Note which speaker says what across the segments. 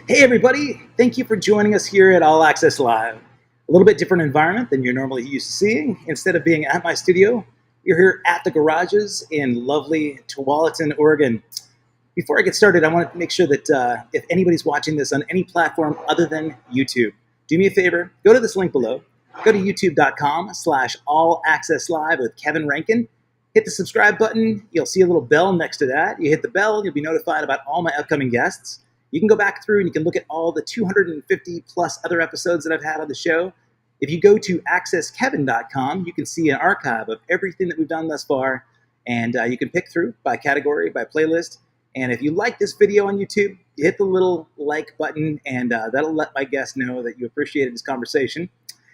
Speaker 1: Hey everybody, thank you for joining us here at All Access Live. A little bit different environment than you're normally used to seeing. Instead of being at my studio, you're here at the garages in lovely Tualatin, Oregon. Before I get started, I want to make sure that if anybody's watching this on any platform other than YouTube, do me a favor, go to this link below, go to youtube.com/allaccesslive with Kevin Rankin. Hit the subscribe button. You'll see a little bell next to that. You hit the bell, you'll be notified about all my upcoming guests. You can go back through and you can look at all the 250 plus other episodes that I've had on the show. If you go to accesskevin.com, you can see an archive of everything that we've done thus far, and you can pick through by category, by playlist. And if you like this video on YouTube, you hit the little like button, and that'll let my guests know that you appreciated this conversation.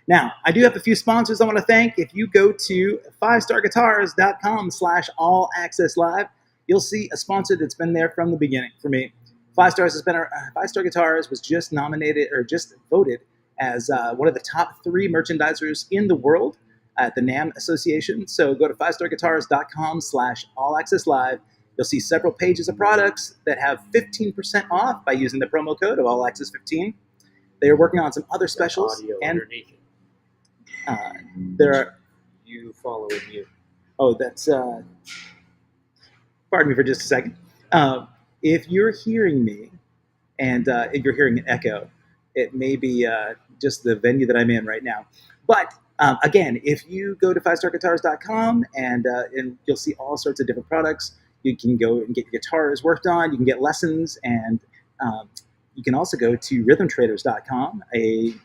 Speaker 1: Now, I do have a few sponsors I want to thank. If you go to 5starguitars.com/allaccesslive, you'll see a sponsor that's been there from the beginning for me. 5 Stars has been 5 Star Guitars was just nominated or just voted as one of the top 3 merchandisers in the world at the NAMM Association. So go to 5starguitars.com/allaccesslive. You'll see several pages of products that have 15% off by using the promo code of allaccess15. They are working on some other specials.
Speaker 2: Audio
Speaker 1: and
Speaker 2: underneath it.
Speaker 1: there are.
Speaker 2: You following you.
Speaker 1: Oh, that's. Pardon me for just a second. If you're hearing me and if you're hearing an echo, it may be just the venue that I'm in right now. But again, if you go to 5starguitars.com and you'll see all sorts of different products. You can go and get your guitars worked on. You can get lessons, and you can also go to rhythmtraders.com, a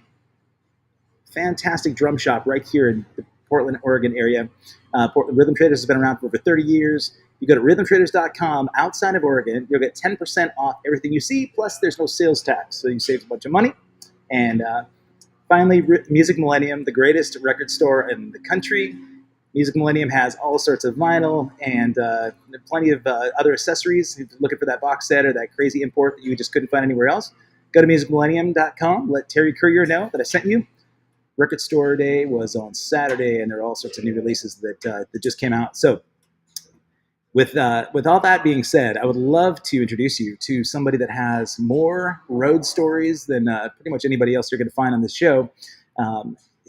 Speaker 1: fantastic drum shop right here in the Portland, Oregon area. Rhythm Traders has been around for over 30 years. You go to rhythmtraders.com outside of Oregon, you'll get 10% off everything you see, plus there's no sales tax, so you save a bunch of money. And finally, Music Millennium, the greatest record store in the country. Music Millennium has all sorts of vinyl and plenty of other accessories. If you're looking for that box set or that crazy import that you just couldn't find anywhere else, go to musicmillennium.com. Let Terry Courier know that I sent you. Record Store Day was on Saturday, and there are all sorts of new releases that just came out. So with all that being said, I would love to introduce you to somebody that has more road stories than pretty much anybody else you're going to find on this show.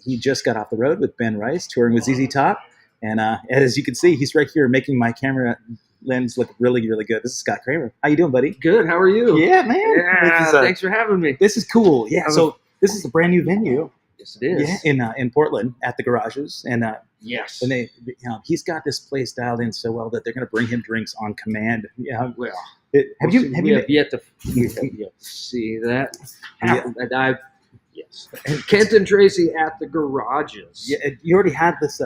Speaker 1: He just got off the road with Ben Rice, touring with ZZ Top. And as you can see, he's right here making my camera lens look really, really good. This is Scott Cramer. How you doing, buddy?
Speaker 2: Good. How are you?
Speaker 1: Yeah, man.
Speaker 2: Yeah, thanks for having me.
Speaker 1: This is cool. Yeah, so this is a brand new venue.
Speaker 2: Yes, it is.
Speaker 1: Yeah, in Portland at the garages. And
Speaker 2: yes.
Speaker 1: and he's got this place dialed in so well that they're going to bring him drinks on command. Yeah.
Speaker 2: Well,
Speaker 1: have you
Speaker 2: yet to see that?
Speaker 1: Yeah.
Speaker 2: Yes. Kent and Tracy at the garages.
Speaker 1: Yeah, you already had this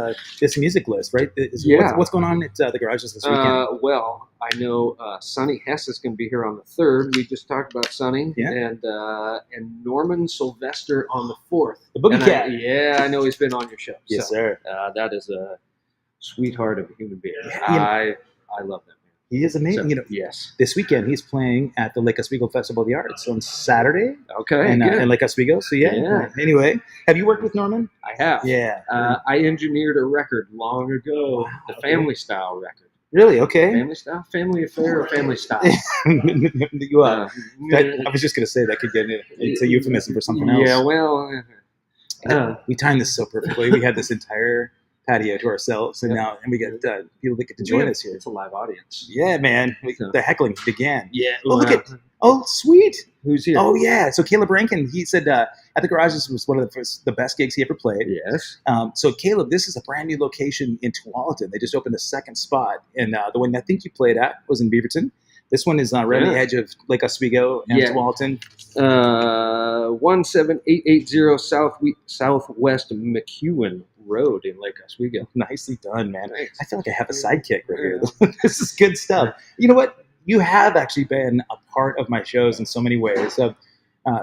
Speaker 1: music list, right? What's going on at the garages this weekend?
Speaker 2: Well, I know Sonny Hess is going to be here on the 3rd. We just talked about Sonny.
Speaker 1: Yeah.
Speaker 2: And Norman Sylvester on the 4th.
Speaker 1: The Boogie Cat.
Speaker 2: I know he's been on your show.
Speaker 1: Yes,
Speaker 2: so,
Speaker 1: sir.
Speaker 2: That is a sweetheart of a human being.
Speaker 1: Yeah,
Speaker 2: I love that man.
Speaker 1: He is amazing.
Speaker 2: So, yes.
Speaker 1: This weekend he's playing at the Lake Oswego Festival of the Arts on Saturday.
Speaker 2: Okay.
Speaker 1: In Lake Oswego. So yeah. Anyway, have you worked with Norman?
Speaker 2: I have.
Speaker 1: Yeah.
Speaker 2: I engineered a record long ago, the Family Style record.
Speaker 1: Really? Okay.
Speaker 2: Family Style, Family Affair, or Family Style?
Speaker 1: I was just going to say that could get it's a euphemism for something else.
Speaker 2: Yeah. Well.
Speaker 1: We timed this so perfectly. We had this entire patio to ourselves, and now we get people that get to join us here.
Speaker 2: It's a live audience.
Speaker 1: Yeah, man. The heckling began.
Speaker 2: Yeah.
Speaker 1: Oh, look at. Oh, sweet.
Speaker 2: Who's here?
Speaker 1: Oh, yeah. So Caleb Rankin, he said at the garages was one of the best gigs he ever played.
Speaker 2: Yes.
Speaker 1: So Caleb, this is a brand new location in Tualatin. They just opened a second spot, and the one I think you played at was in Beaverton. This one is right on the edge of Lake Oswego and Tualatin.
Speaker 2: 17880 Southwest McEwen Road in Lake Oswego.
Speaker 1: Nicely done, man.
Speaker 2: Thanks.
Speaker 1: I feel like I have a sidekick right here. This is good stuff. You know what? You have actually been a part of my shows in so many ways.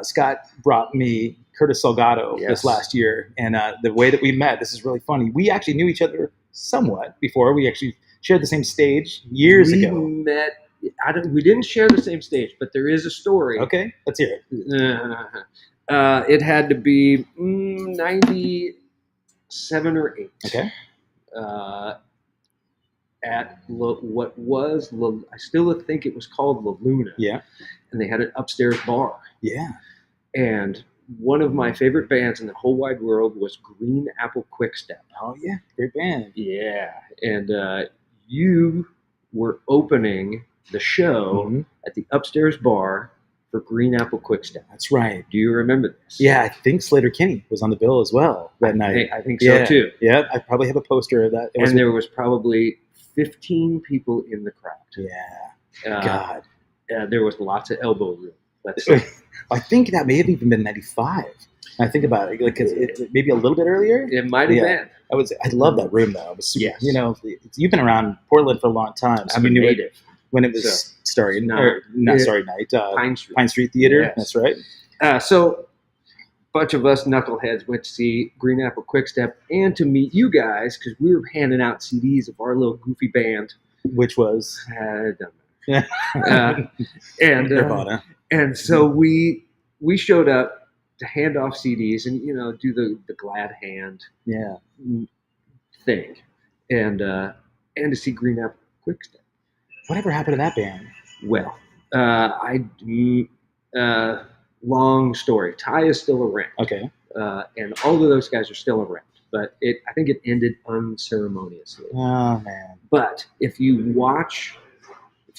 Speaker 1: Scott brought me Curtis Salgado this last year, and the way that we met, this is really funny. We actually knew each other somewhat before. We actually shared the same stage years ago.
Speaker 2: We met. We didn't share the same stage, but there is a story.
Speaker 1: Okay, let's hear it.
Speaker 2: It had to be 97 or 8.
Speaker 1: Okay.
Speaker 2: at I still think it was called La Luna.
Speaker 1: Yeah.
Speaker 2: And they had an upstairs bar.
Speaker 1: Yeah.
Speaker 2: And one of my favorite bands in the whole wide world was Green Apple Quickstep.
Speaker 1: Oh yeah, great band.
Speaker 2: Yeah, and you were opening the show at the upstairs bar for Green Apple Quickstep.
Speaker 1: That's right.
Speaker 2: Do you remember this?
Speaker 1: Yeah, I think Slater Kinney was on the bill as well that night.
Speaker 2: I think so too.
Speaker 1: Yeah, I probably have a poster of that.
Speaker 2: And there was probably 15 people in the crowd.
Speaker 1: Yeah. God.
Speaker 2: There was lots of elbow room.
Speaker 1: I think that may have even been 95. I think about it, like, cause it maybe a little bit earlier.
Speaker 2: It might have been.
Speaker 1: I love that room though. It was super, you know, you've been around Portland for a long time, so you knew it when it was Starry Night. Pine Street Theater. Yes. That's right.
Speaker 2: So a bunch of us knuckleheads went to see Green Apple Quickstep and to meet you guys because we were handing out CDs of our little goofy band,
Speaker 1: which was
Speaker 2: Nirvana. And so we showed up to hand off CDs and, you know, do the glad hand thing and to see Green Apple Quickstep.
Speaker 1: Whatever happened to that band?
Speaker 2: Well, long story. Ty is still around.
Speaker 1: Okay.
Speaker 2: And all of those guys are still around. But I think it ended unceremoniously.
Speaker 1: Oh, man.
Speaker 2: But if you watch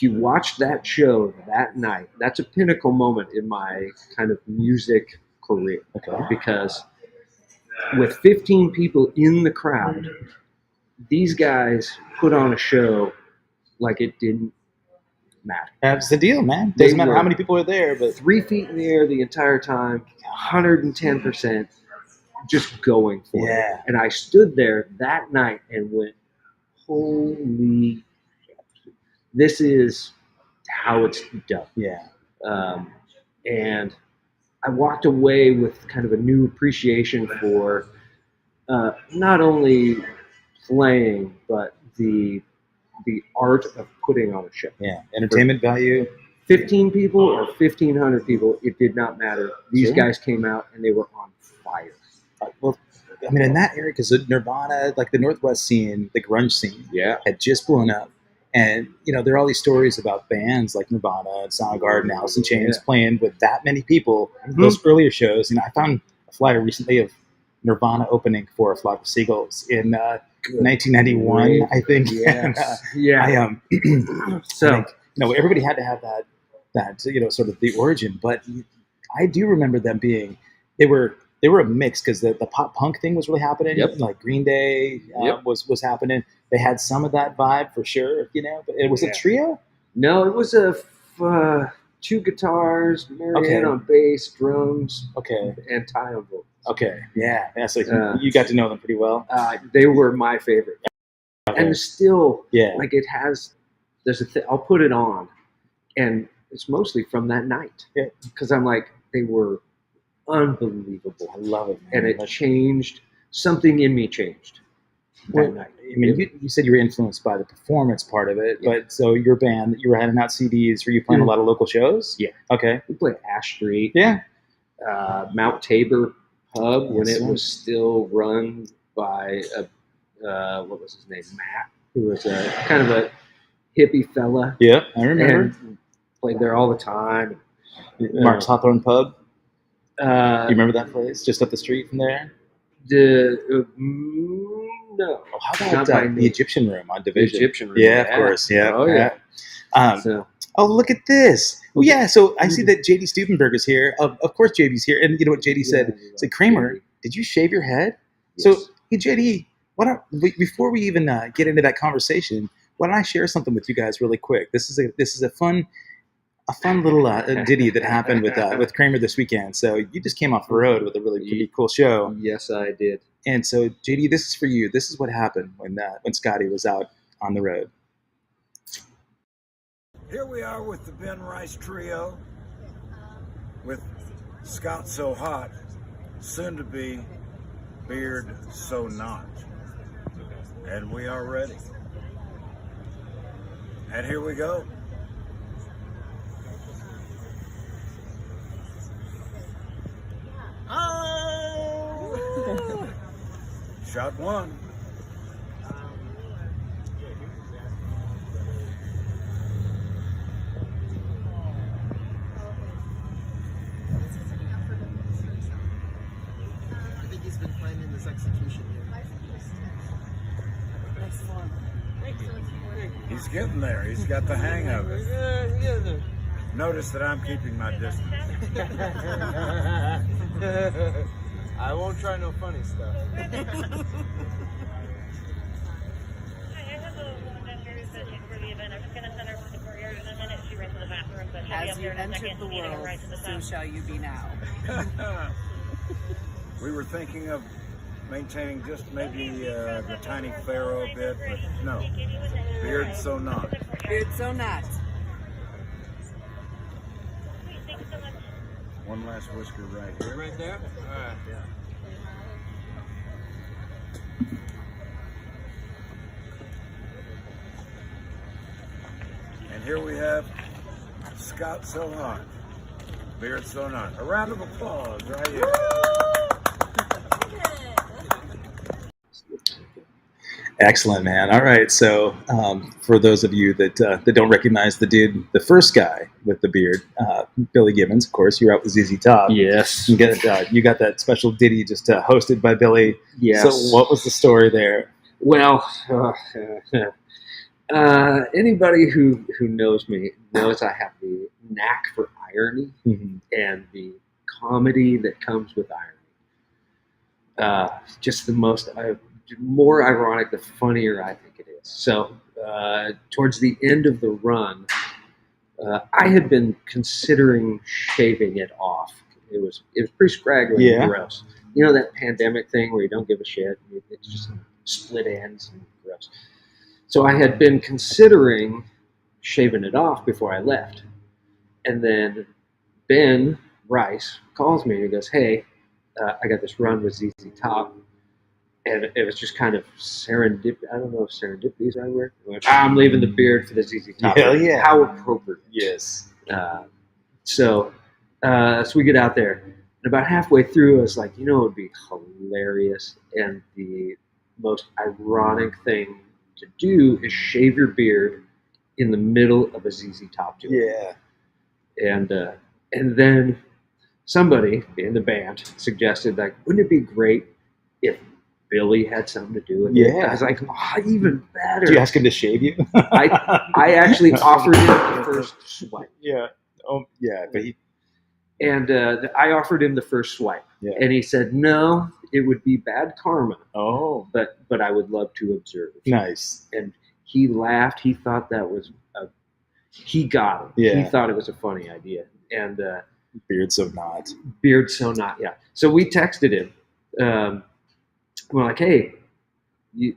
Speaker 2: that show that night, that's a pinnacle moment in my kind of music career.
Speaker 1: Okay.
Speaker 2: Because with 15 people in the crowd, these guys put on a show like it didn't matter.
Speaker 1: That's the deal, man. Doesn't matter how many people are there, but
Speaker 2: 3 feet in the air the entire time, 110%, just going for it. And I stood there that night and went, holy, this is how it's done.
Speaker 1: Yeah.
Speaker 2: And I walked away with kind of a new appreciation for not only playing, but the art of putting on a show.
Speaker 1: Yeah, entertainment value.
Speaker 2: 15 people or 1,500 people, it did not matter. These guys came out and they were on fire.
Speaker 1: Well, I mean, in that area, because Nirvana, like the Northwest scene, the grunge scene, had just blown up. And, you know, there are all these stories about bands like Nirvana and Soundgarden and Alice in Chains playing with that many people. Those earlier shows, and I found a flyer recently of Nirvana opening for A Flock of Seagulls in 1991, I think.
Speaker 2: Yes.
Speaker 1: So, I think, you know, everybody had to have that, you know, sort of the origin. But I do remember them being, they were a mix because the pop punk thing was really happening. Like Green Day was happening. They had some of that vibe for sure, you know. But it was a trio.
Speaker 2: No, it was a 2 guitars, Marianne on bass, drums, and Ty on vocals.
Speaker 1: So you got to know them pretty well.
Speaker 2: They were my favorite, and still, like it has. There's I'll put it on, and it's mostly from that night. Because I'm like, they were unbelievable.
Speaker 1: I love it, man.
Speaker 2: And it changed. Something in me changed that night.
Speaker 1: I mean, you said you were influenced by the performance part of it, but so your band, you were handing out CDs. Were you playing a lot of local shows?
Speaker 2: Yeah.
Speaker 1: Okay.
Speaker 2: We played Ash Street.
Speaker 1: Yeah.
Speaker 2: Mount Tabor Pub when it was still run by what was his name, Matt, who was a kind of a hippie fella.
Speaker 1: Yeah, I remember.
Speaker 2: And played there all the time.
Speaker 1: Mark's Hawthorne Pub. You remember that place just up the street from there?
Speaker 2: No.
Speaker 1: Oh, how about the Egyptian Room on Division?
Speaker 2: The Egyptian Room.
Speaker 1: Yeah, of course. Yeah.
Speaker 2: Oh, yeah.
Speaker 1: Oh, look at this. Well, yeah, so I see that JD Stubenberg is here. Of course JD's here. And you know what JD said? He said, Cramer, did you shave your head? Yes. So, hey, JD, before we even get into that conversation, why don't I share something with you guys really quick? This is a fun little ditty that happened with Cramer this weekend. So you just came off the road with a really pretty cool show.
Speaker 2: Yes, I did.
Speaker 1: And so, JD, this is for you. This is what happened when Scotty was out on the road.
Speaker 3: Here we are with the Ben Rice Trio, with Scott So Hot, soon to be Beard So Not. And we are ready. And here we go. Shot one. getting there. He's got the hang of it.
Speaker 4: Yeah.
Speaker 3: Notice that I'm keeping my distance.
Speaker 4: I won't try no funny stuff.
Speaker 5: I have a woman down here who said she's for the event. I'm just going to send her to the courtyard in a minute. She ran to the bathroom, but she'll be up
Speaker 6: As you
Speaker 5: here in a
Speaker 6: entered
Speaker 5: second.
Speaker 6: the
Speaker 5: Meeting
Speaker 6: world,
Speaker 5: right to the
Speaker 6: so
Speaker 5: top.
Speaker 6: shall you be now.
Speaker 3: We were thinking of maintaining just maybe the tiny pharaoh a bit, but no. Beard so not.
Speaker 6: Beard so not.
Speaker 5: Thank you so much.
Speaker 3: One last whisker right here.
Speaker 4: Right there? All right.
Speaker 3: Yeah. And here we have Scott So Hot, Beard So Not. A round of applause right here.
Speaker 1: Excellent, man. All right. So for those of you that don't recognize the dude, the first guy with the beard, Billy Gibbons, of course, you're out with ZZ Top.
Speaker 2: Yes.
Speaker 1: You got that special ditty just hosted by Billy.
Speaker 2: Yes.
Speaker 1: So what was the story there?
Speaker 2: Well, anybody who knows me knows I have the knack for irony and the comedy that comes with irony. Just the more ironic, the funnier I think it is. So towards the end of the run, I had been considering shaving it off. It was pretty scraggly and gross. You know that pandemic thing where you don't give a shit. It's just split ends and gross. So I had been considering shaving it off before I left. And then Ben Rice calls me and he goes, hey, I got this run with ZZ Top. And it was just kind of serendipity. I don't know if serendipity is the right word. I'm leaving the beard for the ZZ Top.
Speaker 1: Hell yeah.
Speaker 2: How appropriate.
Speaker 1: Yes.
Speaker 2: So we get out there. And about halfway through, I was like, it would be hilarious. And the most ironic thing to do is shave your beard in the middle of a ZZ Top tour.
Speaker 1: Yeah.
Speaker 2: And then somebody in the band suggested, like, wouldn't it be great if Billy had something to do with it?
Speaker 1: Yeah.
Speaker 2: I was like, even better.
Speaker 1: Did you ask him to shave you?
Speaker 2: I actually offered him the first swipe.
Speaker 1: Yeah. Oh, yeah. But
Speaker 2: I offered him the first swipe.
Speaker 1: Yeah.
Speaker 2: And he said, no, it would be bad karma.
Speaker 1: Oh.
Speaker 2: But I would love to observe.
Speaker 1: Nice.
Speaker 2: And he laughed. He thought that was he got it.
Speaker 1: Yeah.
Speaker 2: He thought it was a funny idea. And
Speaker 1: Beard so not.
Speaker 2: Beard so not, yeah. So we texted him. We're like, hey, you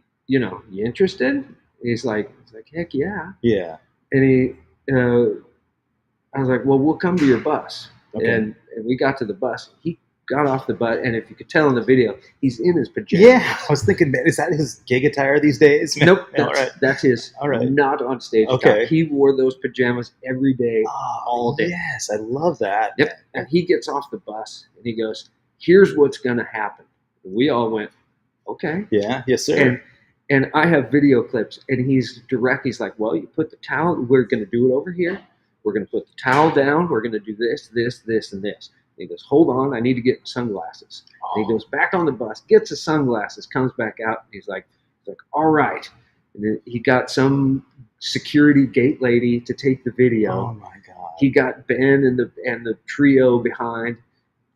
Speaker 2: interested? He's like, heck yeah.
Speaker 1: Yeah.
Speaker 2: And I was like, well, we'll come to your bus.
Speaker 1: Okay.
Speaker 2: And we got to the bus. He got off the bus, and if you could tell in the video, he's in his pajamas.
Speaker 1: Yeah. I was thinking, man, is that his gig attire these days? Man?
Speaker 2: Nope,
Speaker 1: All right.
Speaker 2: that's his.
Speaker 1: All right.
Speaker 2: Not on stage.
Speaker 1: Okay.
Speaker 2: He wore those pajamas every day, all day.
Speaker 1: Yes, I love that.
Speaker 2: Yep. And he gets off the bus, and he goes, here's what's going to happen. And we all went, okay.
Speaker 1: Yeah. Yes, sir.
Speaker 2: And I have video clips, and he's direct. He's like, well, you put the towel. We're going to do it over here. We're going to put the towel down. We're going to do this, this, this, and this. And he goes, hold on. I need to get sunglasses. And he goes back on the bus, gets the sunglasses, comes back out. And he's like, all right. And then he got some security gate lady to take the video.
Speaker 1: Oh, my God.
Speaker 2: He got Ben and the trio behind.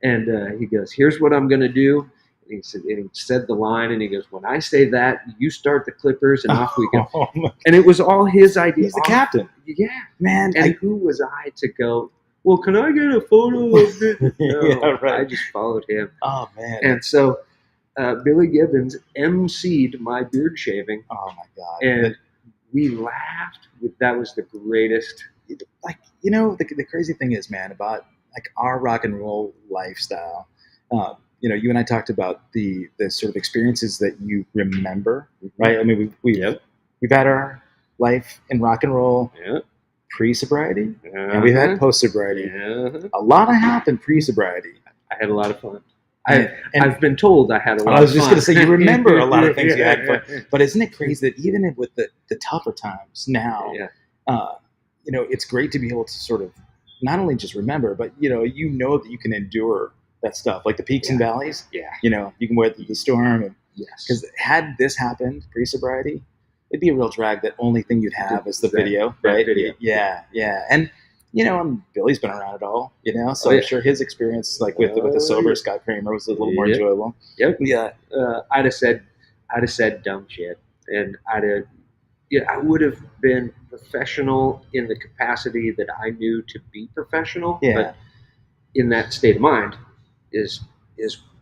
Speaker 2: And he goes, here's what I'm going to do. And he said the line, and he goes, when I say that, you start the clippers, and off we go. And it was all his idea.
Speaker 1: He's the captain.
Speaker 2: Yeah.
Speaker 1: Man.
Speaker 2: And who was I to go, well, can I get a photo of this? No,
Speaker 1: Yeah, right.
Speaker 2: I just followed him.
Speaker 1: Oh, man.
Speaker 2: And so Billy Gibbons emceed my beard shaving.
Speaker 1: Oh, my God.
Speaker 2: And we laughed. That was the greatest.
Speaker 1: Like, the crazy thing is, man, about like our rock and roll lifestyle, you and I talked about the sort of experiences that you remember, right? I mean, we've had our life in rock and roll pre-sobriety, and we've had post-sobriety. A lot happened pre-sobriety.
Speaker 2: I had a lot of fun. I've been told I had a lot of fun.
Speaker 1: I was just going to say, you remember a lot of things you had fun. But isn't it crazy that even with the tougher times now, it's great to be able to sort of not only just remember, but, that you can endure that stuff, like the peaks and valleys.
Speaker 2: Yeah.
Speaker 1: You can weather the storm.
Speaker 2: Yes.
Speaker 1: Because had this happened pre-sobriety, it'd be a real drag. That only thing you'd have is the
Speaker 2: That-
Speaker 1: video,
Speaker 2: that
Speaker 1: right?
Speaker 2: video.
Speaker 1: Yeah, yeah. And Billy's been around it all, so
Speaker 2: Oh, yeah.
Speaker 1: I'm sure his experience, like with the sober
Speaker 2: yeah.
Speaker 1: Scott Cramer, was a little more
Speaker 2: Yep.
Speaker 1: enjoyable.
Speaker 2: Yep.
Speaker 1: Yeah,
Speaker 2: I'd have said dumb shit, and I would have been professional in the capacity that I knew to be professional.
Speaker 1: Yeah.
Speaker 2: But in that state of mind, is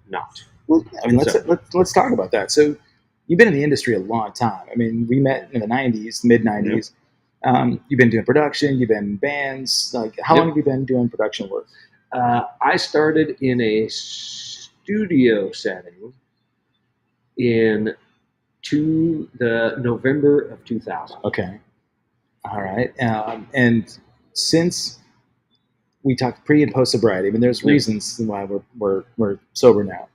Speaker 2: not.
Speaker 1: well, I mean,
Speaker 2: So-
Speaker 1: let's talk about that. So, you've been in the industry a long time. I mean, we met in the '90s, mid '90s. You've been doing production. You've been in bands. Like, how
Speaker 2: Yep.
Speaker 1: long have you been doing production work?
Speaker 2: I started in a studio setting in the November of 2000.
Speaker 1: Okay, all right. And since we talked pre and post sobriety, I mean, there's
Speaker 2: Yep.
Speaker 1: reasons why we're sober now.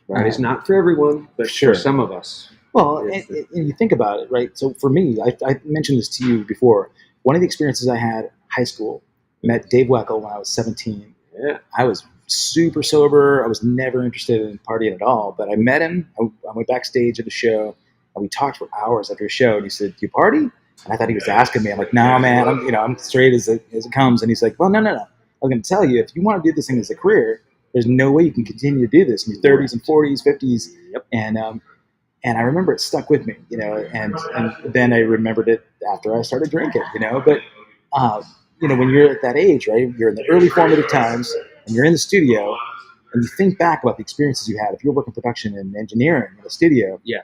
Speaker 2: Right? It's not for everyone, but
Speaker 1: Sure.
Speaker 2: for some of us.
Speaker 1: Well,
Speaker 2: Yes.
Speaker 1: and you think about it, right? So for me, I mentioned this to you before. One of the experiences I had high school, met Dave Weckl when I was 17.
Speaker 2: Yeah.
Speaker 1: I was super sober. I was never interested in partying at all. But I met him. I went backstage at a show, and we talked for hours after a show. And he said, "Do you party?" And I thought he was asking me. I'm like, "No, man. I'm straight as it comes." And he's like, "Well, no. I was going to tell you, if you want to do this thing as a career, there's no way you can continue to do this in your 30s and 40s, 50s."
Speaker 2: Yep.
Speaker 1: And I remember it stuck with me, and then I remembered it after I started drinking, But, when you're at that age, right, you're in the early formative times and you're in the studio and you think back about the experiences you had. If you're working production and engineering in the studio,
Speaker 2: Yeah.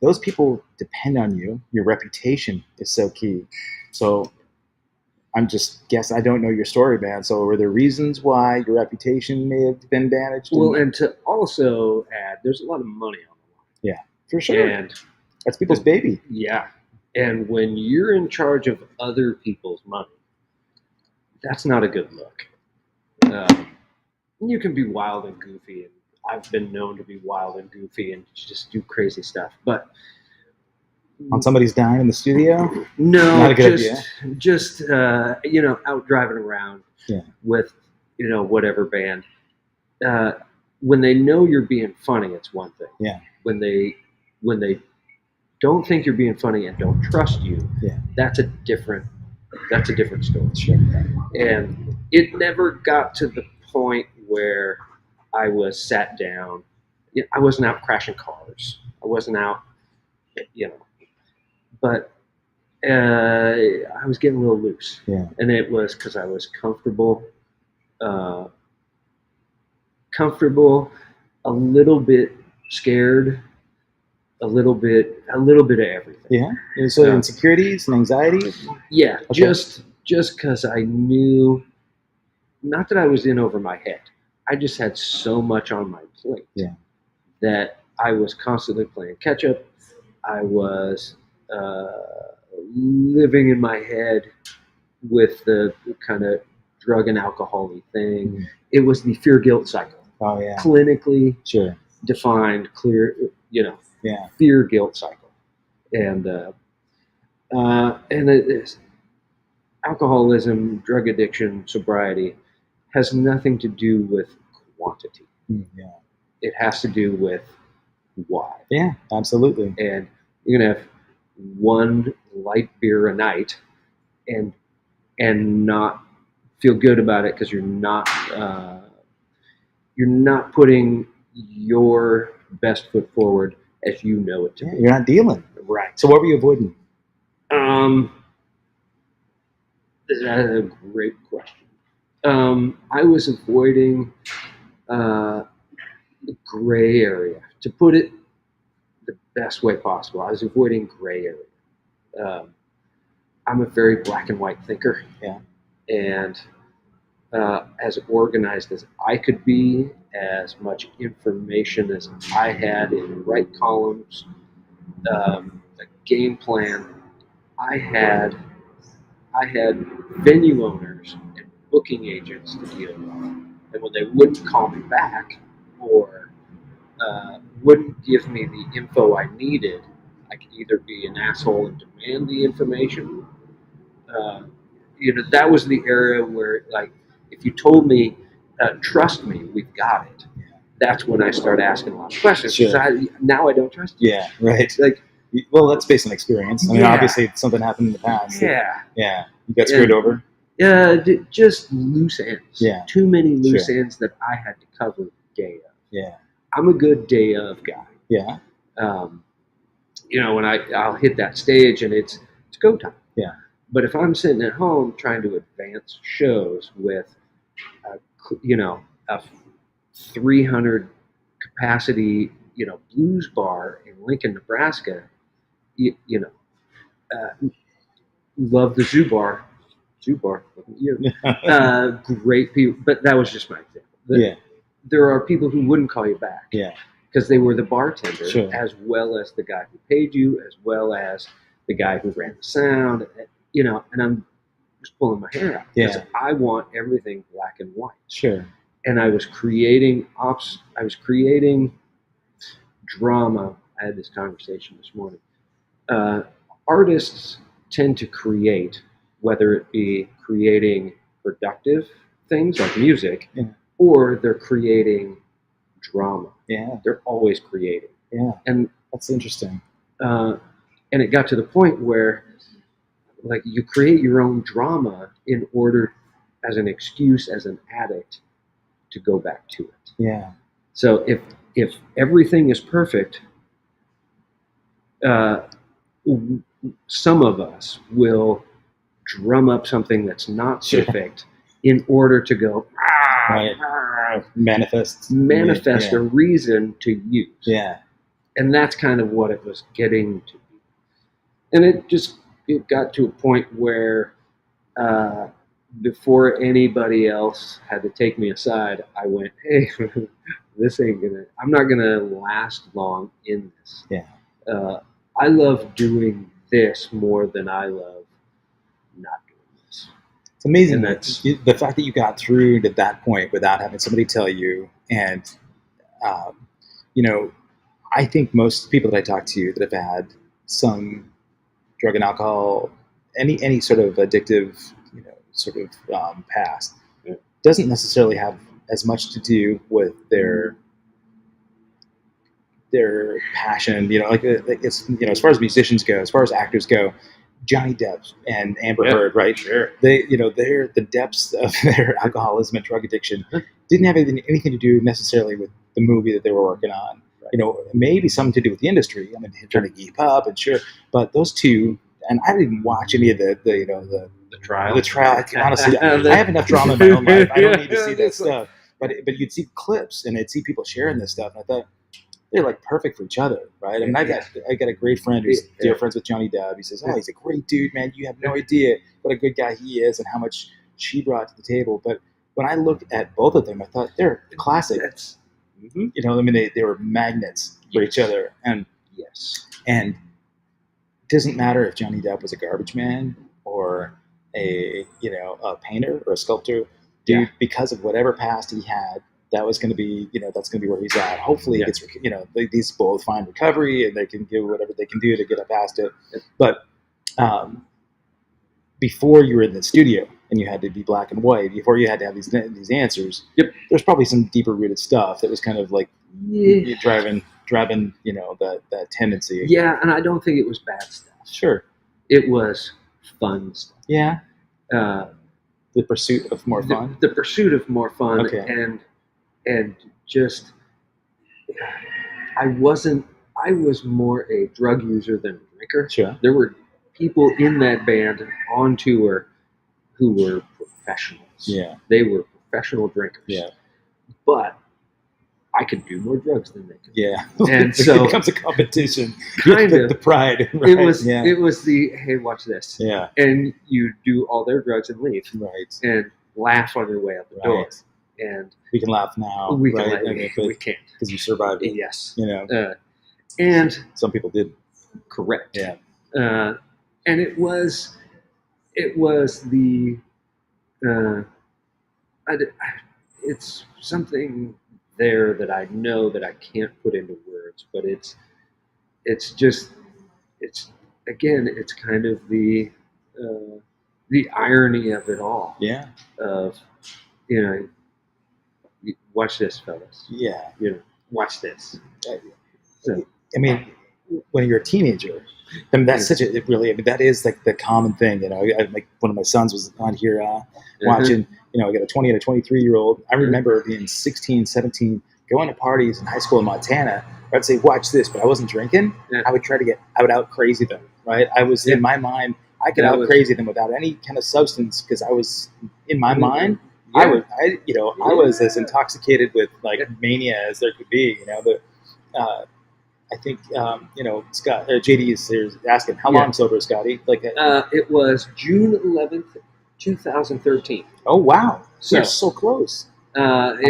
Speaker 1: those people depend on you. Your reputation is so key. So I'm just guess I don't know your story, man. So were there reasons why your reputation may have been damaged?
Speaker 2: Well, and to also add, there's a lot of money on the line.
Speaker 1: for sure,
Speaker 2: And
Speaker 1: that's people's baby.
Speaker 2: yeah. And when you're in charge of other people's money, that's not a good look. You can be wild and goofy, and I've been known to be wild and goofy and just do crazy stuff. But
Speaker 1: On somebody's dime in the studio?
Speaker 2: no,
Speaker 1: Not a good
Speaker 2: just out driving around
Speaker 1: Yeah.
Speaker 2: with whatever band. When they know you're being funny, it's one thing.
Speaker 1: Yeah.
Speaker 2: When they don't think you're being funny and don't trust you,
Speaker 1: Yeah.
Speaker 2: that's a different story.
Speaker 1: Sure.
Speaker 2: And it never got to the point where I was sat down. I wasn't out crashing cars. I wasn't out, but I was getting a little loose.
Speaker 1: Yeah.
Speaker 2: And it was because I was comfortable, a little bit scared, a little bit of everything.
Speaker 1: Yeah. So
Speaker 2: Yeah.
Speaker 1: insecurities and anxiety?
Speaker 2: Yeah,
Speaker 1: Okay.
Speaker 2: just because I knew, not that I was in over my head. I just had so much on my plate.
Speaker 1: Yeah.
Speaker 2: That I was constantly playing catch up. I was living in my head with the kind of drug and alcohol-y thing.
Speaker 1: Mhm.
Speaker 2: It was the fear-guilt cycle.
Speaker 1: Oh, yeah.
Speaker 2: Clinically
Speaker 1: Sure.
Speaker 2: defined, clear,
Speaker 1: Yeah.
Speaker 2: fear-guilt cycle. And alcoholism, drug addiction, sobriety has nothing to do with quantity.
Speaker 1: Yeah.
Speaker 2: It has to do with why.
Speaker 1: Yeah, absolutely.
Speaker 2: And you're gonna have one light beer a night and not feel good about it because you're not putting your best foot forward as you know it to
Speaker 1: Yeah,
Speaker 2: be.
Speaker 1: you're not dealing.
Speaker 2: Right.
Speaker 1: So what were you avoiding?
Speaker 2: That's a great question. I was avoiding the gray area. To put it the best way possible, I was avoiding gray area. I'm a very black and white thinker.
Speaker 1: Yeah.
Speaker 2: And as organized as I could be, as much information as I had in right columns, a game plan, I had venue owners and booking agents to deal with. And when they wouldn't call me back or wouldn't give me the info I needed, I could either be an asshole and demand the information. That was the area where, like, if you told me, trust me, we've got it, that's when I start asking a lot of questions.
Speaker 1: Sure.
Speaker 2: Now I don't trust you.
Speaker 1: Yeah, right.
Speaker 2: Like,
Speaker 1: Well, that's based on experience. I mean,
Speaker 2: Yeah.
Speaker 1: obviously something happened in the past.
Speaker 2: Yeah.
Speaker 1: Yeah. You got screwed over.
Speaker 2: Just loose ends.
Speaker 1: Yeah.
Speaker 2: Too many loose
Speaker 1: Sure.
Speaker 2: ends that I had to cover the day of.
Speaker 1: Yeah.
Speaker 2: I'm a good day of guy.
Speaker 1: Yeah.
Speaker 2: When I'll hit that stage and it's go time.
Speaker 1: Yeah.
Speaker 2: But if I'm sitting at home trying to advance shows with, a 300 capacity, blues bar in Lincoln, Nebraska, love the Zoo Bar, great people. But that was just my example. There are people who wouldn't call you back.
Speaker 1: Yeah.
Speaker 2: Because they were the bartender,
Speaker 1: Sure.
Speaker 2: as well as the guy who paid you, as well as the guy who ran the sound, and I'm just pulling my hair out because I want everything black and white.
Speaker 1: Sure.
Speaker 2: And I was creating drama. I had this conversation this morning. Artists tend to create, whether it be creating productive things like music, or they're creating drama.
Speaker 1: Yeah.
Speaker 2: They're always creating.
Speaker 1: Yeah.
Speaker 2: And
Speaker 1: that's interesting.
Speaker 2: And it got to the point where, like, you create your own drama in order, as an excuse, as an addict, to go back to it.
Speaker 1: Yeah.
Speaker 2: So if everything is perfect, some of us will drum up something that's not perfect in order to go manifest a reason to use.
Speaker 1: Yeah.
Speaker 2: And that's kind of what it was getting to be. And it got to a point where before anybody else had to take me aside, I went, hey, I'm not gonna last long in this.
Speaker 1: Yeah.
Speaker 2: I love doing this more than I love not doing this.
Speaker 1: It's amazing that the fact that you got through to that point without having somebody tell you. And, I think most people that I talk to that have had some drug and alcohol, any sort of addictive, past, doesn't necessarily have as much to do with their passion. It's as far as musicians go, as far as actors go, Johnny Depp and Amber Heard, right? Sure. They're the depths of their alcoholism and drug addiction didn't have anything to do necessarily with the movie that they were working on. Right. Maybe something to do with the industry. I mean, trying to keep up and sure, but those two, and I didn't watch any of the trial. The trial. Honestly, I have enough drama in my own life. I don't need to see that stuff. But you'd see clips and I'd see people sharing this stuff, and I thought they're like perfect for each other, right? I mean, I got a great friend who's dear friends with Johnny Depp. He says, "Oh, he's a great dude, man. You have no idea what a good guy he is and how much she brought to the table." But when I looked at both of them, I thought they're classics. They were magnets for each other, and it doesn't matter if Johnny Depp was a garbage man or a painter or a sculptor, dude. Because of whatever past he had, that was going to be, that's going to be where he's at. Hopefully, he gets, these both find recovery and they can do whatever they can do to get up past it. But before you were in the studio and you had to be black and white, before you had to have these answers, there's probably some deeper rooted stuff that was kind of like driving, that tendency.
Speaker 2: Yeah, and I don't think it was bad stuff.
Speaker 1: Sure.
Speaker 2: It was fun stuff.
Speaker 1: Yeah. The pursuit of more fun.
Speaker 2: The pursuit of more fun.
Speaker 1: Okay.
Speaker 2: And just, I was more a drug user than a drinker.
Speaker 1: Sure.
Speaker 2: There were people in that band on tour who were professionals. Yeah. They were professional drinkers. Yeah. But I could do more drugs than they could.
Speaker 1: Yeah.
Speaker 2: And so
Speaker 1: it becomes a competition.
Speaker 2: Kind of.
Speaker 1: The pride. Right?
Speaker 2: It was the, hey, watch this.
Speaker 1: Yeah.
Speaker 2: And you do all their drugs and leave.
Speaker 1: Right.
Speaker 2: And laugh on your way out the door. And
Speaker 1: we can laugh now.
Speaker 2: We
Speaker 1: right?
Speaker 2: can. We can't.
Speaker 1: Because you survived it.
Speaker 2: Yes.
Speaker 1: And some people didn't.
Speaker 2: Correct.
Speaker 1: Yeah.
Speaker 2: And it was the, it's something there that I know that I can't put into words, but it's kind of the irony of it all.
Speaker 1: Yeah.
Speaker 2: Of, watch this, fellas.
Speaker 1: Yeah.
Speaker 2: Watch this.
Speaker 1: So, I mean, when you're a teenager. I mean, that's such a it really. I mean, that is like the common thing. You know, like one of my sons was on here watching. You know, I got a 20 and a 23-year-old. I remember being 16, 17, going to parties in high school in Montana. I'd say, "Watch this," but I wasn't drinking.
Speaker 2: Yeah.
Speaker 1: I would try to I would out crazy them. Right? I was in my mind. I could out crazy them without any kind of substance because I was in my mind.
Speaker 2: Yeah.
Speaker 1: I was as intoxicated with like mania as there could be. You know, I think Scott JD is here asking how long sober, Scotty? Like,
Speaker 2: it was June 11th, 2013.
Speaker 1: oh wow,
Speaker 2: So
Speaker 1: you're so close.
Speaker 2: It,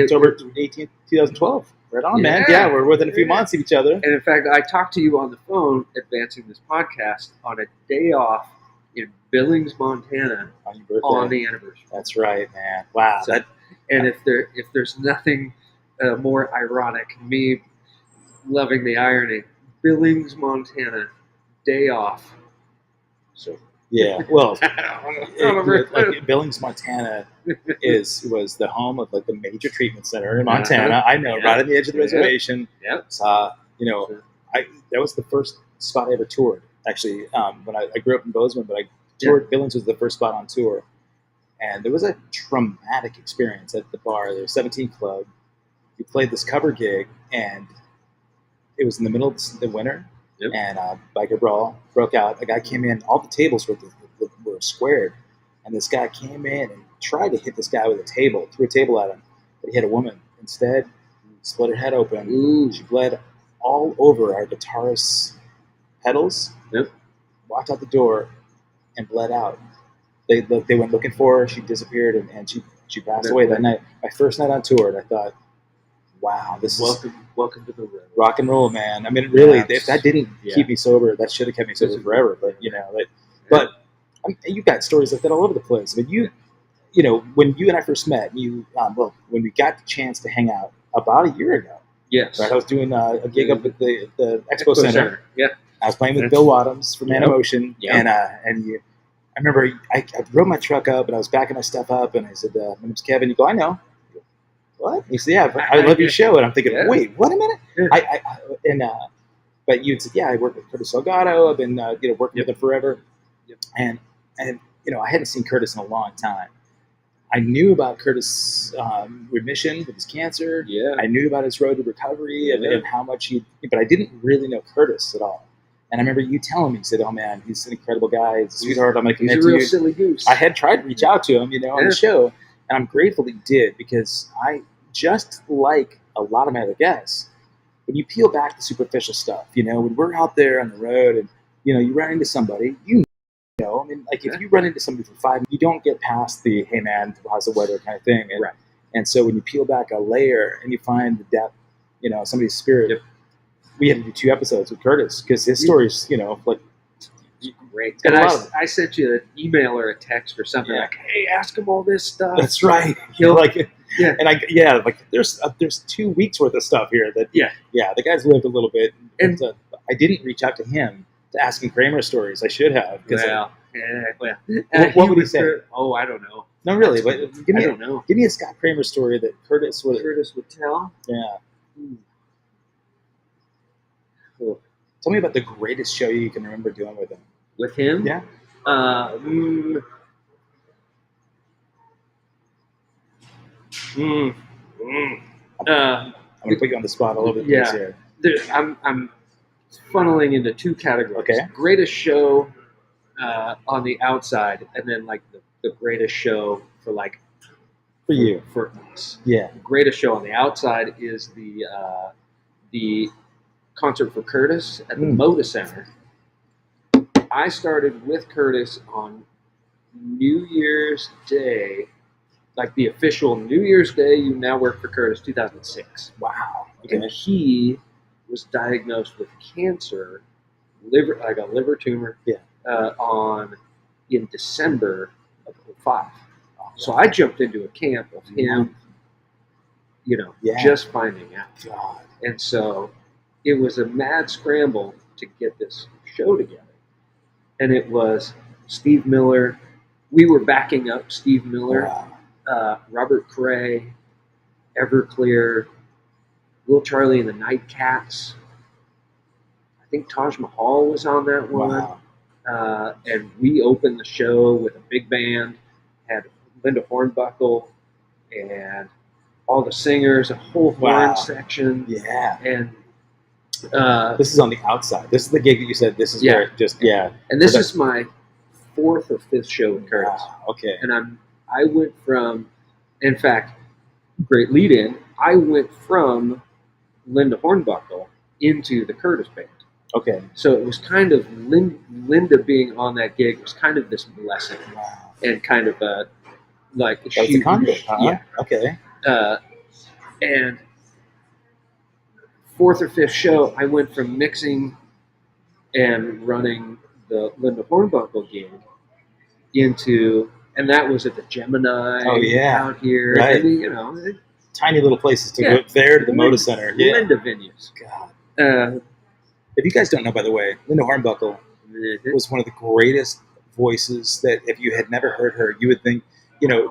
Speaker 1: October 18th, 2012. Right on, man. Yeah, we're within a few months of each other.
Speaker 2: and in fact, I talked to you on the phone advancing this podcast on a day off in Billings, Montana,
Speaker 1: On your birthday.
Speaker 2: on the anniversary.
Speaker 1: That's right, man. Wow.
Speaker 2: So, and if there's nothing more ironic, me loving the irony, Billings, Montana, day off. So
Speaker 1: yeah. Well,
Speaker 2: It-
Speaker 1: like Billings, Montana, was the home of like the major treatment center in Montana. I know, right on the edge of the reservation.
Speaker 2: Yep.
Speaker 1: That was the first spot I ever toured. Actually, when I grew up in Bozeman, but I toured. Billings was the first spot on tour, and there was a traumatic experience at the bar. There was 17 Club. We played this cover gig, and it was in the middle of the winter.
Speaker 2: Yep.
Speaker 1: And biker brawl broke out. A guy came in. All the tables were squared, and this guy came in and tried to hit this guy with a table. Threw a table at him, but he hit a woman instead. Split her head open.
Speaker 2: Ooh.
Speaker 1: She bled all over our guitarist's pedals.
Speaker 2: Yep.
Speaker 1: Walked out the door and bled out. They went looking for her. She disappeared, and she passed away that night. My first night on tour, and I thought, wow, this is
Speaker 2: welcome to the road.
Speaker 1: rock and roll, man. I mean, really, if that didn't
Speaker 2: Yeah.
Speaker 1: keep me sober, that should have kept me sober forever. But but you got stories like that all over the place. I mean, when you and I first met, when we got the chance to hang out about a year ago,
Speaker 2: Yes.
Speaker 1: right? I was doing a gig up at the Expo Center.
Speaker 2: Yeah.
Speaker 1: I was playing with Bill Wadhams from Man of Motion,
Speaker 2: Yep.
Speaker 1: and I remember I drove my truck up and I was backing my stuff up, and I said, "My name's Kevin." You go, "I know." What? He said, "Yeah, I love your show." And I'm thinking, wait, what a minute.
Speaker 2: Yeah.
Speaker 1: But you'd say, "Yeah, I work with Curtis Salgado. I've been working with him forever."
Speaker 2: Yep.
Speaker 1: And I hadn't seen Curtis in a long time. I knew about Curtis' remission with his cancer.
Speaker 2: Yeah.
Speaker 1: I knew about his road to recovery and how much but I didn't really know Curtis at all. And I remember you telling me, you said, "Oh man, he's an incredible guy. He's a sweetheart. I'm going to
Speaker 2: He's
Speaker 1: connect
Speaker 2: a
Speaker 1: to
Speaker 2: real
Speaker 1: you."
Speaker 2: silly goose.
Speaker 1: I had tried to reach out to him, on the show, and I'm grateful he did, because I, just like a lot of my other guests, when you peel back the superficial stuff, when we're out there on the road and, you run into somebody, if you run into somebody for 5 minutes, you don't get past the, "Hey man, how's the weather" kind of thing. And,
Speaker 2: Right.
Speaker 1: and so when you peel back a layer and you find the depth, somebody's spirit,
Speaker 2: Yep.
Speaker 1: we had to do 2 episodes with Curtis, because his story's, like,
Speaker 2: Great.
Speaker 1: got
Speaker 2: And
Speaker 1: a lot of-
Speaker 2: I sent you an email or a text or something like, "Hey, ask him all this stuff."
Speaker 1: That's right.
Speaker 2: He'll-
Speaker 1: Yeah. And there's 2 weeks worth of stuff here that the guy's lived a little bit, and I didn't reach out to him to ask him Cramer stories. I should have. What would he say?
Speaker 2: Oh, I don't know.
Speaker 1: No, really, but
Speaker 2: I don't know.
Speaker 1: give me a Scott Cramer story that Curtis would
Speaker 2: tell.
Speaker 1: Yeah. Cool. Tell me about the greatest show you can remember doing with him.
Speaker 2: With him?
Speaker 1: Yeah. I'm gonna put you on the spot all over the place here.
Speaker 2: I'm funneling into 2 categories.
Speaker 1: Okay.
Speaker 2: Greatest show on the outside, and then like the greatest show for
Speaker 1: you.
Speaker 2: For us.
Speaker 1: Yeah.
Speaker 2: The greatest show on the outside is the concert for Curtis at the Moda Center. I started with Curtis on New Year's Day, like the official New Year's Day. You now work for Curtis, 2006.
Speaker 1: Wow.
Speaker 2: And he was diagnosed with cancer, a liver tumor, in December of 2005. So I jumped into a camp of him, just finding out.
Speaker 1: God.
Speaker 2: And so it was a mad scramble to get this show together. And it was Steve Miller. We were backing up Steve Miller, Robert Cray, Everclear, Little Charlie and the Nightcats. I think Taj Mahal was on that one.
Speaker 1: Wow.
Speaker 2: And we opened the show with a big band, had Linda Hornbuckle and all the singers, a whole horn
Speaker 1: Wow.
Speaker 2: section.
Speaker 1: Yeah.
Speaker 2: And
Speaker 1: This is on the outside. This is the gig that you said this is
Speaker 2: Yeah.
Speaker 1: where it just, yeah.
Speaker 2: and this
Speaker 1: So
Speaker 2: is my 4th or 5th show in Curtis.
Speaker 1: Wow. Okay.
Speaker 2: And I went from, in fact, great lead in, I went from Linda Hornbuckle into the Curtis band.
Speaker 1: Okay.
Speaker 2: So it was kind of Linda being on that gig was kind of this blessing
Speaker 1: Wow.
Speaker 2: and kind of like
Speaker 1: That was the conduit, huh?
Speaker 2: Yeah.
Speaker 1: Okay.
Speaker 2: And 4th or 5th show, I went from mixing and running the Linda Hornbuckle gig into, and that was at the Gemini
Speaker 1: Oh, yeah.
Speaker 2: out here.
Speaker 1: Right.
Speaker 2: I mean, you know,
Speaker 1: Tiny little places to
Speaker 2: Yeah.
Speaker 1: go there to the Moda Center. Yeah.
Speaker 2: Linda venues.
Speaker 1: God. If you guys don't know, by the way, Linda Hornbuckle was one of the greatest voices that if you had never heard her, you would think,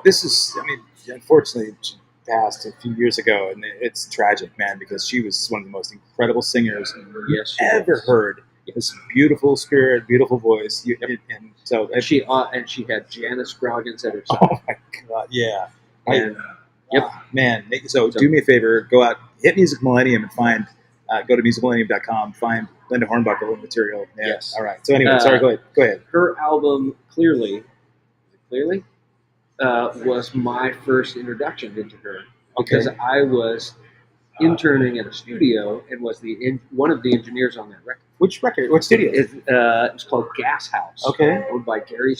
Speaker 1: this is, unfortunately, she passed a few years ago, and it's tragic, man, because she was one of the most incredible singers
Speaker 2: Yes, she
Speaker 1: ever
Speaker 2: was.
Speaker 1: heard. This beautiful spirit, beautiful voice. And so,
Speaker 2: And she had Janice Scroggins at her side.
Speaker 1: oh my God, yeah.
Speaker 2: And Yep.
Speaker 1: Man, so do me a favor, go out, hit Music Millennium and find, go to musicmillennium.com, find Linda Hornbuckle material. Yeah.
Speaker 2: Yes.
Speaker 1: All right. So anyway, sorry, go ahead.
Speaker 2: her album Clearly was my first introduction into her
Speaker 1: Okay.
Speaker 2: because I was interning at a studio and was one of the engineers on that record.
Speaker 1: Which record? What studio?
Speaker 2: It's called Gas House.
Speaker 1: Okay.
Speaker 2: Owned by Gary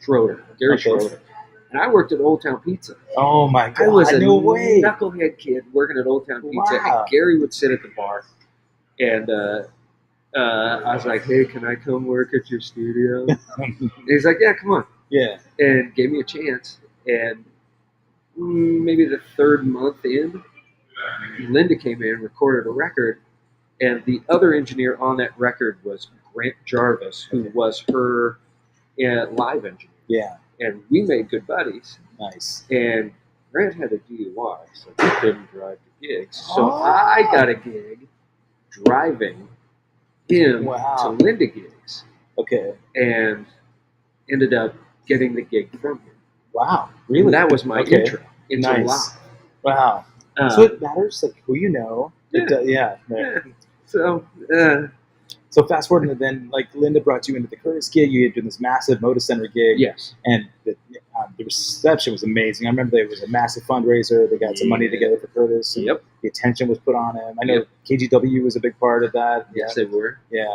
Speaker 2: Schroeder. Gary
Speaker 1: Okay.
Speaker 2: Schroeder. And I worked at Old Town Pizza.
Speaker 1: Oh my God.
Speaker 2: I was a
Speaker 1: no way.
Speaker 2: knucklehead kid working at Old Town Pizza.
Speaker 1: Wow.
Speaker 2: And Gary would sit at the bar, and I was like, "Hey, can I come work at your studio?" And he's like, "Yeah, come on,"
Speaker 1: Yeah.
Speaker 2: and gave me a chance. And maybe the 3rd month in, Linda came in, recorded a record, and the other engineer on that record was Grant Jarvis, who was her live engineer.
Speaker 1: Yeah.
Speaker 2: And we made good buddies.
Speaker 1: Nice.
Speaker 2: And Grant had a DUI, so he couldn't drive to gigs. So
Speaker 1: Oh.
Speaker 2: I got a gig driving him
Speaker 1: Wow.
Speaker 2: to Linda gigs
Speaker 1: Okay.
Speaker 2: and ended up getting the gig from him.
Speaker 1: Wow.
Speaker 2: And
Speaker 1: Really?
Speaker 2: that was my
Speaker 1: Okay.
Speaker 2: intro into
Speaker 1: Nice.
Speaker 2: live.
Speaker 1: Wow.
Speaker 2: Uh,
Speaker 1: So it matters, like who you know. It does- yeah.
Speaker 2: yeah. So,
Speaker 1: So fast forward, and then like Linda brought you into the Curtis gig. You had done this massive Moda Center gig.
Speaker 2: yes.
Speaker 1: And the reception was amazing. I remember there was a massive fundraiser. They got some money
Speaker 2: Yeah.
Speaker 1: together for Curtis. And
Speaker 2: Yep.
Speaker 1: the attention was put on him. I know
Speaker 2: Yep.
Speaker 1: KGW was a big part of that.
Speaker 2: Yes, they were.
Speaker 1: Yeah.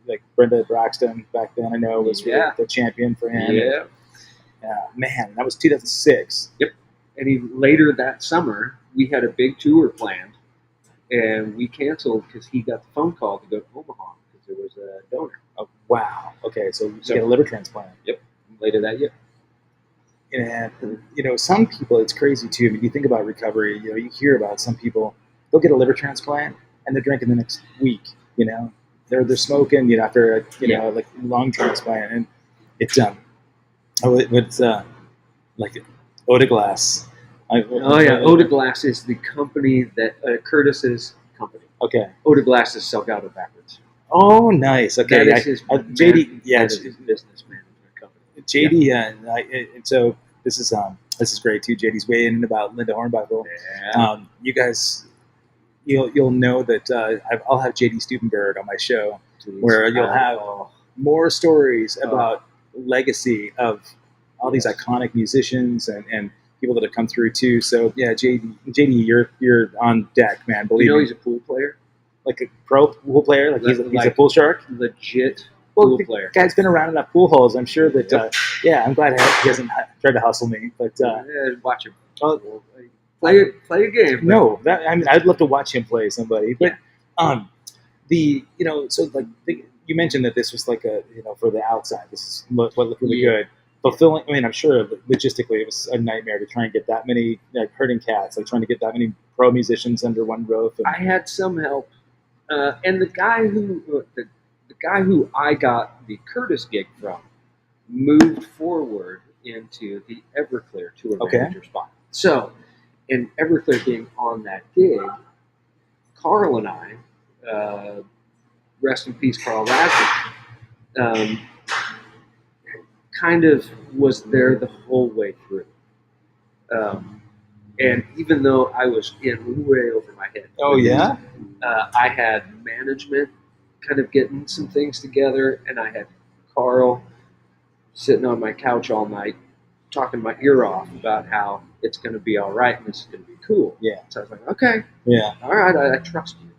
Speaker 1: Like Brenda Braxton back then, I know was really
Speaker 2: Yeah.
Speaker 1: the champion for him.
Speaker 2: Yeah.
Speaker 1: Man, that was 2006.
Speaker 2: And later that summer, we had a big tour planned, and we canceled because he got the phone call to go to Omaha because there was a donor.
Speaker 1: Oh, wow. Okay, so you
Speaker 2: So-
Speaker 1: get a liver transplant.
Speaker 2: Later that year.
Speaker 1: And some people, it's crazy too. I mean, you think about recovery. You hear about some people, they'll get a liver transplant and they're drinking the next week. They're smoking. After a like lung transplant, and it's like Odaglass.
Speaker 2: Oh yeah, Odaglass is the company that Curtis's company.
Speaker 1: Okay.
Speaker 2: Odaglass is Salgado backwards.
Speaker 1: Oh, nice. Okay.
Speaker 2: That is his
Speaker 1: JD. Yeah,
Speaker 2: that is his business management company.
Speaker 1: JD. And so this is great too. JD's weighing in about Linda Hornbuckle.
Speaker 2: Yeah.
Speaker 1: You guys, you'll know that I'll have JD Stubenberg on my show, where you'll have more stories about legacy of all these iconic musicians and people that have come through too. So yeah, JD, you're on deck, man. Believe me.
Speaker 2: he's a pool player,
Speaker 1: Like a pro pool player, like he's a
Speaker 2: Like-
Speaker 1: pool shark.
Speaker 2: legit
Speaker 1: Well,
Speaker 2: pool
Speaker 1: the
Speaker 2: player.
Speaker 1: guy's been around enough pool holes. I'm sure that. I'm glad he hasn't tried to hustle me. But
Speaker 2: Watch him.
Speaker 1: well,
Speaker 2: Play a game.
Speaker 1: no, I'd love to watch him play somebody. But you mentioned that this was like for the outside. This is what looked really good. Fulfilling. I mean, I'm sure logistically it was a nightmare to try and get that many herding cats, like trying to get that many pro musicians under one roof. And,
Speaker 2: I had some help, and the guy who I got the Curtis gig from moved forward into the Everclear tour
Speaker 1: Okay.
Speaker 2: manager spot. So, in Everclear being on that gig, Carl and I rest in peace, Carl Lasky, kind of was there the whole way through. And even though I was in way over my head,
Speaker 1: Oh yeah.
Speaker 2: I had management kind of getting some things together, and I had Carl sitting on my couch all night talking my ear off about how it's going to be all right and this is going to be cool.
Speaker 1: Yeah.
Speaker 2: So I was like, okay,
Speaker 1: Yeah.
Speaker 2: all right, I trust you.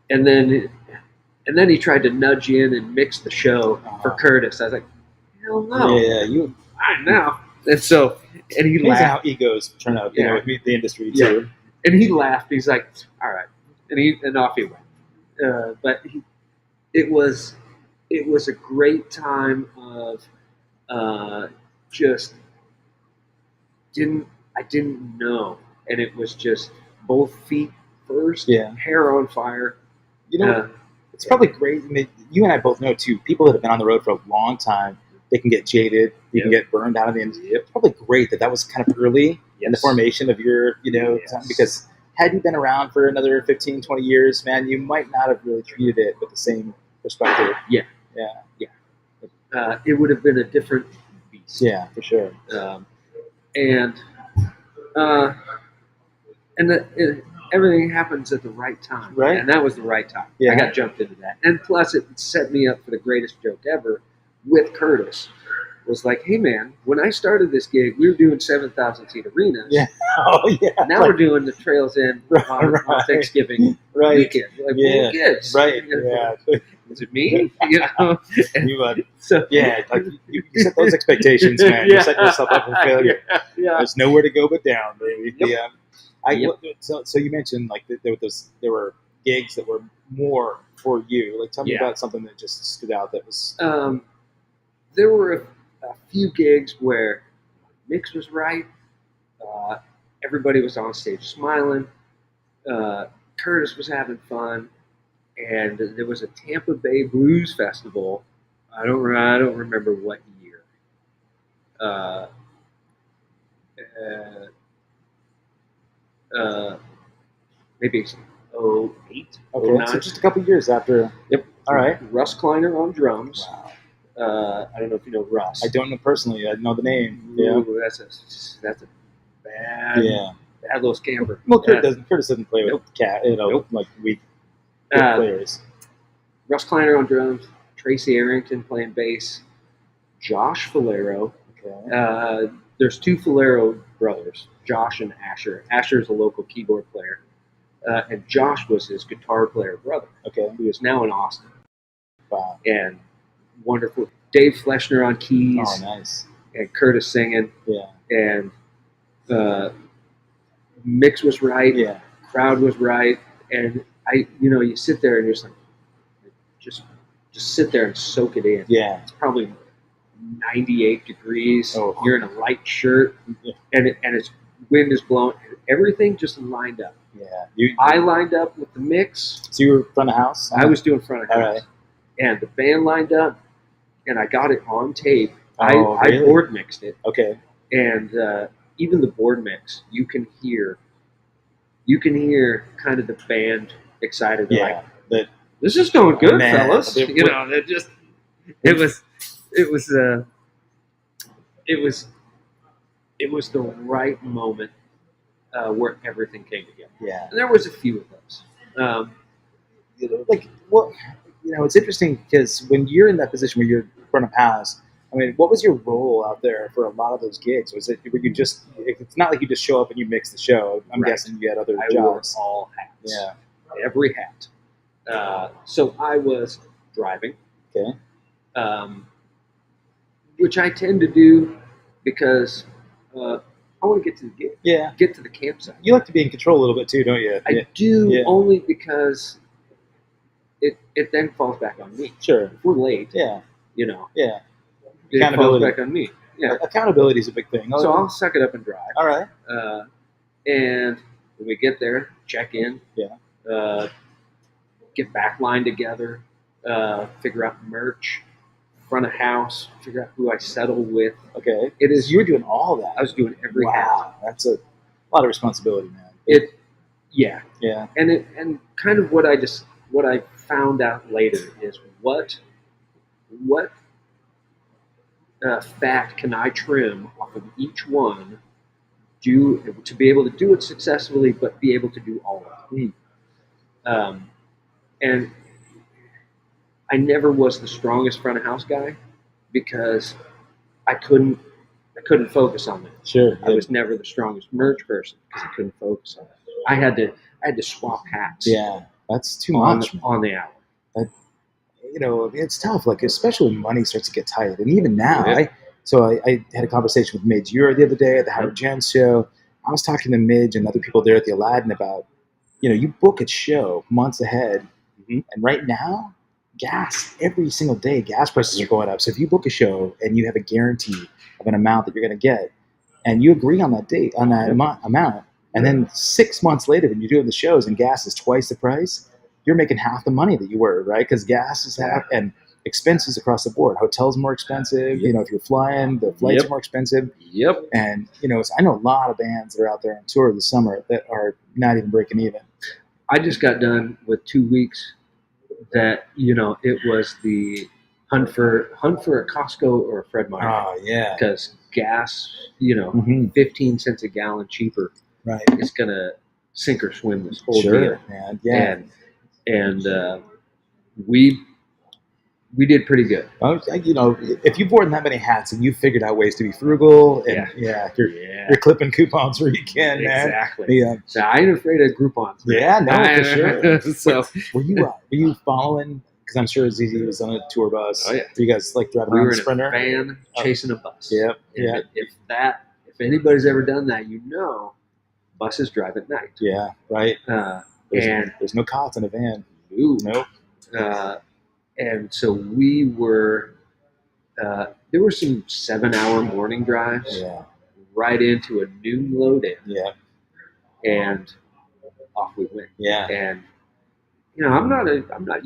Speaker 2: And then he tried to nudge in and mix the show for Curtis. I was like, hell no.
Speaker 1: Yeah. You.
Speaker 2: I know. And so, and he
Speaker 1: Amazing how
Speaker 2: laughed.
Speaker 1: egos turn out. You
Speaker 2: Yeah.
Speaker 1: know, with the industry
Speaker 2: Yeah.
Speaker 1: too.
Speaker 2: And he laughed. He's like, all right. And off he went. But it was a great time of just I didn't know, and it was just both feet first,
Speaker 1: Yeah.
Speaker 2: hair on fire.
Speaker 1: You know, it's probably great. I mean, you and I both know too. People that have been on the road for a long time, they can get jaded. You can get burned out of the industry. It's probably great that was kind of early in the formation of your, time, because had you been around for another 15, 20 years, man, you might not have really treated it with the same perspective.
Speaker 2: Yeah. It would have been a different beast.
Speaker 1: Yeah, for sure.
Speaker 2: Everything happens at the right time,
Speaker 1: Right.
Speaker 2: And that was the right time.
Speaker 1: Yeah.
Speaker 2: I got jumped into that, and plus it set me up for the greatest joke ever with Curtis. Was like, hey man, when I started this gig, we were doing 7,000 seat arenas.
Speaker 1: Yeah. Oh yeah.
Speaker 2: Now we're doing the Trails End on Thanksgiving weekend. Like,
Speaker 1: Yeah.
Speaker 2: little kids.
Speaker 1: Right.
Speaker 2: You know,
Speaker 1: Yeah.
Speaker 2: Is it me? You know. So
Speaker 1: Yeah. Like you set those expectations, man.
Speaker 2: Yeah.
Speaker 1: You're setting yourself up for failure.
Speaker 2: Yeah.
Speaker 1: There's nowhere to go but down, baby.
Speaker 2: Yep.
Speaker 1: Yeah. So you mentioned like there were gigs that were more for you. Like tell me about something that just stood out that was.
Speaker 2: There were a few gigs where mix was right. Everybody was on stage smiling. Curtis was having fun, and there was a Tampa Bay Blues Festival. I don't remember what year. Maybe it's 08,
Speaker 1: Okay,
Speaker 2: 09.
Speaker 1: so just a couple years after.
Speaker 2: Yep.
Speaker 1: All right.
Speaker 2: Russ Kleiner on drums.
Speaker 1: Wow.
Speaker 2: I don't know if you know Russ.
Speaker 1: I don't know personally. I know the name. Yeah.
Speaker 2: Ooh, that's a bad little scamper.
Speaker 1: Well, Curtis doesn't play with cat. Like weak players.
Speaker 2: Russ Kleiner on drums. Tracy Arrington playing bass. Josh Falero.
Speaker 1: Okay.
Speaker 2: There's two Falero brothers, Josh and Asher. Asher is a local keyboard player, and Josh was his guitar player brother.
Speaker 1: Okay.
Speaker 2: Who is now in Austin.
Speaker 1: Wow.
Speaker 2: And wonderful. Dave Fleshner on keys.
Speaker 1: Oh, nice.
Speaker 2: And Curtis singing.
Speaker 1: Yeah.
Speaker 2: And mix was right.
Speaker 1: Yeah.
Speaker 2: Crowd was right. And you sit there and you're just like, just sit there and soak it in.
Speaker 1: Yeah.
Speaker 2: It's probably 98 degrees.
Speaker 1: Oh.
Speaker 2: You're in a light shirt,
Speaker 1: Yeah.
Speaker 2: and it's wind is blowing. And everything just lined up.
Speaker 1: Yeah.
Speaker 2: I lined up with the mix.
Speaker 1: So you were front of house?
Speaker 2: I was doing front of house.
Speaker 1: All right.
Speaker 2: And the band lined up, and I got it on tape.
Speaker 1: Oh,
Speaker 2: I
Speaker 1: really?
Speaker 2: board mixed it,
Speaker 1: Okay.
Speaker 2: and even the board mix, you can hear kind of the band excited. They're
Speaker 1: Yeah.
Speaker 2: like, this is going good,
Speaker 1: Man.
Speaker 2: fellas.
Speaker 1: It-
Speaker 2: It was the right moment where everything came together.
Speaker 1: Yeah.
Speaker 2: And there was a few of those.
Speaker 1: It's interesting because when you're in that position where you're front of house, I mean, what was your role out there for a lot of those gigs? Were you just? It's not like you just show up and you mix the show. I'm
Speaker 2: Right.
Speaker 1: guessing you had other
Speaker 2: I wore
Speaker 1: jobs.
Speaker 2: all hats.
Speaker 1: Yeah.
Speaker 2: Every hat. So I was driving.
Speaker 1: Okay.
Speaker 2: Which I tend to do because I want to get to the gig,
Speaker 1: Yeah.
Speaker 2: get to the campsite.
Speaker 1: You like to be in control a little bit too, don't you?
Speaker 2: I do
Speaker 1: Yeah.
Speaker 2: only because it then falls back on me.
Speaker 1: Sure.
Speaker 2: If we're late,
Speaker 1: Yeah.
Speaker 2: it falls
Speaker 1: Accountability.
Speaker 2: back on me. Yeah.
Speaker 1: Accountability is a big thing.
Speaker 2: So I'll suck it up and drive.
Speaker 1: All right.
Speaker 2: And when we get there, check in.
Speaker 1: Yeah.
Speaker 2: Get back line together. Figure out merch. Front of house. Figure out who I settle with.
Speaker 1: Okay.
Speaker 2: It is.
Speaker 1: You were doing all that.
Speaker 2: I was doing every hat.
Speaker 1: Wow. That's a lot of responsibility, man.
Speaker 2: Yeah.
Speaker 1: Yeah.
Speaker 2: And kind of what I found out later is what fat can I trim off of each one to be able to do it successfully, but be able to do all of it. And I never was the strongest front of house guy because I couldn't focus on that.
Speaker 1: Sure.
Speaker 2: I was never the strongest merge person because I couldn't focus on it. I had to swap hats.
Speaker 1: Yeah, that's too
Speaker 2: on
Speaker 1: much.
Speaker 2: on the hour.
Speaker 1: It's tough, like especially when money starts to get tight. And even now,
Speaker 2: Yeah.
Speaker 1: I had a conversation with Midge Ure the other day at the Howard Jones show. I was talking to Midge and other people there at the Aladdin about, you book a show months ahead, and right now, gas every single day, gas prices are going up. So if you book a show and you have a guarantee of an amount that you're going to get, and you agree on that date, on that amount, and then 6 months later when you're doing the shows and gas is twice the price, you're making half the money that you were, right? Because gas is half, and expenses across the board. Hotels more expensive. If you're flying, the flights are more expensive.
Speaker 2: Yep.
Speaker 1: And so I know a lot of bands that are out there on tour this summer that are not even breaking even.
Speaker 2: I just got done with 2 weeks that it was the hunt for a Costco or a Fred Meyer.
Speaker 1: Oh yeah.
Speaker 2: Because gas, 15 cents a gallon cheaper,
Speaker 1: Right.
Speaker 2: is gonna sink or swim this whole
Speaker 1: Sure,
Speaker 2: deal.
Speaker 1: man. Yeah.
Speaker 2: And we did pretty good.
Speaker 1: Well, if you've worn that many hats and you've figured out ways to be frugal, and you're clipping coupons where you can, man.
Speaker 2: Exactly.
Speaker 1: Yeah.
Speaker 2: So I ain't afraid of Groupons. Man.
Speaker 1: Yeah, no, for sure.
Speaker 2: So
Speaker 1: were you following? Because I'm sure ZZ was on a tour bus.
Speaker 2: Oh yeah.
Speaker 1: Were you guys like driving
Speaker 2: we
Speaker 1: around
Speaker 2: were
Speaker 1: a
Speaker 2: in
Speaker 1: Sprinter?
Speaker 2: a van chasing a bus.
Speaker 1: Yep.
Speaker 2: And
Speaker 1: Yeah.
Speaker 2: if anybody's ever done that, buses drive at night.
Speaker 1: Yeah. Right. There's no cots in a van.
Speaker 2: Ooh.
Speaker 1: Nope.
Speaker 2: And so we were. There were some 7-hour morning drives.
Speaker 1: Yeah.
Speaker 2: Right into a noon load in.
Speaker 1: Yeah.
Speaker 2: And off we went.
Speaker 1: Yeah.
Speaker 2: And I'm not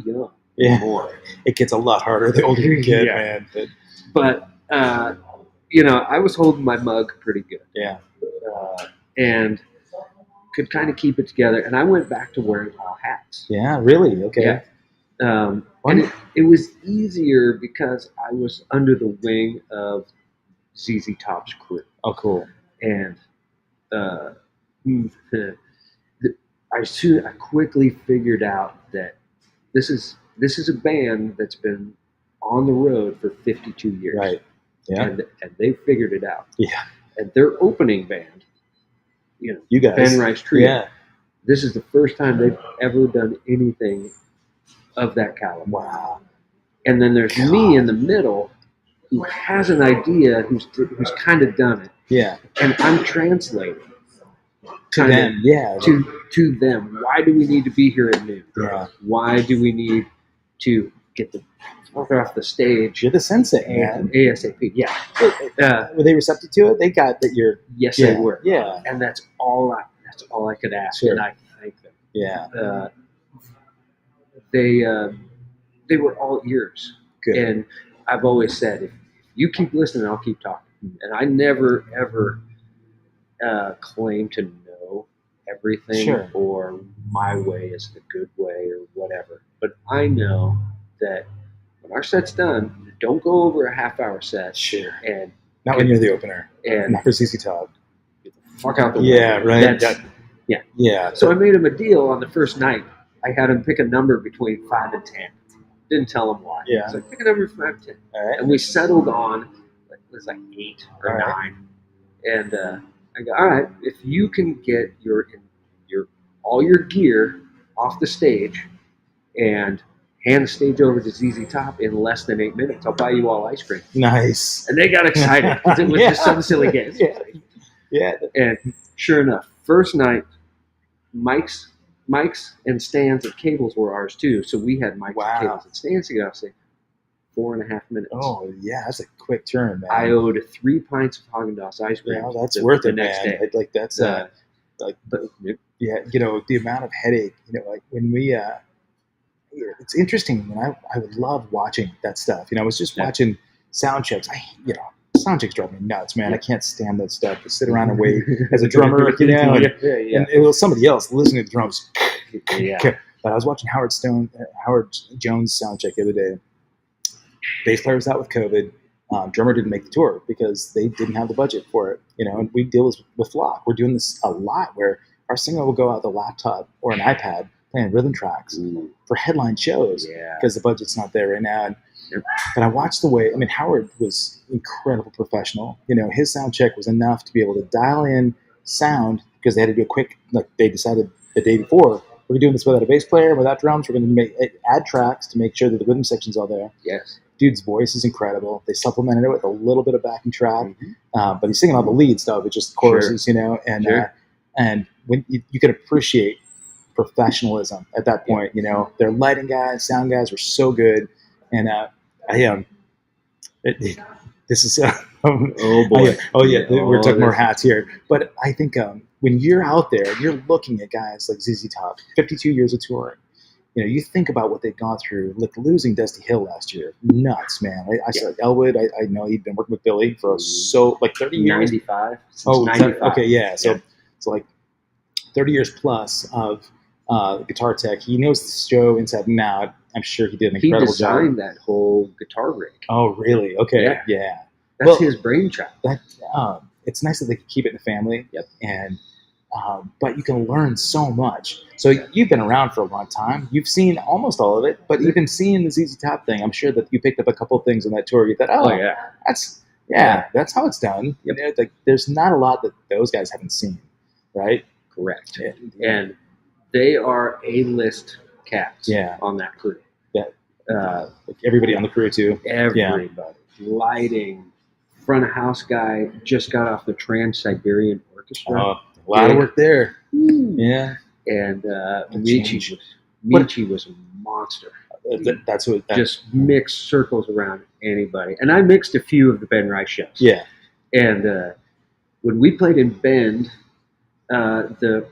Speaker 2: young anymore.
Speaker 1: It gets a lot harder the older you get, man.
Speaker 2: But I was holding my mug pretty good.
Speaker 1: Yeah.
Speaker 2: And could kind of keep it together. And I went back to wearing all hats.
Speaker 1: Yeah, really? Okay.
Speaker 2: Yeah. And it was easier because I was under the wing of ZZ Top's crew.
Speaker 1: Oh, cool.
Speaker 2: And I quickly figured out that this is a band that's been on the road for 52 years.
Speaker 1: Right. Yeah.
Speaker 2: And they figured it out.
Speaker 1: Yeah.
Speaker 2: And their opening band,
Speaker 1: you guys,
Speaker 2: Ben Rice Trio.
Speaker 1: Yeah.
Speaker 2: This is the first time they've ever done anything of that caliber.
Speaker 1: Wow.
Speaker 2: And then there's me in the middle who has an idea, who's kind of done it.
Speaker 1: Yeah.
Speaker 2: And I'm translating
Speaker 1: To them. Yeah.
Speaker 2: To them. Why do we need to be here at noon?
Speaker 1: Yeah.
Speaker 2: Why do we need to get the fuck off the stage?
Speaker 1: You're the sensei, man.
Speaker 2: ASAP. Yeah.
Speaker 1: Were they receptive to it? They got that you're.
Speaker 2: Yes,
Speaker 1: Yeah.
Speaker 2: they were.
Speaker 1: Yeah.
Speaker 2: And that's all I could ask,
Speaker 1: Sure.
Speaker 2: and I thank them.
Speaker 1: Yeah.
Speaker 2: They were all ears.
Speaker 1: Good.
Speaker 2: And I've always said, if you keep listening, I'll keep talking. And I never, ever claim to know everything
Speaker 1: Sure.
Speaker 2: or my way is the good way or whatever. But I know that when our set's done, don't go over a half-hour set.
Speaker 1: Sure.
Speaker 2: And
Speaker 1: Not when you're the opener.
Speaker 2: And
Speaker 1: Not for CC Top.
Speaker 2: get the fuck out the way.
Speaker 1: Yeah, right.
Speaker 2: Yeah.
Speaker 1: Yeah.
Speaker 2: So I made him a deal on the first night. I had him pick a number between 5 and 10. Didn't tell him why.
Speaker 1: Yeah.
Speaker 2: So pick a number from 5 to 10.
Speaker 1: All right.
Speaker 2: And we settled on, it was like 8 or
Speaker 1: All right.
Speaker 2: 9. And I go, all right, if you can get all your gear off the stage and hand the stage over to ZZ Top in less than 8 minutes, I'll buy you all ice cream.
Speaker 1: Nice.
Speaker 2: And they got excited because it was just some silly game.
Speaker 1: Yeah. Yeah.
Speaker 2: And sure enough, first night, mics and stands and cables were ours too. So we had mics
Speaker 1: Wow.
Speaker 2: and cables and stands to get off, say 4.5 minutes.
Speaker 1: Oh yeah, that's a quick turn, man.
Speaker 2: I owed 3 pints of Haagen-Dazs ice cream.
Speaker 1: Yeah, that's worth
Speaker 2: the
Speaker 1: it,
Speaker 2: next
Speaker 1: man.
Speaker 2: day.
Speaker 1: Like that's
Speaker 2: But
Speaker 1: yeah, the amount of headache, like when we it's interesting when I would love watching that stuff. I was just
Speaker 2: Yeah.
Speaker 1: watching sound checks. sound checks drive me nuts, man. I can't stand that stuff. To sit around and wait as a drummer, you know, and it was somebody else listening to the drums. But I was watching Howard Jones sound check the other day. Bass player was out with COVID. Drummer didn't make the tour because they didn't have the budget for it, you know. And we deal with Flock. We're doing this a lot where our singer will go out with a laptop or an iPad playing rhythm tracks for headline shows because the budget's not there right now. But I watched the way, I mean, Howard was incredible professional. You know, his sound check was enough to be able to dial in sound because they had to do a quick, like they decided the day before, we're doing this without a bass player, without drums. We're going to add tracks to make sure that the rhythm section's all there.
Speaker 2: Yes.
Speaker 1: Dude's voice is incredible. They supplemented it with a little bit of backing track, but he's singing all the lead stuff. It's just choruses, you know, and when you can appreciate professionalism at that point. You know, their lighting guys, sound guys were so good, and this is
Speaker 2: oh boy,
Speaker 1: we're talking more hats here. But I think when you're out there, you're looking at guys like ZZ Top, 52 years of touring. You know, you think about what they've gone through, like losing Dusty Hill last year. Nuts, man. I saw Elwood. I know he'd been working with Billy for 30 years.
Speaker 2: 95.
Speaker 1: Since
Speaker 2: 95.
Speaker 1: Okay, yeah. So like 30 years plus of guitar tech. He knows the show inside and out. I'm sure he did an incredible job.
Speaker 2: He designed that whole guitar rig.
Speaker 1: Oh, really? Okay, yeah.
Speaker 2: That's his brainchild.
Speaker 1: It's nice that they can keep it in the family.
Speaker 2: Yep.
Speaker 1: And but you can learn so much. So you've been around for a long time. You've seen almost all of it, but even seeing the ZZ Top thing, I'm sure that you picked up a couple of things on that tour. You thought, that's how it's done. Yep. You know, like there's not a lot that those guys haven't seen, right?
Speaker 2: Correct. And they are A-list cats on that crew.
Speaker 1: Yeah. Like everybody on the crew too.
Speaker 2: Everybody. Lighting, front of house guy just got off the Trans-Siberian Orchestra.
Speaker 1: A lot of work there. Yeah.
Speaker 2: And Michi was a monster.
Speaker 1: That's what
Speaker 2: just mixed circles around anybody. And I mixed a few of the Ben Rice shows.
Speaker 1: Yeah.
Speaker 2: And when we played in Bend, the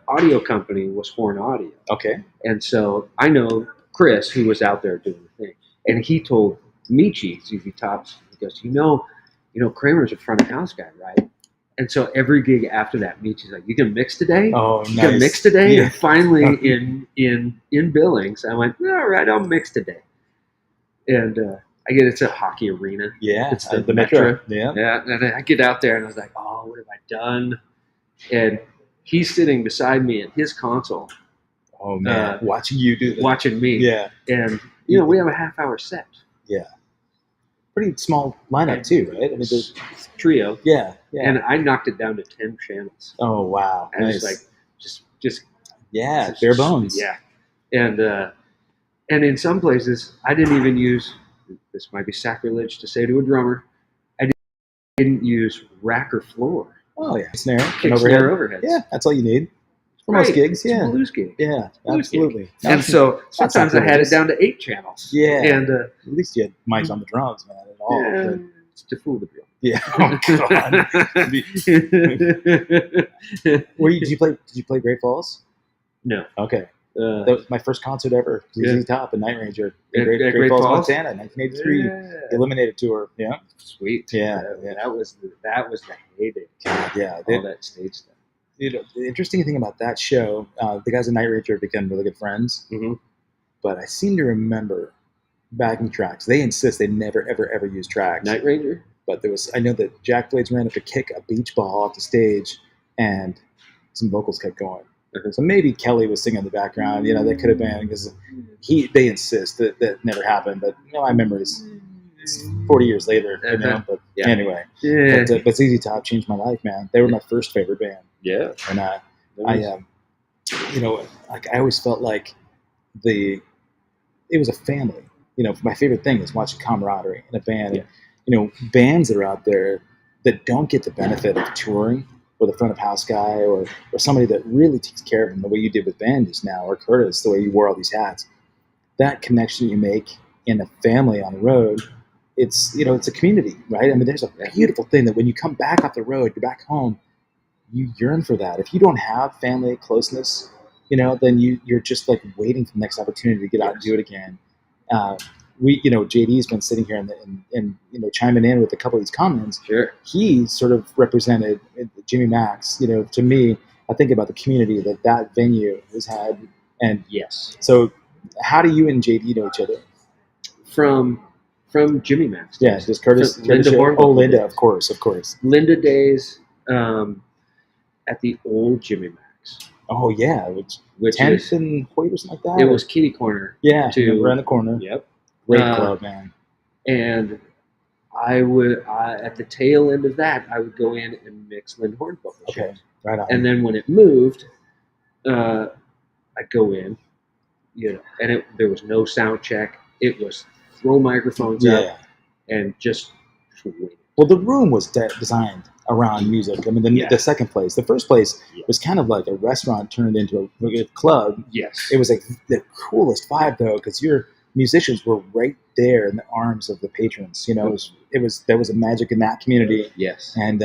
Speaker 2: audio company was Horn Audio.
Speaker 1: Okay.
Speaker 2: And so I know Chris, who was out there doing the thing, and he told Michi, ZZ Tops, he goes, you know, Cramer's a front of house guy, right? And so every gig after that, Michi's like, you can mix today?
Speaker 1: Oh, nice.
Speaker 2: You can mix today?
Speaker 1: Yeah.
Speaker 2: And finally in Billings, I went, all right, I'll mix today. And I get it's a hockey arena.
Speaker 1: Yeah.
Speaker 2: It's the Metro.
Speaker 1: Yeah.
Speaker 2: Yeah. And I get out there and I was like, oh, what have I done? And he's sitting beside me at his console.
Speaker 1: Oh, man. Watching you do that.
Speaker 2: Watching me.
Speaker 1: Yeah.
Speaker 2: And, you know, we have a half-hour set.
Speaker 1: Yeah. Pretty small lineup, too, right? I mean, there's
Speaker 2: trio.
Speaker 1: Yeah.
Speaker 2: And I knocked it down to 10 channels.
Speaker 1: Oh, wow.
Speaker 2: And
Speaker 1: nice.
Speaker 2: it's like, just
Speaker 1: bare bones.
Speaker 2: Yeah. And in some places, I didn't even use, this might be sacrilege to say to a drummer, I didn't use rack or floor.
Speaker 1: Oh, yeah. Snare.
Speaker 2: Kick, snare, overhead.
Speaker 1: Yeah, that's all you need. For most gigs,
Speaker 2: It's a blues gig.
Speaker 1: Yeah, absolutely.
Speaker 2: And so sometimes I had it down to 8 channels.
Speaker 1: Yeah.
Speaker 2: And
Speaker 1: at least you had mics on the drums, man, at all.
Speaker 2: Yeah, it's to fool the drill.
Speaker 1: Yeah. Oh, God. Did you play Great Falls?
Speaker 2: No.
Speaker 1: Okay. That was my first concert ever. ZZ Top and Night Ranger.
Speaker 2: At
Speaker 1: Great Falls, Montana, 1983. The Eliminated Tour. Yeah.
Speaker 2: Sweet.
Speaker 1: Yeah.
Speaker 2: That was the heyday.
Speaker 1: Yeah.
Speaker 2: All that stage stuff.
Speaker 1: You know, the interesting thing about that show, the guys at Night Ranger became really good friends.
Speaker 2: Mm-hmm.
Speaker 1: But I seem to remember backing tracks. They insist they never, ever, ever use tracks.
Speaker 2: Night Ranger?
Speaker 1: But I know that Jack Blades ran up to kick a beach ball off the stage, and some vocals kept going.
Speaker 2: Mm-hmm.
Speaker 1: So maybe Kelly was singing in the background. You know, that could have been because they insist that never happened. But you know, my memories. It's 40 years later, you know. But anyway, but ZZ Top changed my life, man. They were my first favorite band.
Speaker 2: Yeah,
Speaker 1: and you know, like I always felt like it was a family. You know, my favorite thing is watching camaraderie in a band.
Speaker 2: Yeah.
Speaker 1: And, you know, bands that are out there that don't get the benefit of touring, or the front of house guy, or somebody that really takes care of them the way you did with Ben just now, or Curtis, the way you wore all these hats. That connection you make in a family on the road, it's a community, right? I mean, there's a beautiful thing that when you come back off the road, you're back home, you yearn for that. If you don't have family closeness, you know, then you're just like waiting for the next opportunity to get out and do it again. JD's been sitting here and chiming in with a couple of these comments.
Speaker 2: Sure.
Speaker 1: He sort of represented Jimmy Max. To me, I think about the community that venue has had, and
Speaker 2: Yes.
Speaker 1: So, how do you and JD know each other?
Speaker 2: From Jimmy Max.
Speaker 1: Yeah, just Curtis.
Speaker 2: Linda Hornbuckle.
Speaker 1: Oh, Linda, of course.
Speaker 2: Linda days at the old Jimmy Max.
Speaker 1: Oh yeah, which 10th and Hoyt or something like that.
Speaker 2: It was kitty corner.
Speaker 1: Yeah, around the corner.
Speaker 2: Yep.
Speaker 1: Great club, man.
Speaker 2: And I would at the tail end of that, I would go in and mix Linda Hornbuckle.
Speaker 1: Okay, right on.
Speaker 2: And then when it moved, I'd go in, and there was no sound check. It was throw microphones up and just wait.
Speaker 1: Well, the room was designed around music. I mean, the second place. The first place was kind of like a restaurant turned into a club.
Speaker 2: Yes.
Speaker 1: It was like the coolest vibe, though, because your musicians were right there in the arms of the patrons. There was a magic in that community.
Speaker 2: Yes.
Speaker 1: And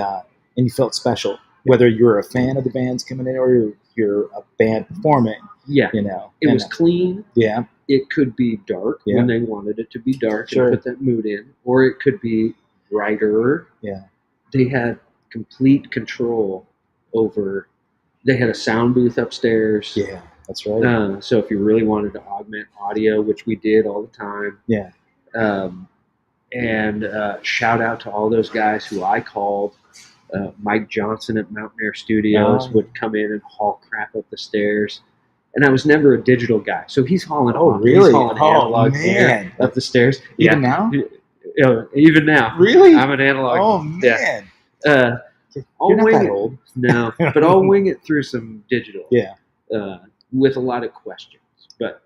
Speaker 1: you felt special, whether you're a fan of the bands coming in or you're a band performing.
Speaker 2: Yeah. It was clean.
Speaker 1: Yeah.
Speaker 2: It could be dark when they wanted it to be dark and put that mood in, or it could be brighter. Yeah. They had complete control over. They had a sound booth upstairs.
Speaker 1: Yeah, that's right.
Speaker 2: So if you really wanted to augment audio, which we did all the time.
Speaker 1: Yeah.
Speaker 2: And shout out to all those guys who I called. Mike Johnson at Mountain Air Studios would come in and haul crap up the stairs. And I was never a digital guy, so he's hauling.
Speaker 1: Oh, really?
Speaker 2: He's hauling analog gear up the stairs.
Speaker 1: Even now?
Speaker 2: Even now.
Speaker 1: Really?
Speaker 2: I'm an analog.
Speaker 1: Oh man.
Speaker 2: Yeah.
Speaker 1: You're not that old.
Speaker 2: No, but I'll wing it through some digital.
Speaker 1: Yeah.
Speaker 2: With a lot of questions, but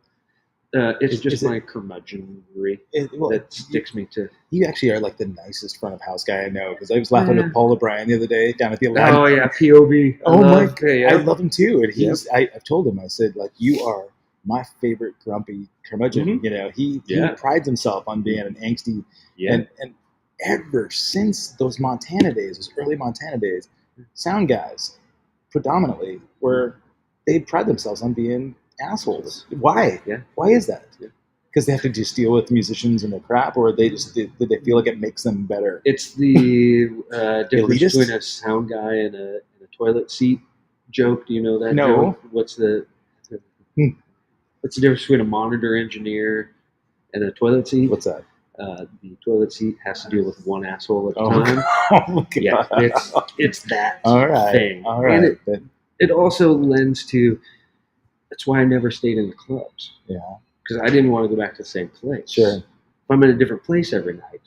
Speaker 2: it's just my curmudgeonry that sticks me to.
Speaker 1: You actually are like the nicest front of house guy I know, because I was laughing with Paul O'Brien the other day down at the Aladdin.
Speaker 2: Oh yeah, POB.
Speaker 1: Oh my god, I love him too. And I've told him, I said, like, you are my favorite grumpy curmudgeon.
Speaker 2: Mm-hmm.
Speaker 1: He prides himself on being an angsty, and ever since those Montana days, those early Montana days, sound guys predominantly they pride themselves on being assholes. Why? Yeah. Why is that? Because they have to just deal with musicians and their crap, or they just did they feel like it makes them better?
Speaker 2: It's the difference between a sound guy and a toilet seat joke. Do you know that?
Speaker 1: No.
Speaker 2: Joke? What's the difference between a monitor engineer and a toilet seat?
Speaker 1: What's that?
Speaker 2: The toilet seat has to deal with one asshole at a time. Yeah, it's that thing.
Speaker 1: All right.
Speaker 2: And it also lends to. That's why I never stayed in the clubs.
Speaker 1: Yeah.
Speaker 2: Because I didn't want to go back to the same place.
Speaker 1: Sure.
Speaker 2: If I'm in a different place every night.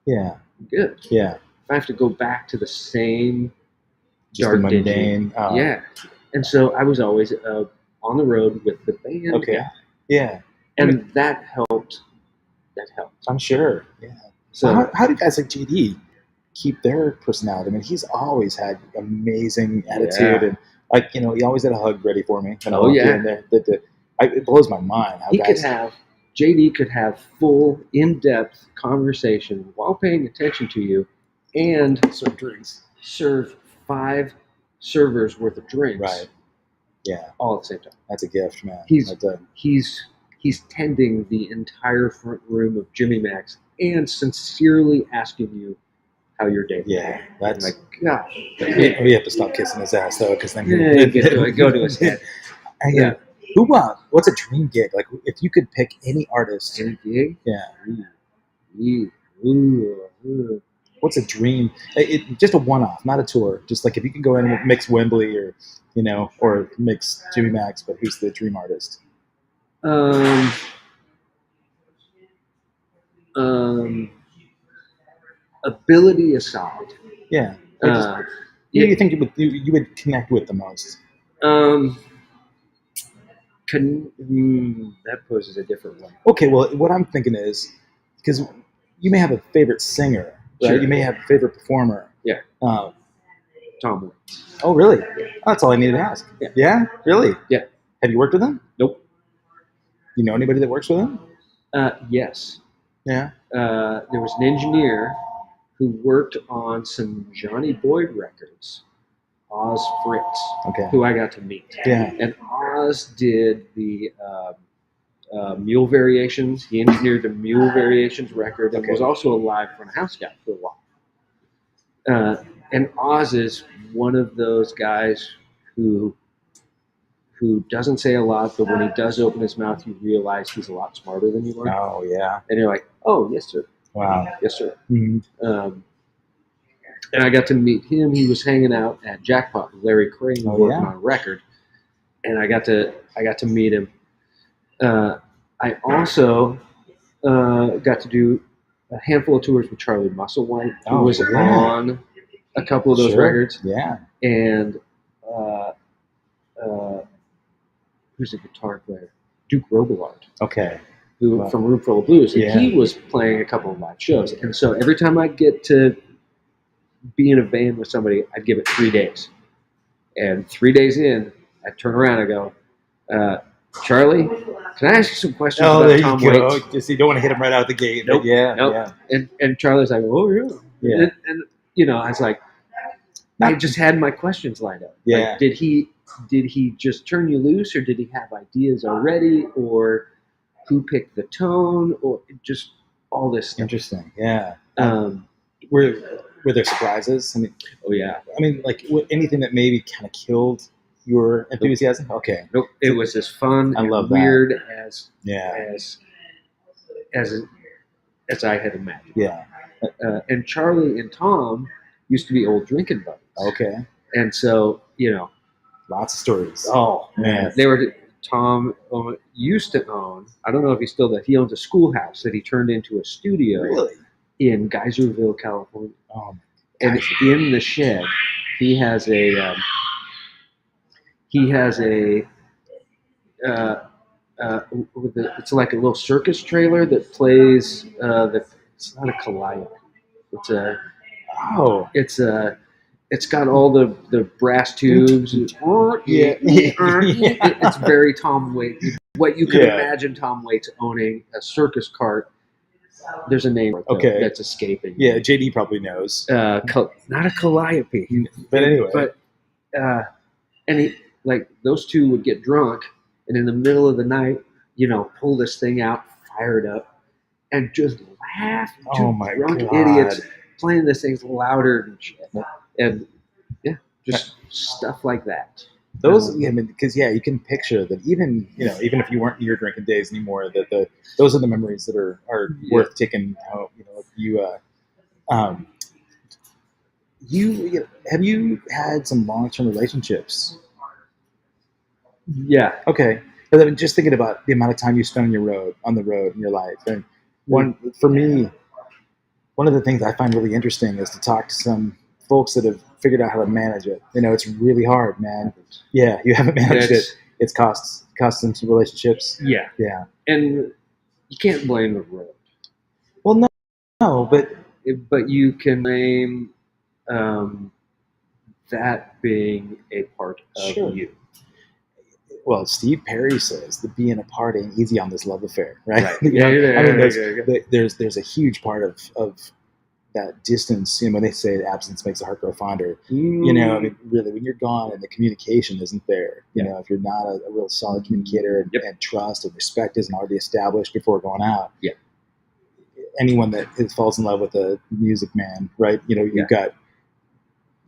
Speaker 1: Yeah.
Speaker 2: I'm good.
Speaker 1: Yeah.
Speaker 2: If I have to go back to the same
Speaker 1: just dark mundane.
Speaker 2: Yeah. And so I was always on the road with the band.
Speaker 1: Okay. Yeah.
Speaker 2: And that helped.
Speaker 1: I'm sure. Yeah. So how do guys like JD keep their personality? I mean, he's always had amazing attitude and he always had a hug ready for me. And it blows my mind how
Speaker 2: JD could have full, in-depth conversation while paying attention to you, and serve 5 servers worth of drinks.
Speaker 1: Right. Yeah.
Speaker 2: All at the same time.
Speaker 1: That's a gift, man.
Speaker 2: He's tending the entire front room of Jimmy Max and sincerely asking you how your day.
Speaker 1: Yeah, that's
Speaker 2: like God.
Speaker 1: We have to stop kissing his ass though, because then
Speaker 2: go to his head.
Speaker 1: What's a dream gig? Like, if you could pick any artist.
Speaker 2: Any gig?
Speaker 1: Yeah. What's a dream? Just a one-off, not a tour. Just like if you can go in and mix Wembley or mix Jimmy Max, but who's the dream artist?
Speaker 2: Ability aside.
Speaker 1: Yeah. Who do you think you would connect with the most?
Speaker 2: That poses a different one.
Speaker 1: Okay, well, what I'm thinking is, because you may have a favorite singer, right?
Speaker 2: Sure.
Speaker 1: You may have a favorite performer.
Speaker 2: Yeah.
Speaker 1: Tom
Speaker 2: Waits.
Speaker 1: Oh, really? Oh, that's all I needed to ask.
Speaker 2: Yeah.
Speaker 1: Yeah? Really?
Speaker 2: Yeah.
Speaker 1: Have you worked with him?
Speaker 2: Nope.
Speaker 1: You know anybody that works with him?
Speaker 2: Yes.
Speaker 1: Yeah.
Speaker 2: There was an engineer who worked on some Johnny Boyd records, Oz Fritz, who I got to meet.
Speaker 1: Yeah.
Speaker 2: And Oz did the Mule Variations. He engineered the Mule Variations record and was also a live front of house guy for a while. And Oz is one of those guys who doesn't say a lot, but when he does open his mouth, you realize he's a lot smarter than you are.
Speaker 1: Oh yeah.
Speaker 2: And you're like, oh yes sir,
Speaker 1: Wow.
Speaker 2: yes sir.
Speaker 1: Mm-hmm.
Speaker 2: And I got to meet him. He was hanging out at Jackpot with Larry Cramer working on a record, and I got to meet him. I also got to do a handful of tours with Charlie Musselwhite, who was on a couple of those records.
Speaker 1: Yeah.
Speaker 2: And who's the guitar player? Duke Robillard.
Speaker 1: Okay.
Speaker 2: Who from Room Full of Blues. And
Speaker 1: Yeah.
Speaker 2: he was playing a couple of live shows. And so every time I get to be in a band with somebody, I'd give it 3 days. And 3 days in, I'd turn around and go, Charlie, can I ask you some questions about Tom Waits?
Speaker 1: Just you don't want to hit him right out of the gate.
Speaker 2: Nope.
Speaker 1: Yeah.
Speaker 2: Nope. And Charlie's like, oh yeah.
Speaker 1: Yeah.
Speaker 2: And you know, I was like, I just had my questions lined up.
Speaker 1: Yeah.
Speaker 2: Like, did he just turn you loose, or did he have ideas already, or who picked the tone, or just all this stuff?
Speaker 1: Interesting. Yeah.
Speaker 2: Were
Speaker 1: there surprises? I mean,
Speaker 2: oh yeah.
Speaker 1: I mean, like anything that maybe kind of killed your enthusiasm? Okay.
Speaker 2: Nope. It was as fun
Speaker 1: I love
Speaker 2: and weird as I had imagined.
Speaker 1: Yeah.
Speaker 2: And Charlie and Tom used to be old drinking buddies.
Speaker 1: Okay.
Speaker 2: And so, you know,
Speaker 1: lots of stories.
Speaker 2: Oh man, Tom used to own. I don't know if he still does. He owns a schoolhouse that he turned into a studio.
Speaker 1: Really?
Speaker 2: In Geyserville, California.
Speaker 1: Oh,
Speaker 2: and in the shed, he has a it's like a little circus trailer that plays it's not a calliope. It's got all the brass tubes. It's very Tom Waits. What you can imagine Tom Waits owning a circus cart. There's a name that's escaping.
Speaker 1: Yeah, JD probably knows.
Speaker 2: Not a calliope.
Speaker 1: But anyway.
Speaker 2: And he, like, those two would get drunk, and in the middle of the night, you know, pull this thing out, fire it up, and just laugh. Drunk idiots playing this thing louder and shit. And just stuff like that.
Speaker 1: Those, I mean, because you can picture that even if you weren't in your drinking days anymore, that those are the memories that are worth taking out. You know, have you had some long-term relationships?
Speaker 2: Yeah.
Speaker 1: Okay. And then just thinking about the amount of time you spend on the road in your life, and for me, one of the things I find really interesting is to talk to some folks that have figured out how to manage it. You know, it's really hard, man. Yeah, you haven't managed it. It's cost them some relationships.
Speaker 2: Yeah.
Speaker 1: Yeah.
Speaker 2: And you can't blame the road.
Speaker 1: Well, no,
Speaker 2: but you can blame that being a part of you.
Speaker 1: Well, Steve Perry says that being apart ain't easy on this love affair, right? There's a huge part of that distance. You know, when they say absence makes the heart grow fonder, you know, I mean, really, when you're gone and the communication isn't there, you know, if you're not a real solid communicator and trust and respect isn't already established before going out, anyone that falls in love with a music man, right? You know, you've got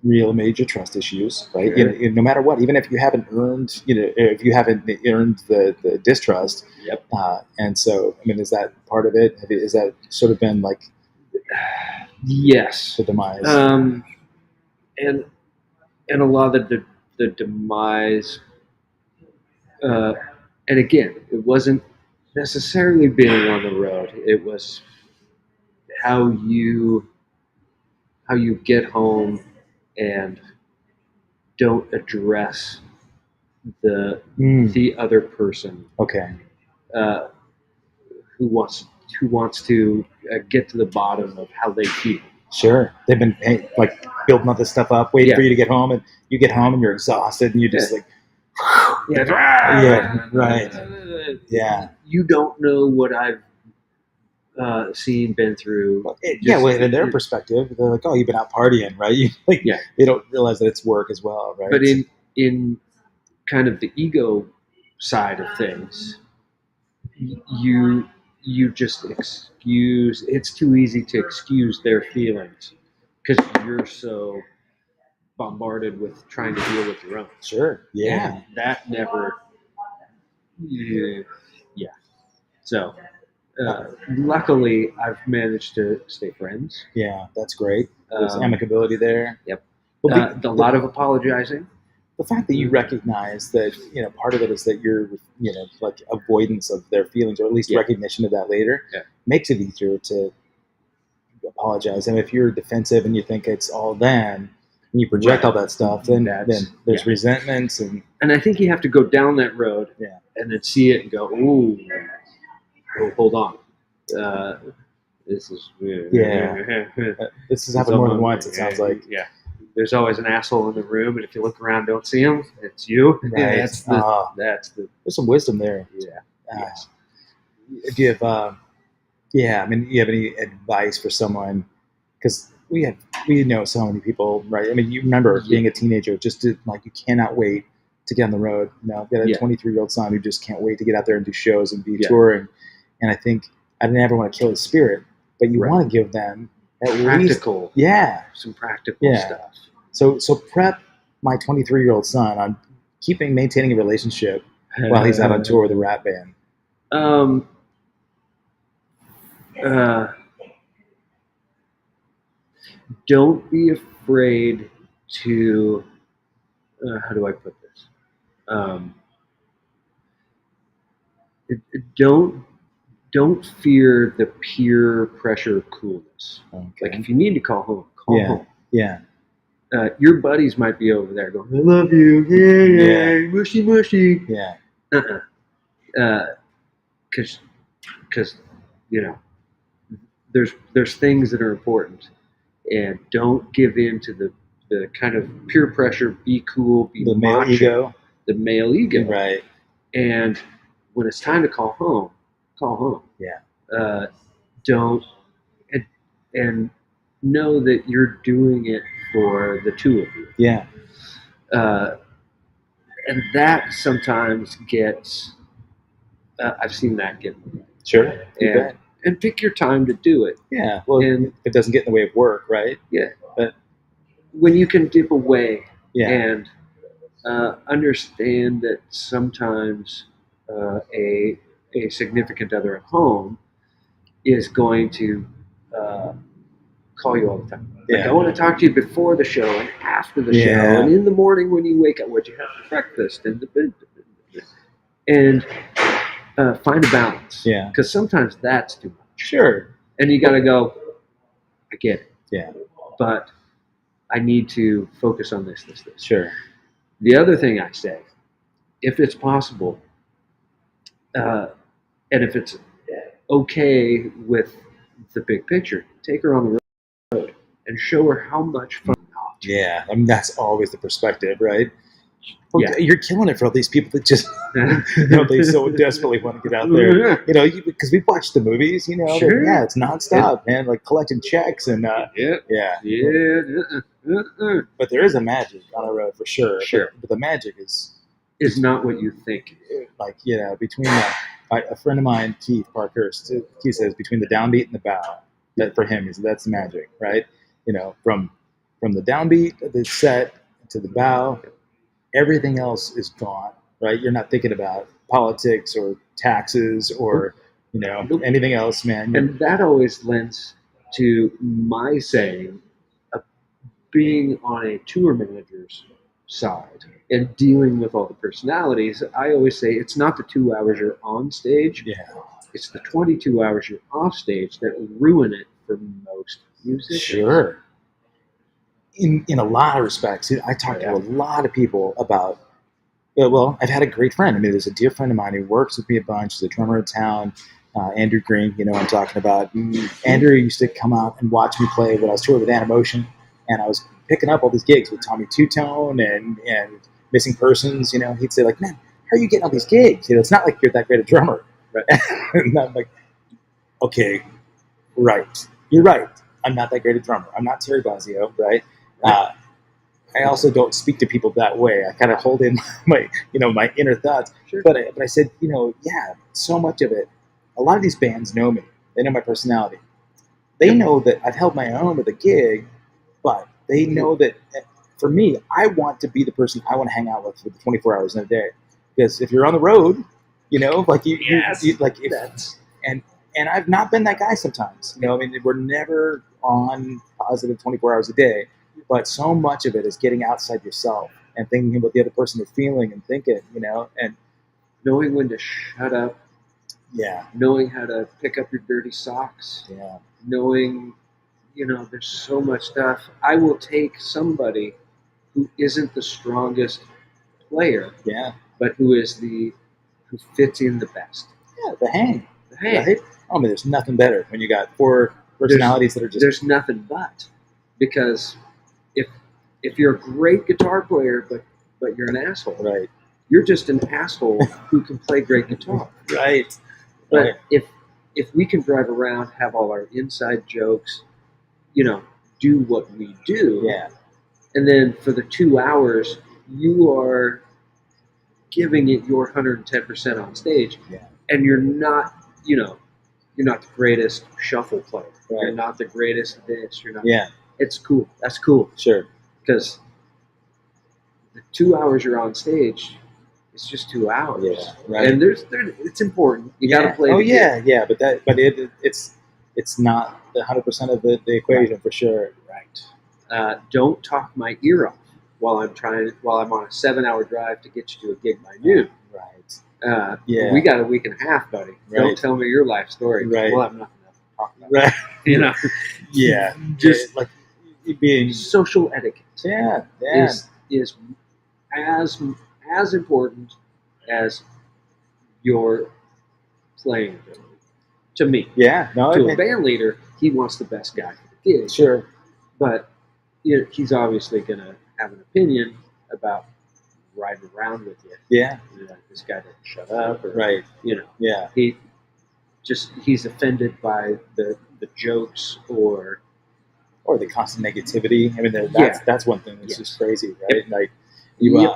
Speaker 1: real major trust issues, right?
Speaker 2: Sure.
Speaker 1: You know, no matter what, even if you haven't earned, the distrust. And so, I mean, is that part of it? Is that sort of been like,
Speaker 2: yes,
Speaker 1: the demise?
Speaker 2: And a lot of the demise, and again, it wasn't necessarily being on the road. It was how you get home and don't address the other person.
Speaker 1: Okay.
Speaker 2: Who wants to get to the bottom of how they feel.
Speaker 1: Sure. They've been building all this stuff up, waiting for you to get home, and you get home and you're exhausted and you're just like, right. Yeah.
Speaker 2: You don't know what I've seen, been through.
Speaker 1: In their perspective, they're like, oh, you've been out partying, right? They don't realize that it's work as well, right?
Speaker 2: But in kind of the ego side of things, you just excuse. It's too easy to excuse their feelings because you're so bombarded with trying to deal with your own.
Speaker 1: Sure. Yeah.
Speaker 2: And that never. Yeah. So, luckily, I've managed to stay friends.
Speaker 1: Yeah, that's great. There's
Speaker 2: Um,
Speaker 1: amicability there.
Speaker 2: Yep.
Speaker 1: Well,
Speaker 2: A lot of apologizing.
Speaker 1: the fact that you recognize that, part of it is that you're, like avoidance of their feelings, or at least
Speaker 2: Yeah.
Speaker 1: recognition of that later,
Speaker 2: Yeah.
Speaker 1: makes it easier to apologize. And if you're defensive and you think it's all them, and you project all that stuff, then there's resentments
Speaker 2: And I think you have to go down that road,
Speaker 1: Yeah.
Speaker 2: and then see it and go, "Ooh, hold on, this is
Speaker 1: this has happened more than once. It sounds like.
Speaker 2: yeah." There's always an asshole in the room, and if you look around, don't see him. It's you.
Speaker 1: Right.
Speaker 2: That's the.
Speaker 1: There's some wisdom there.
Speaker 2: Yeah.
Speaker 1: Yes. Do you have? Yeah. I mean, do you have any advice for someone? Because we know so many people, right? I mean, you remember being a teenager, just you cannot wait to get on the road. I've got a 23-year-old son who just can't wait to get out there and do shows and be touring. And I think I never want to kill his spirit, but you want to give them at
Speaker 2: practical,
Speaker 1: least,
Speaker 2: some practical stuff.
Speaker 1: So prep my 23-year-old son on maintaining a relationship while he's out on tour with a rap band.
Speaker 2: Don't be afraid to. How do I put this? Don't fear the peer pressure of coolness.
Speaker 1: Okay.
Speaker 2: Like if you need to call home, call home.
Speaker 1: Yeah.
Speaker 2: Your buddies might be over there going, "I love you, yeah, mushy, mushy."
Speaker 1: Yeah.
Speaker 2: Because there's things that are important, and don't give in to the kind of peer pressure. Be cool, be
Speaker 1: The male
Speaker 2: macho,
Speaker 1: ego.
Speaker 2: the male ego,
Speaker 1: Right.
Speaker 2: And when it's time to call home, call home.
Speaker 1: Yeah.
Speaker 2: Don't and know that you're doing it for the two of you.
Speaker 1: Yeah.
Speaker 2: And that sometimes gets. I've seen that get.
Speaker 1: Sure.
Speaker 2: And pick your time to do it.
Speaker 1: Yeah. Well,
Speaker 2: and
Speaker 1: it doesn't get in the way of work, right?
Speaker 2: Yeah.
Speaker 1: But
Speaker 2: when you can dip away
Speaker 1: yeah.
Speaker 2: and understand that sometimes a significant other at home is going to call you all the time. Like, I want to talk to you before the show and after the show and in the morning when you wake up, what you have for breakfast and find a balance.
Speaker 1: Yeah.
Speaker 2: Because sometimes that's too much.
Speaker 1: Sure.
Speaker 2: And you got to go, I get it.
Speaker 1: Yeah.
Speaker 2: But I need to focus on this.
Speaker 1: Sure.
Speaker 2: The other thing I say, if it's possible, and if it's okay with the big picture, take her on the road and show her how much fun.
Speaker 1: Yeah, I mean that's always the perspective, right? Well, you're killing it for all these people that just, they so desperately want to get out there, because we've watched the movies,
Speaker 2: Sure.
Speaker 1: it's nonstop, man, like collecting checks and, But there is a magic on the road for sure.
Speaker 2: Sure.
Speaker 1: But the magic is
Speaker 2: not what you think.
Speaker 1: Like, between a friend of mine, Keith Parkhurst, he says between the downbeat and the bow, that for him, that's the magic, right? From the downbeat of the set to the bow, everything else is gone, right? You're not thinking about politics or taxes or, anything else, man.
Speaker 2: And that always lends to my saying, being on a tour manager's side and dealing with all the personalities. I always say it's not the 2 hours you're on stage.
Speaker 1: Yeah.
Speaker 2: It's the 22 hours you're off stage that ruin it for most musicians.
Speaker 1: Sure. In a lot of respects, I talk to a lot of people about. Well, I've had a great friend. I mean, there's a dear friend of mine who works with me a bunch. He's a drummer in town, Andrew Green. I'm talking about. Andrew used to come out and watch me play when I was touring with Animotion, and I was picking up all these gigs with Tommy Two-Tone and Missing Persons. He'd say like, "Man, how are you getting all these gigs? It's not like you're that great a drummer." Right? And I'm like, "Okay, right. You're right. I'm not that great a drummer. I'm not Terry Bozzio, right?" I also don't speak to people that way. I kind of hold in my inner thoughts.
Speaker 2: Sure.
Speaker 1: But I said, yeah, so much of it. A lot of these bands know me. They know my personality. They know that I've held my own with a gig, but they know that for me, I want to be the person I want to hang out with for the 24 hours in a day. Because if you're on the road, like and I've not been that guy sometimes. I mean, we're never on positive 24 hours a day, but so much of it is getting outside yourself and thinking about the other person is feeling and thinking, and
Speaker 2: knowing when to shut up,
Speaker 1: yeah,
Speaker 2: knowing how to pick up your dirty socks,
Speaker 1: yeah,
Speaker 2: knowing, there's so much stuff. I will take somebody who isn't the strongest player,
Speaker 1: yeah,
Speaker 2: but who fits in the best.
Speaker 1: yeah, the hang.
Speaker 2: Hey,
Speaker 1: Right? I mean, there's nothing better when you got 4 personalities that are just.
Speaker 2: There's nothing but, because if you're a great guitar player, but you're an asshole,
Speaker 1: Right.
Speaker 2: you're just an asshole who can play great guitar.
Speaker 1: Right.
Speaker 2: But
Speaker 1: Right.
Speaker 2: if we can drive around, have all our inside jokes, do what we do,
Speaker 1: Yeah.
Speaker 2: and then for the 2 hours you are giving it your 110% on stage,
Speaker 1: Yeah.
Speaker 2: and you're not the greatest shuffle player.
Speaker 1: Right.
Speaker 2: You're not the greatest this. You're not.
Speaker 1: Yeah.
Speaker 2: It's cool. That's cool,
Speaker 1: Sure.
Speaker 2: because the 2 hours you're on stage, it's just 2 hours.
Speaker 1: Yeah. Right.
Speaker 2: And it's important. You got to play.
Speaker 1: Oh
Speaker 2: the
Speaker 1: yeah,
Speaker 2: game.
Speaker 1: yeah. But it's not the 100% of the equation for sure.
Speaker 2: Right. Don't talk my ear off while I'm on a 7-hour drive to get you to a gig by noon.
Speaker 1: Right.
Speaker 2: Yeah. We got a week and a half, buddy.
Speaker 1: Right.
Speaker 2: Don't tell me your life story.
Speaker 1: Right.
Speaker 2: We'll have nothing else to talk about.
Speaker 1: Right. Yeah.
Speaker 2: Just
Speaker 1: like being.
Speaker 2: social etiquette.
Speaker 1: Yeah. Yeah.
Speaker 2: Is as important as your playing ability. To me.
Speaker 1: Yeah. No.
Speaker 2: To a band leader, he wants the best guy for the gig.
Speaker 1: Sure.
Speaker 2: But he's obviously going to have an opinion about riding around with you.
Speaker 1: Yeah.
Speaker 2: This guy doesn't shut up. Or,
Speaker 1: Right. Yeah.
Speaker 2: He's offended by the jokes or
Speaker 1: the constant negativity. I mean, that's one thing that's just crazy, right?
Speaker 2: Yep.
Speaker 1: Like you.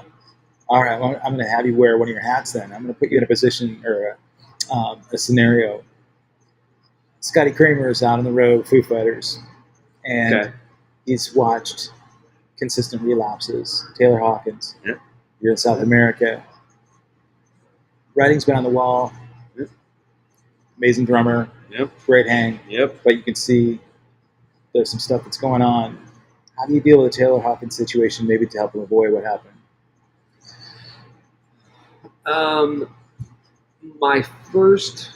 Speaker 1: All right, well, I'm going to have you wear one of your hats. Then I'm going to put you in a position or a scenario. Scotty Cramer is out on the road, Foo Fighters, and he's watched consistent relapses. Taylor Hawkins.
Speaker 2: Yep.
Speaker 1: You're in South America. Writing's been on the wall.
Speaker 2: Yep.
Speaker 1: Amazing drummer.
Speaker 2: Yep.
Speaker 1: Great hang.
Speaker 2: Yep.
Speaker 1: But you can see there's some stuff that's going on. How do you deal with the Taylor Hawkins situation, maybe to help him avoid what happened?
Speaker 2: My first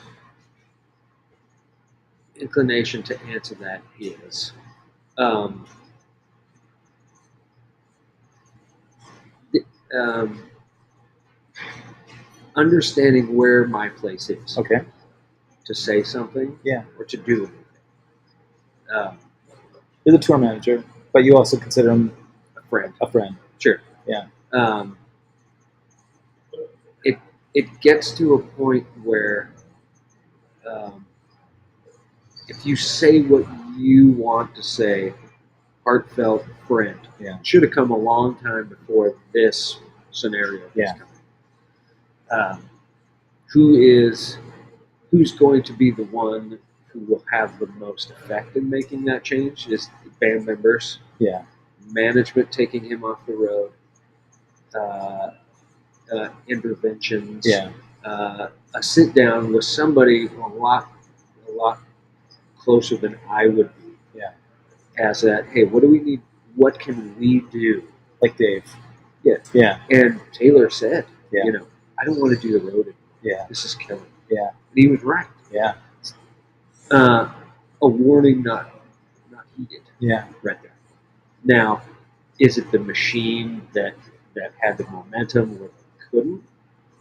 Speaker 2: inclination to answer that is understanding where my place is.
Speaker 1: Okay.
Speaker 2: To say something, or to do anything.
Speaker 1: You're the tour manager, but you also consider him
Speaker 2: a friend.
Speaker 1: Sure. Yeah.
Speaker 2: It gets to a point where if you say what you want to say, heartfelt friend, should have come a long time before this scenario. Who's going to be the one who will have the most effect in making that change is the band members.
Speaker 1: Yeah.
Speaker 2: Management taking him off the road. Interventions.
Speaker 1: Yeah.
Speaker 2: A sit down with somebody a lot closer than I would be.
Speaker 1: Yeah.
Speaker 2: As that, hey, what do we need? What can we do?
Speaker 1: Like Dave.
Speaker 2: Yeah.
Speaker 1: Yeah.
Speaker 2: And Taylor said,
Speaker 1: Yeah.
Speaker 2: I don't want to do the road anymore.
Speaker 1: Yeah.
Speaker 2: This is killing me.
Speaker 1: Yeah.
Speaker 2: And he was right.
Speaker 1: Yeah.
Speaker 2: A warning not heeded.
Speaker 1: Yeah.
Speaker 2: Right there. Now, is it the machine that had the momentum where it couldn't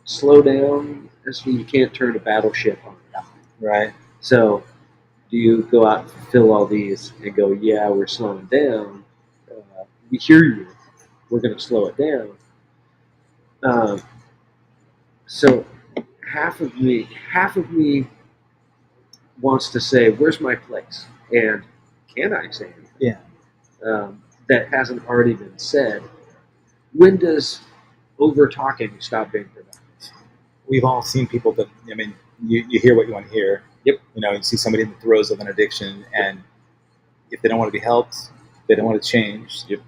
Speaker 2: slow down? You can't turn a battleship on a dime.
Speaker 1: Right.
Speaker 2: So, do you go out and fulfill all these and go, yeah, we're slowing down. We hear you. We're going to slow it down. So half of me wants to say, where's my place? And can I say anything?
Speaker 1: Yeah.
Speaker 2: that hasn't already been said. When does over talking stop being productive?
Speaker 1: We've all seen people that, I mean, you hear what you want to hear.
Speaker 2: Yep.
Speaker 1: You know, you see somebody in the throes of an addiction, and if they don't want to be helped, they don't want to change.
Speaker 2: Yep.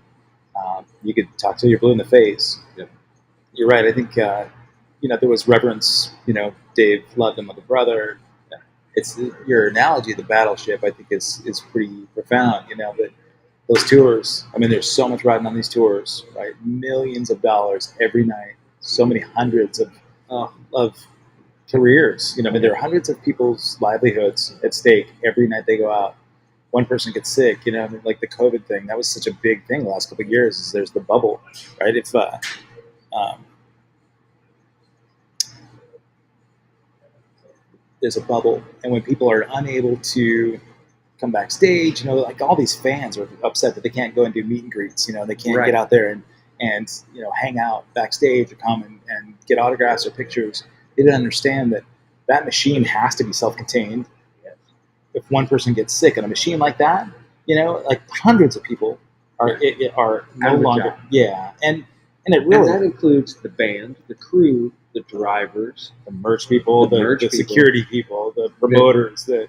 Speaker 1: You could talk till you're blue in the face.
Speaker 2: Yep.
Speaker 1: You're right. I think, you know, there was reverence. You know, Dave loved him like a brother. It's your analogy of the battleship. I think is pretty profound. You know, that those tours. I mean, there's so much riding on these tours, right? Millions of dollars every night. So many hundreds of careers. You know, I mean, there are hundreds of people's livelihoods at stake every night they go out. One person gets sick, you know, I mean, like the COVID thing. That was such a big thing the last couple of years. Is there's the bubble, right? If there's a bubble, and when people are unable to come backstage, you know, like all these fans are upset that they can't go and do meet and greets. You know, they can't
Speaker 2: Right.
Speaker 1: get out there and you know, hang out backstage or come and get autographs or pictures. They didn't understand that that machine has to be self-contained. If one person gets sick in a machine like that, you know, like hundreds of people are no
Speaker 2: Out of a
Speaker 1: longer,
Speaker 2: job.
Speaker 1: yeah, and it
Speaker 2: And
Speaker 1: really
Speaker 2: that includes the band, the crew, the drivers,
Speaker 1: the merch people,
Speaker 2: The
Speaker 1: the
Speaker 2: merch people.
Speaker 1: security people, the promoters,
Speaker 2: the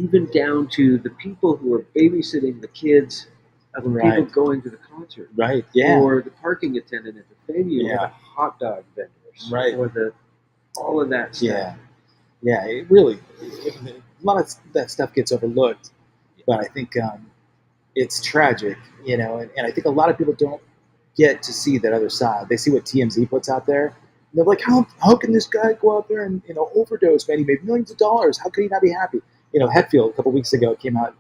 Speaker 2: even down to the people who are babysitting the kids of the people
Speaker 1: Right.
Speaker 2: going to the concert,
Speaker 1: right, yeah,
Speaker 2: or the parking attendant at the venue, or
Speaker 1: Yeah.
Speaker 2: the hot dog vendors,
Speaker 1: Right.
Speaker 2: or all of that stuff.
Speaker 1: yeah. It really, a lot of that stuff gets overlooked, but I think it's tragic, you know, and I think a lot of people don't get to see that other side. They see what TMZ puts out there. And they're like, how can this guy go out there and, you know, overdose, man? He made millions of dollars. How could he not be happy? You know, Hetfield a couple weeks ago came out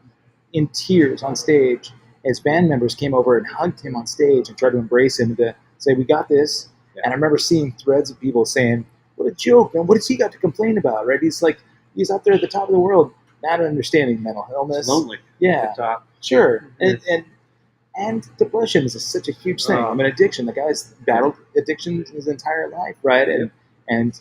Speaker 1: in tears on stage. His band members came over and hugged him on stage and tried to embrace him to say, we got this.
Speaker 2: Yeah.
Speaker 1: And I remember seeing threads of people saying, what a joke, man. What has he got to complain about, right? He's out there at the top of the world, not understanding mental illness.
Speaker 2: It's lonely.
Speaker 1: Yeah,
Speaker 2: At the top.
Speaker 1: sure. And depression is such a huge thing. I mean, addiction. The guy's battled addiction his entire life, right? And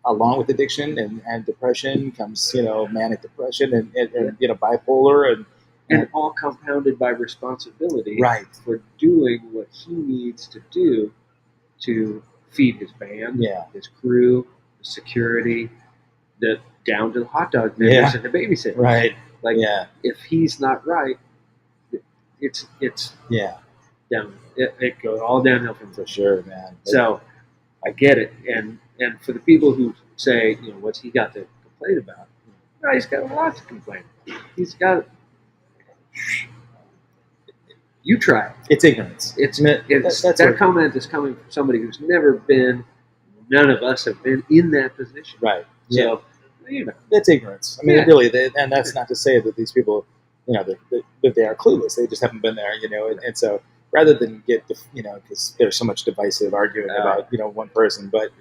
Speaker 1: along with addiction and depression comes, you know, manic depression and you know, bipolar
Speaker 2: And all compounded by responsibility
Speaker 1: right.
Speaker 2: for doing what he needs to do to feed his band,
Speaker 1: Yeah.
Speaker 2: his crew, the security, down to the hot dog vendors
Speaker 1: Yeah.
Speaker 2: and the babysitter.
Speaker 1: Right.
Speaker 2: Like,
Speaker 1: Yeah.
Speaker 2: if he's not right, it's
Speaker 1: Yeah.
Speaker 2: down. It goes all downhill from there.
Speaker 1: For sure, man.
Speaker 2: So I get it, and for the people who say, you know, what's he got to complain about? No, he's got a lot to complain. He's got. You try it.
Speaker 1: It's ignorance.
Speaker 2: It's
Speaker 1: that's
Speaker 2: that
Speaker 1: what-
Speaker 2: comment is coming from somebody who's never been. None of us have been in that position.
Speaker 1: Right. Yeah.
Speaker 2: So, you know,
Speaker 1: It's ignorance. I mean,
Speaker 2: Yeah.
Speaker 1: really, and that's not to say that these people, you know, that they are clueless. They just haven't been there, you know. And so, rather than get, you know, because there's so much divisive arguing about, you know, one person, but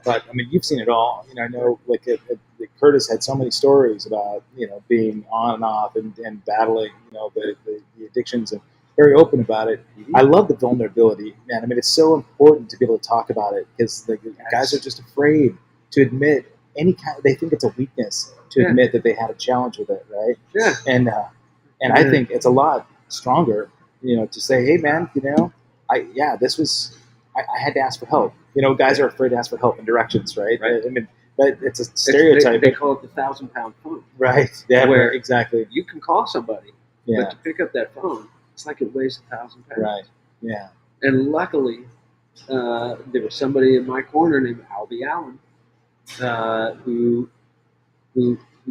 Speaker 1: I mean, you've seen it all. You know, I know, like, Curtis had so many stories about, you know, being on and off and battling, you know, the addictions, and very open about it. I love the vulnerability, man. I mean, it's so important to be able to talk about it because the guys are just afraid to admit any kind. They think it's a weakness to
Speaker 2: Yeah.
Speaker 1: admit that they had a challenge with it, right?
Speaker 2: Yeah.
Speaker 1: And I think it's a lot stronger, you know, to say, hey, man, you know, I had to ask for help. You know, guys are afraid to ask for help and directions, right?
Speaker 2: Right.
Speaker 1: I mean, but it's a stereotype,
Speaker 2: They call it the 1,000-pound phone.
Speaker 1: right? Yeah,
Speaker 2: Where-
Speaker 1: exactly.
Speaker 2: You can call somebody,
Speaker 1: Yeah,
Speaker 2: but to pick up that phone, it's like it weighs 1,000 pounds.
Speaker 1: right. Yeah,
Speaker 2: And luckily, there was somebody in my corner named Albie Allen, who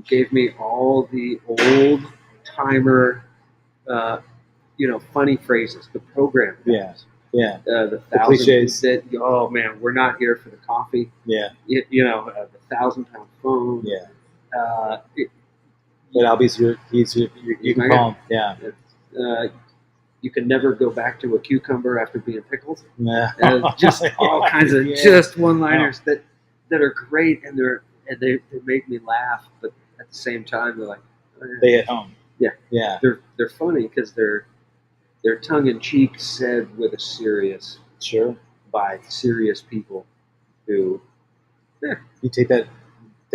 Speaker 2: gave me all the old timer, you know, funny phrases, the program.
Speaker 1: Yeah. Yeah,
Speaker 2: The
Speaker 1: cliches.
Speaker 2: that, oh man, we're not here for the coffee.
Speaker 1: yeah,
Speaker 2: You know, the 1,000-pound phone.
Speaker 1: yeah.
Speaker 2: It,
Speaker 1: But Albie's you
Speaker 2: He's
Speaker 1: can
Speaker 2: my
Speaker 1: call him. Yeah,
Speaker 2: you can never go back to a cucumber after being pickled.
Speaker 1: yeah.
Speaker 2: Just all kinds of
Speaker 1: Yeah.
Speaker 2: just one-liners that are great, and they make me laugh, but at the same time they're like,
Speaker 1: They at home.
Speaker 2: Yeah.
Speaker 1: Yeah,
Speaker 2: they're funny because they're tongue-in-cheek, said with a serious,
Speaker 1: sure.
Speaker 2: by serious people who
Speaker 1: You take that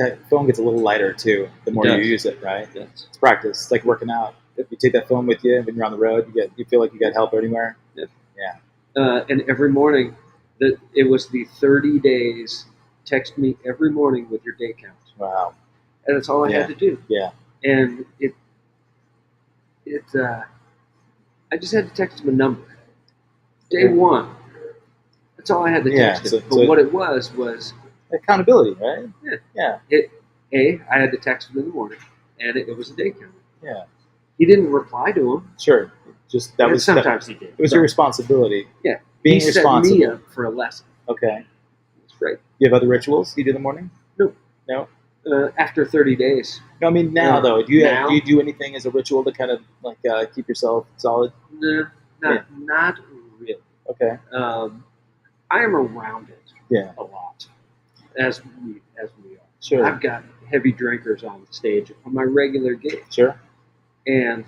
Speaker 1: that phone gets a little lighter too the more you
Speaker 2: does.
Speaker 1: use it, right?
Speaker 2: Yes.
Speaker 1: It's practice. It's like working out. If you take that phone with you when you're on the road, you feel like you got help anywhere.
Speaker 2: Yep.
Speaker 1: Yeah.
Speaker 2: And every morning, it was the 30 days. Text me every morning with your day count,
Speaker 1: Wow.
Speaker 2: and that's all I had to do.
Speaker 1: Yeah.
Speaker 2: And I just had to text him a number. Day one. That's all I had to text him. But what it was
Speaker 1: accountability, right?
Speaker 2: Yeah.
Speaker 1: Yeah.
Speaker 2: I had to text him in the morning, and it was a day count.
Speaker 1: Yeah.
Speaker 2: He didn't reply to him.
Speaker 1: Sure. Just
Speaker 2: Sometimes he did.
Speaker 1: It was your responsibility.
Speaker 2: Yeah.
Speaker 1: Being
Speaker 2: he
Speaker 1: responsible.
Speaker 2: Set me up for a lesson.
Speaker 1: Okay.
Speaker 2: It's great.
Speaker 1: You have other rituals you do in the morning?
Speaker 2: No.
Speaker 1: No.
Speaker 2: After 30 days.
Speaker 1: No, I mean now though. Do you do anything as a ritual to kind of like keep yourself solid?
Speaker 2: No, not really.
Speaker 1: Okay.
Speaker 2: I am around it a lot, as we are.
Speaker 1: Sure.
Speaker 2: I've got heavy drinkers on stage on my regular gig.
Speaker 1: Sure.
Speaker 2: And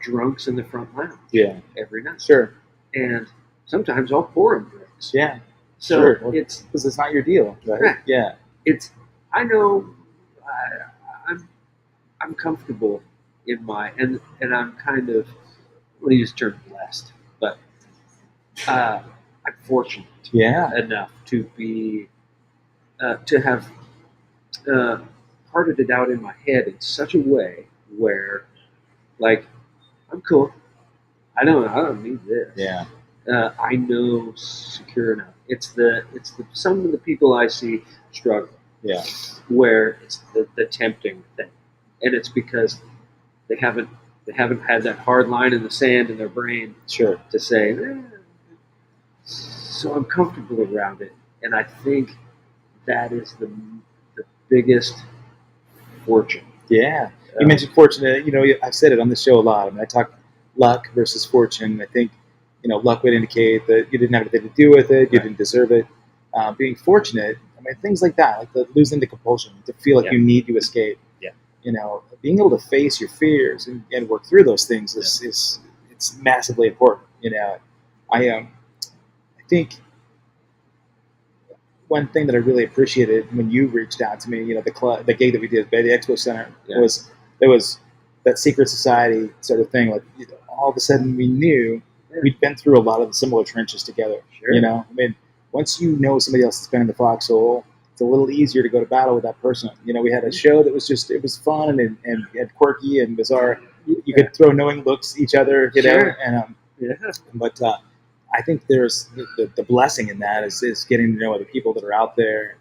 Speaker 2: drunks in the front lounge.
Speaker 1: Yeah.
Speaker 2: Every night.
Speaker 1: Sure.
Speaker 2: And sometimes I'll pour them drinks.
Speaker 1: Yeah.
Speaker 2: So
Speaker 1: sure. Well,
Speaker 2: it's
Speaker 1: because it's not your deal, right?
Speaker 2: Correct.
Speaker 1: Yeah.
Speaker 2: I know I'm comfortable in and I'm kind of, I want to use the term blessed, but I'm fortunate enough to be to have parted it out in my head in such a way where, like, I'm cool. I don't need this.
Speaker 1: Yeah.
Speaker 2: I know secure enough. It's some of the people I see struggle.
Speaker 1: Yeah.
Speaker 2: Where it's the tempting thing, and it's because they haven't had that hard line in the sand in their brain.
Speaker 1: Sure.
Speaker 2: To say, so I'm comfortable around it, and I think that is the biggest fortune.
Speaker 1: Yeah. You mentioned fortunate. I've said it on the show a lot. I mean, I talk luck versus fortune. I think, luck would indicate that you didn't have anything to do with it. You didn't deserve it. Being fortunate, I mean, things like that, like the losing the compulsion, to feel like you need to escape.
Speaker 2: Yeah.
Speaker 1: Being able to face your fears and work through those things is it's massively important. I think one thing that I really appreciated when you reached out to me, the gig that we did at the Expo Center was that secret society sort of thing. Like all of a sudden we knew we'd been through a lot of the similar trenches together.
Speaker 2: Sure.
Speaker 1: I mean, once you know somebody else has been in the foxhole, it's a little easier to go to battle with that person. We had a show that was it was fun and quirky and bizarre. You could throw knowing looks at each other,
Speaker 2: Sure.
Speaker 1: But I think there's the blessing in that is getting to know other people that are out there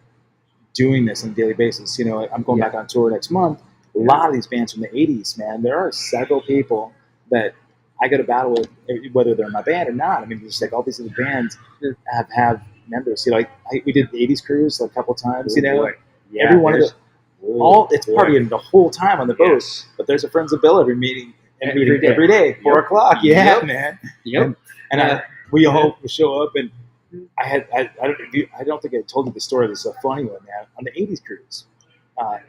Speaker 1: doing this on a daily basis. I'm going back on tour next month. A lot of these bands from the 80s, man, there are several people that I go to battle with, whether they're in my band or not. I mean, just like all these other bands have members. We did the 80s cruise a couple times. Every one of it's partying the whole time on the boat.
Speaker 2: Yes.
Speaker 1: But there's a Friends of Bill every meeting every day, 4
Speaker 2: Yep.
Speaker 1: o'clock. Yeah,
Speaker 2: Yep.
Speaker 1: man.
Speaker 2: Yep.
Speaker 1: And we all show up, and I don't think I told you the story. This is a funny one, man. On the 80s cruise,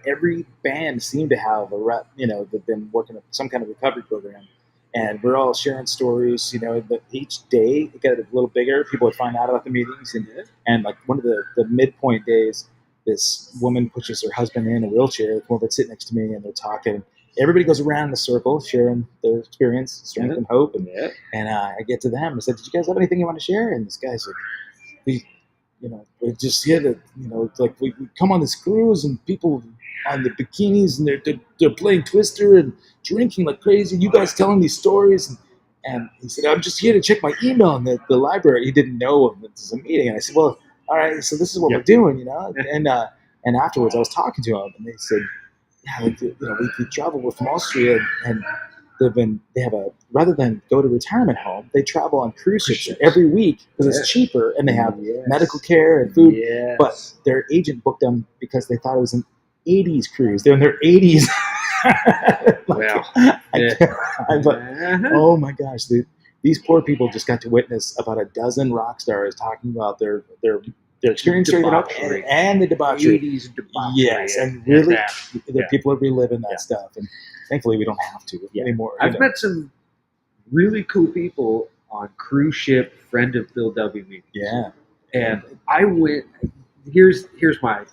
Speaker 1: every band seemed to have a rep. They've been working on some kind of recovery program. And we're all sharing stories, that each day it got a little bigger. People would find out about the meetings. And like one of the midpoint days, this woman pushes her husband in a wheelchair. The woman sitting next to me, and they're talking. Everybody goes around in a circle, sharing their experience, strength, and hope. And I get to them. I said, "Did you guys have anything you want to share?" And this guy's like, we just hit it. It's like we come on this cruise, and people on the bikinis, and they're playing Twister and drinking like crazy. You guys telling these stories, and he said, "I'm just here to check my email in the library." He didn't know this was a meeting, and I said, "Well, all right, so this is what we're doing, And afterwards, I was talking to him, and they said, "Yeah, we travel from Austria, and they have rather than go to retirement home, they travel on cruise ships every week because it's cheaper, and they have medical care and food. But their agent booked them because they thought it was an 80s cruise. They're in their 80s." Oh my gosh, these poor people just got to witness about a dozen rock stars talking about their experience and the debauchery.
Speaker 2: 80s debauchery.
Speaker 1: Yes, and really, the people are reliving that stuff, and thankfully we don't have to anymore.
Speaker 2: I've met some really cool people on cruise ship Friend of Bill W meetings.
Speaker 1: Yeah,
Speaker 2: and I went. Here's my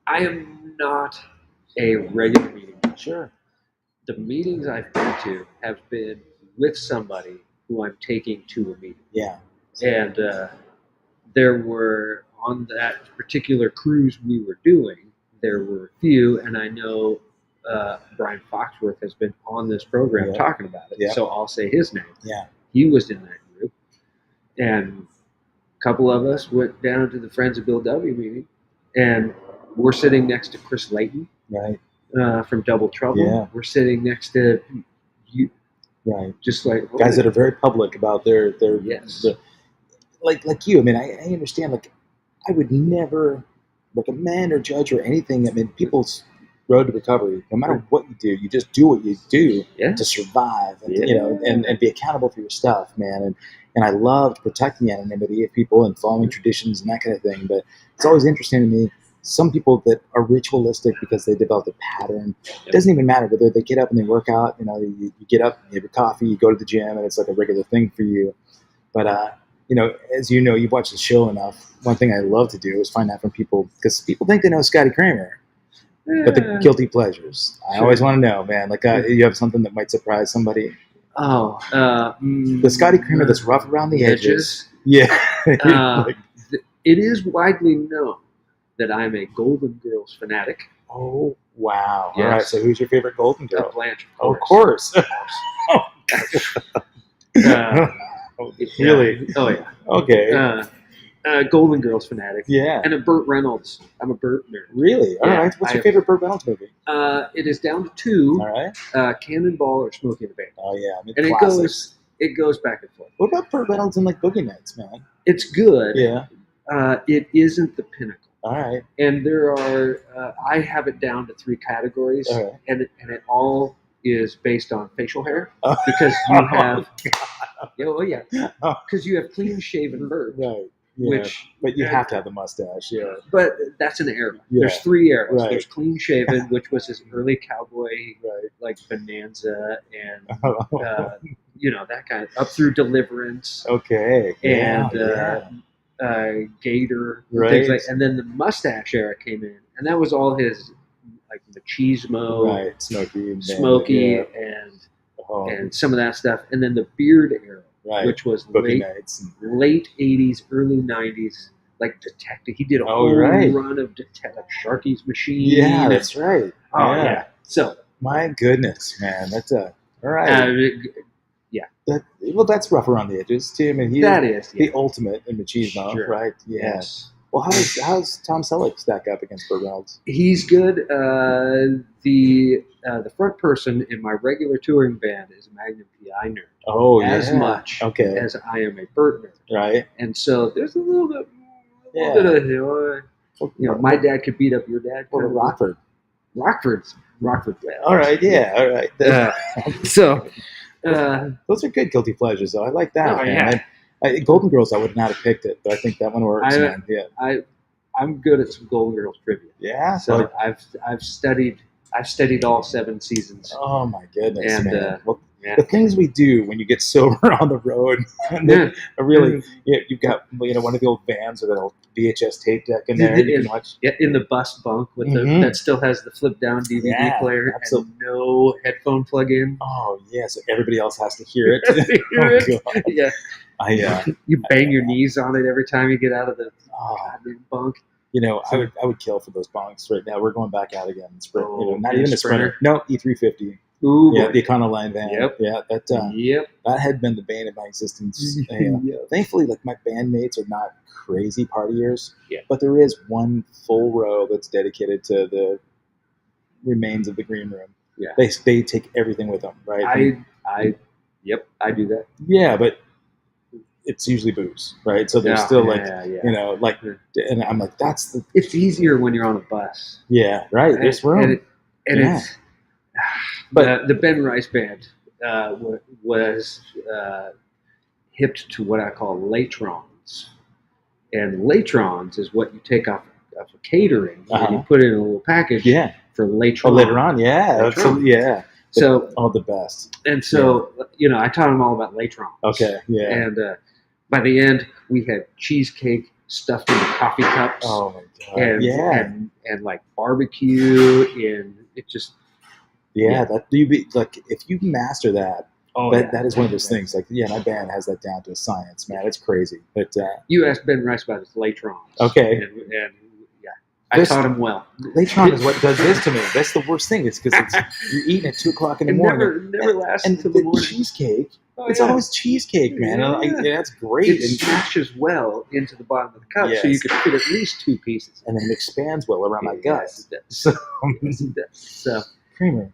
Speaker 2: I am not a regular meeting.
Speaker 1: Sure.
Speaker 2: The meetings I've been to have been with somebody who I'm taking to a meeting.
Speaker 1: Yeah.
Speaker 2: And there were, on that particular cruise we were doing, there were a few, and I know Brian Foxworth has been on this program talking about it, so I'll say his name.
Speaker 1: Yeah.
Speaker 2: He was in that group. And a couple of us went down to the Friends of Bill W. meeting, and we're sitting next to Chris Layton.
Speaker 1: Right.
Speaker 2: From Double Trouble.
Speaker 1: Yeah.
Speaker 2: We're sitting next to you.
Speaker 1: Right.
Speaker 2: Just like
Speaker 1: guys that are very public about their
Speaker 2: yes.
Speaker 1: Like you. I mean, I understand. Like, I would never recommend or judge or anything. I mean, people's road to recovery, no matter what you do, you just do what you do to survive, and, you know, and be accountable for your stuff, man. And I loved protecting the anonymity of people and following traditions and that kind of thing. But it's always interesting to me. Some people that are ritualistic because they developed a pattern. It doesn't even matter whether they get up and they work out. You know, you get up, you have your coffee, you go to the gym, and it's like a regular thing for you. But you know, as you know, you've watched the show enough. One thing I love to do is find out from people, because people think they know Scotty Cramer, but the guilty pleasures. I always want to know, man. Like, you have something that might surprise somebody.
Speaker 2: Oh,
Speaker 1: the Scotty Cramer that's rough around the edges. Yeah.
Speaker 2: It is widely known that I'm a Golden Girls fanatic.
Speaker 1: Oh, wow.
Speaker 2: Yes.
Speaker 1: All right, so who's your favorite Golden Girl?
Speaker 2: Blanche,
Speaker 1: of course. Really?
Speaker 2: Oh, yeah.
Speaker 1: Okay.
Speaker 2: Golden Girls fanatic.
Speaker 1: Yeah.
Speaker 2: And a Burt Reynolds. I'm a Burt nerd.
Speaker 1: Really? All right. What's your favorite Burt Reynolds movie?
Speaker 2: It is down to two.
Speaker 1: All right.
Speaker 2: Cannonball or Smokey and the Bandit.
Speaker 1: Oh, yeah. I mean,
Speaker 2: and
Speaker 1: classics.
Speaker 2: it goes back and forth.
Speaker 1: What about Burt Reynolds and like Boogie Nights, man?
Speaker 2: It's good.
Speaker 1: Yeah.
Speaker 2: It isn't the pinnacle.
Speaker 1: All right.
Speaker 2: And there are, I have it down to 3 categories, and it all is based on facial hair, because you have, because you have clean shaven Burt,
Speaker 1: right? Yeah. But you have to have the mustache,
Speaker 2: But that's an era.
Speaker 1: Yeah.
Speaker 2: There's 3 eras.
Speaker 1: Right.
Speaker 2: There's clean shaven, which was his early cowboy, like Bonanza, and you know, that kind of up through Deliverance.
Speaker 1: Okay.
Speaker 2: And Gator, things like, and then the mustache era came in, and that was all his like machismo, Smokey, and some of that stuff, and then the beard era, which was late 80s, early 90s, like detective. He did a whole run of detective, Sharky's Machine.
Speaker 1: Yeah, that's right.
Speaker 2: Oh yeah. So
Speaker 1: my goodness, man, that's all right. Well, that's rough around the edges too. I mean, he's the ultimate in machismo, right? Yeah. Yes. Well, how's Tom Selleck stack up against Burt Reynolds?
Speaker 2: He's good. The front person in my regular touring band is a Magnum PI nerd.
Speaker 1: Oh,
Speaker 2: as much as I am a Burt nerd.
Speaker 1: Right.
Speaker 2: And so there's a little bit of you know, my dad could beat up your dad.
Speaker 1: Well,
Speaker 2: Rockford's bad.
Speaker 1: All right. Yeah. All right. Those are good guilty pleasures, though. I like that.
Speaker 2: Oh, yeah.
Speaker 1: Golden Girls, I would not have picked it, but I think that one works.
Speaker 2: I'm good at some Golden Girls trivia.
Speaker 1: Yeah.
Speaker 2: So I've studied all 7 seasons.
Speaker 1: Oh my goodness,
Speaker 2: and,
Speaker 1: man! The things we do when you get sober on the road, really, you've got one of the old vans with an old VHS tape deck in there. You can watch
Speaker 2: in the bus bunk with that still has the flip down DVD player and no headphone plug in.
Speaker 1: Oh yeah, so everybody else has to hear it. God.
Speaker 2: Yeah. You bang your knees on it every time you get out of the goddamn bunk.
Speaker 1: You know, I would kill for those bunks right now. We're going back out again. Not even a Sprinter. No, E350.
Speaker 2: Ooh,
Speaker 1: yeah, the Econoline van.
Speaker 2: Yep.
Speaker 1: Yeah, that had been the bane of my existence. Thankfully, like my bandmates are not crazy partiers.
Speaker 2: Yeah.
Speaker 1: But there is one full row that's dedicated to the remains of the green room.
Speaker 2: Yeah.
Speaker 1: They take everything with them, right?
Speaker 2: I do that.
Speaker 1: Yeah, but it's usually booze, right? So there's still and I'm like,
Speaker 2: it's easier when you're on a bus.
Speaker 1: Yeah, right. There's room.
Speaker 2: It's but the Ben Rice band was hipped to what I call latrons, and latrons is what you take off of catering and you put it in a little package for later on.
Speaker 1: Later on, So all the best.
Speaker 2: And so I taught them all about latron.
Speaker 1: Okay, yeah.
Speaker 2: And by the end, we had cheesecake stuffed into coffee cups.
Speaker 1: Oh my god!
Speaker 2: And like barbecue, and it just
Speaker 1: that you be like if you master that.
Speaker 2: Oh,
Speaker 1: that is one of those things. Like, my band has that down to a science, man. It's crazy. But
Speaker 2: you asked Ben Rice about his latrons.
Speaker 1: Okay.
Speaker 2: And I taught him well.
Speaker 1: Latron is what does this to me. That's the worst thing. It's because you're eating at 2:00 in the morning.
Speaker 2: Never lasts
Speaker 1: and
Speaker 2: until the morning.
Speaker 1: Cheesecake. It's always cheesecake, man. And that's great.
Speaker 2: It smashes well into the bottom of the cup, so you could fit at least 2 pieces.
Speaker 1: And then it expands well around my gut.
Speaker 2: So,
Speaker 1: Cramer.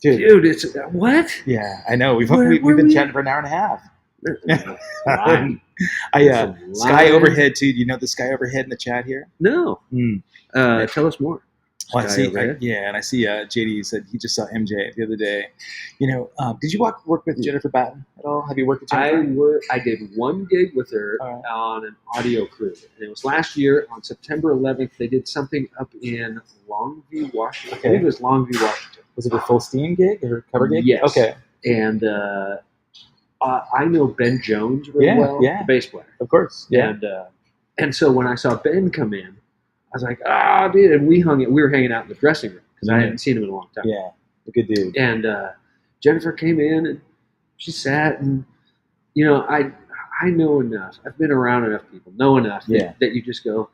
Speaker 2: Dude, it's what?
Speaker 1: Yeah, I know. We've been chatting for an hour and a half. Sky overhead too. Do you know the sky overhead in the chat here?
Speaker 2: No. Tell us more.
Speaker 1: Well, I see. And I see. JD said he just saw MJ the other day. Did you work with Jennifer Batten at all? Have you worked with Jennifer?
Speaker 2: I did one gig with her on an audio crew, and it was last year on September 11th. They did something up in Longview, Washington.
Speaker 1: Okay.
Speaker 2: I believe it was Longview, Washington.
Speaker 1: Was it a full steam gig or cover gig?
Speaker 2: Yes.
Speaker 1: Okay.
Speaker 2: And I know Ben Jones really well, the bass player.
Speaker 1: Of course. Yeah.
Speaker 2: And so when I saw Ben come in, I was like, dude. And we were hanging out in the dressing room because I hadn't seen him in a long time.
Speaker 1: Yeah. A good dude.
Speaker 2: And Jennifer came in and she sat and, I know enough. I've been around enough people, know enough that you just go,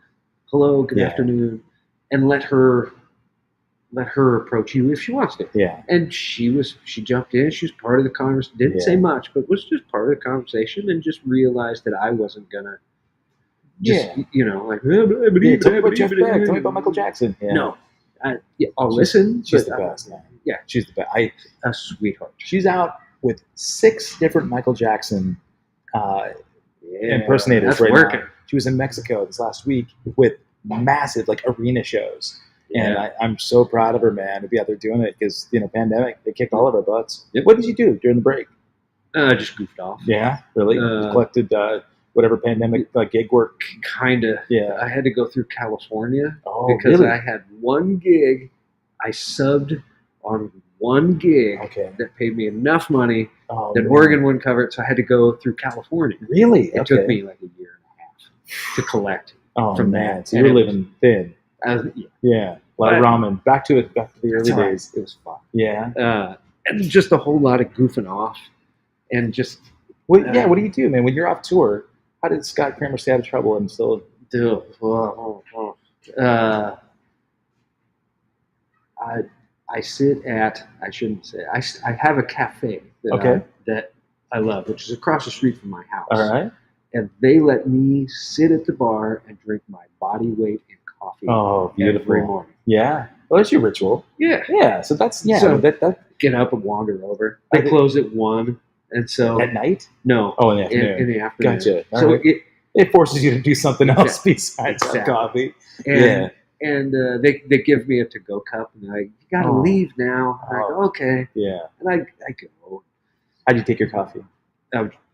Speaker 2: hello, good afternoon, and let her approach you if she wants to.
Speaker 1: Yeah.
Speaker 2: And she jumped in. She was part of the conversation. Didn't say much, but was just part of the conversation and just realized that I wasn't going to tell me about Jeff Beck.
Speaker 1: Tell me about Michael Jackson. Yeah.
Speaker 2: No. I'll listen.
Speaker 1: She's the best, man.
Speaker 2: Yeah.
Speaker 1: She's the best.
Speaker 2: A sweetheart.
Speaker 1: She's out with 6 different Michael Jackson impersonators right now. She was in Mexico this last week with massive arena shows. And I'm so proud of her, man, to be out there doing it because, pandemic, they kicked all of our butts. Yep. What did you do during the break?
Speaker 2: Just goofed off.
Speaker 1: Yeah, really? Collected whatever pandemic gig work?
Speaker 2: Kind of.
Speaker 1: Yeah.
Speaker 2: I had to go through California
Speaker 1: because
Speaker 2: I had one gig. I subbed on one gig that paid me enough money that Oregon wouldn't cover it, so I had to go through California.
Speaker 1: Really?
Speaker 2: It took me like a year and a half to collect from
Speaker 1: man. So you're living thin. Yeah. A lot of ramen. Back to the early days.
Speaker 2: It was fun.
Speaker 1: Yeah.
Speaker 2: And just a whole lot of goofing off. And just...
Speaker 1: what do you do, man? When you're off tour, how did Scott Cramer stay out of trouble and still...
Speaker 2: I sit at... I shouldn't say... I have a cafe that I love, which is across the street from my house.
Speaker 1: All right.
Speaker 2: And they let me sit at the bar and drink my body weight in coffee every morning.
Speaker 1: Yeah. Well, that's your ritual.
Speaker 2: Yeah.
Speaker 1: Yeah. So that's
Speaker 2: So that get up and wander over. They close at 1, and so
Speaker 1: at night.
Speaker 2: No.
Speaker 1: Oh, in the afternoon.
Speaker 2: In the afternoon.
Speaker 1: Gotcha.
Speaker 2: So
Speaker 1: it forces you to do something else besides coffee.
Speaker 2: And they give me a to-go cup, and they're like, you got to leave now. I'm like, okay.
Speaker 1: Yeah.
Speaker 2: And I go.
Speaker 1: How'd you take your coffee?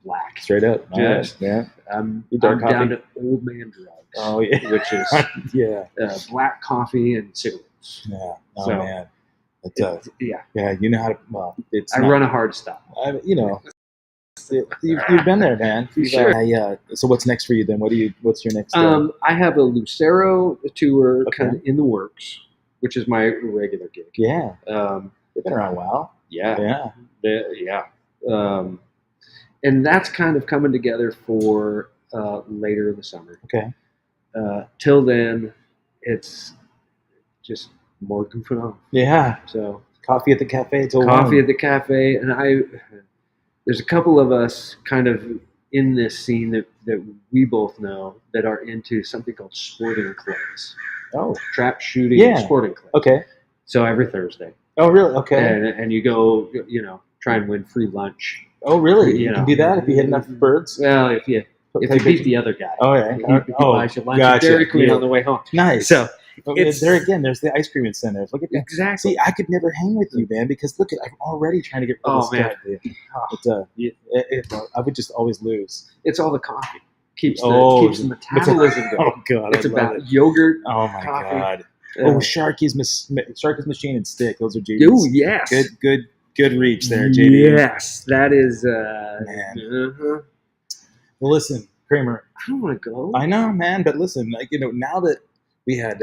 Speaker 2: Black.
Speaker 1: Straight up.
Speaker 2: Just
Speaker 1: I'm
Speaker 2: down to old man drugs.
Speaker 1: Oh yeah.
Speaker 2: Which is black coffee and cigarettes.
Speaker 1: Yeah. Oh
Speaker 2: so,
Speaker 1: man.
Speaker 2: Yeah.
Speaker 1: You know how to. Well,
Speaker 2: I run a hard stop.
Speaker 1: You've been there, man.
Speaker 2: Sure.
Speaker 1: So what's next for you then? What's your next?
Speaker 2: I have a Lucero tour kind of in the works, which is my regular gig.
Speaker 1: Yeah. They've been around a while.
Speaker 2: Yeah. And that's kind of coming together for later in the summer.
Speaker 1: Okay.
Speaker 2: Till then, it's just more goofing off.
Speaker 1: Yeah.
Speaker 2: So
Speaker 1: coffee at the cafe till
Speaker 2: coffee at the cafe, and there's a couple of us kind of in this scene that we both know that are into something called sporting clays.
Speaker 1: Oh.
Speaker 2: Trap shooting sporting clays.
Speaker 1: Okay.
Speaker 2: So every Thursday.
Speaker 1: Oh, really? Okay.
Speaker 2: And you go, try and win free lunch.
Speaker 1: Oh, really? You can do that if you hit enough birds?
Speaker 2: Well, if you beat the other guy.
Speaker 1: Oh, yeah.
Speaker 2: You buy your lunch at Dairy Queen on the way home.
Speaker 1: Nice.
Speaker 2: So
Speaker 1: there again, there's the ice cream incentive. Look at that.
Speaker 2: Exactly.
Speaker 1: See, I could never hang with you, man, because look, I'm already trying to get rid of this stuff. I would just always lose.
Speaker 2: It's all the coffee. Keeps the metabolism going.
Speaker 1: Oh, God.
Speaker 2: It's about yogurt.
Speaker 1: Oh, my
Speaker 2: coffee.
Speaker 1: God. Sharky's Machine and Stick. Those are JD's.
Speaker 2: Oh, yes.
Speaker 1: Good reach there, JD.
Speaker 2: Yes, that is.
Speaker 1: Man. Well, listen, Cramer.
Speaker 2: I don't want to go.
Speaker 1: I know, man, but listen, like, now that we had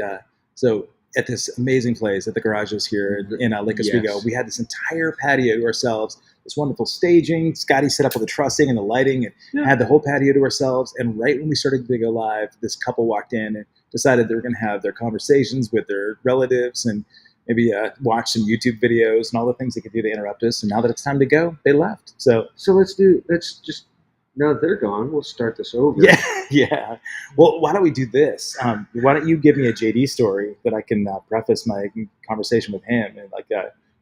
Speaker 1: so at this amazing place at the garages here in Lake Oswego, we had this entire patio to ourselves. This wonderful staging. Scotty set up all the trussing and the lighting, and had the whole patio to ourselves. And right when we started to go live, this couple walked in and decided they were going to have their conversations with their relatives and maybe watch some YouTube videos and all the things they could do to interrupt us. And now that it's time to go, they left. So
Speaker 2: let's just. Now that they're gone, we'll start this over.
Speaker 1: Yeah. Well, why don't we do this? Why don't you give me a JD story that I can preface my conversation with him? And like,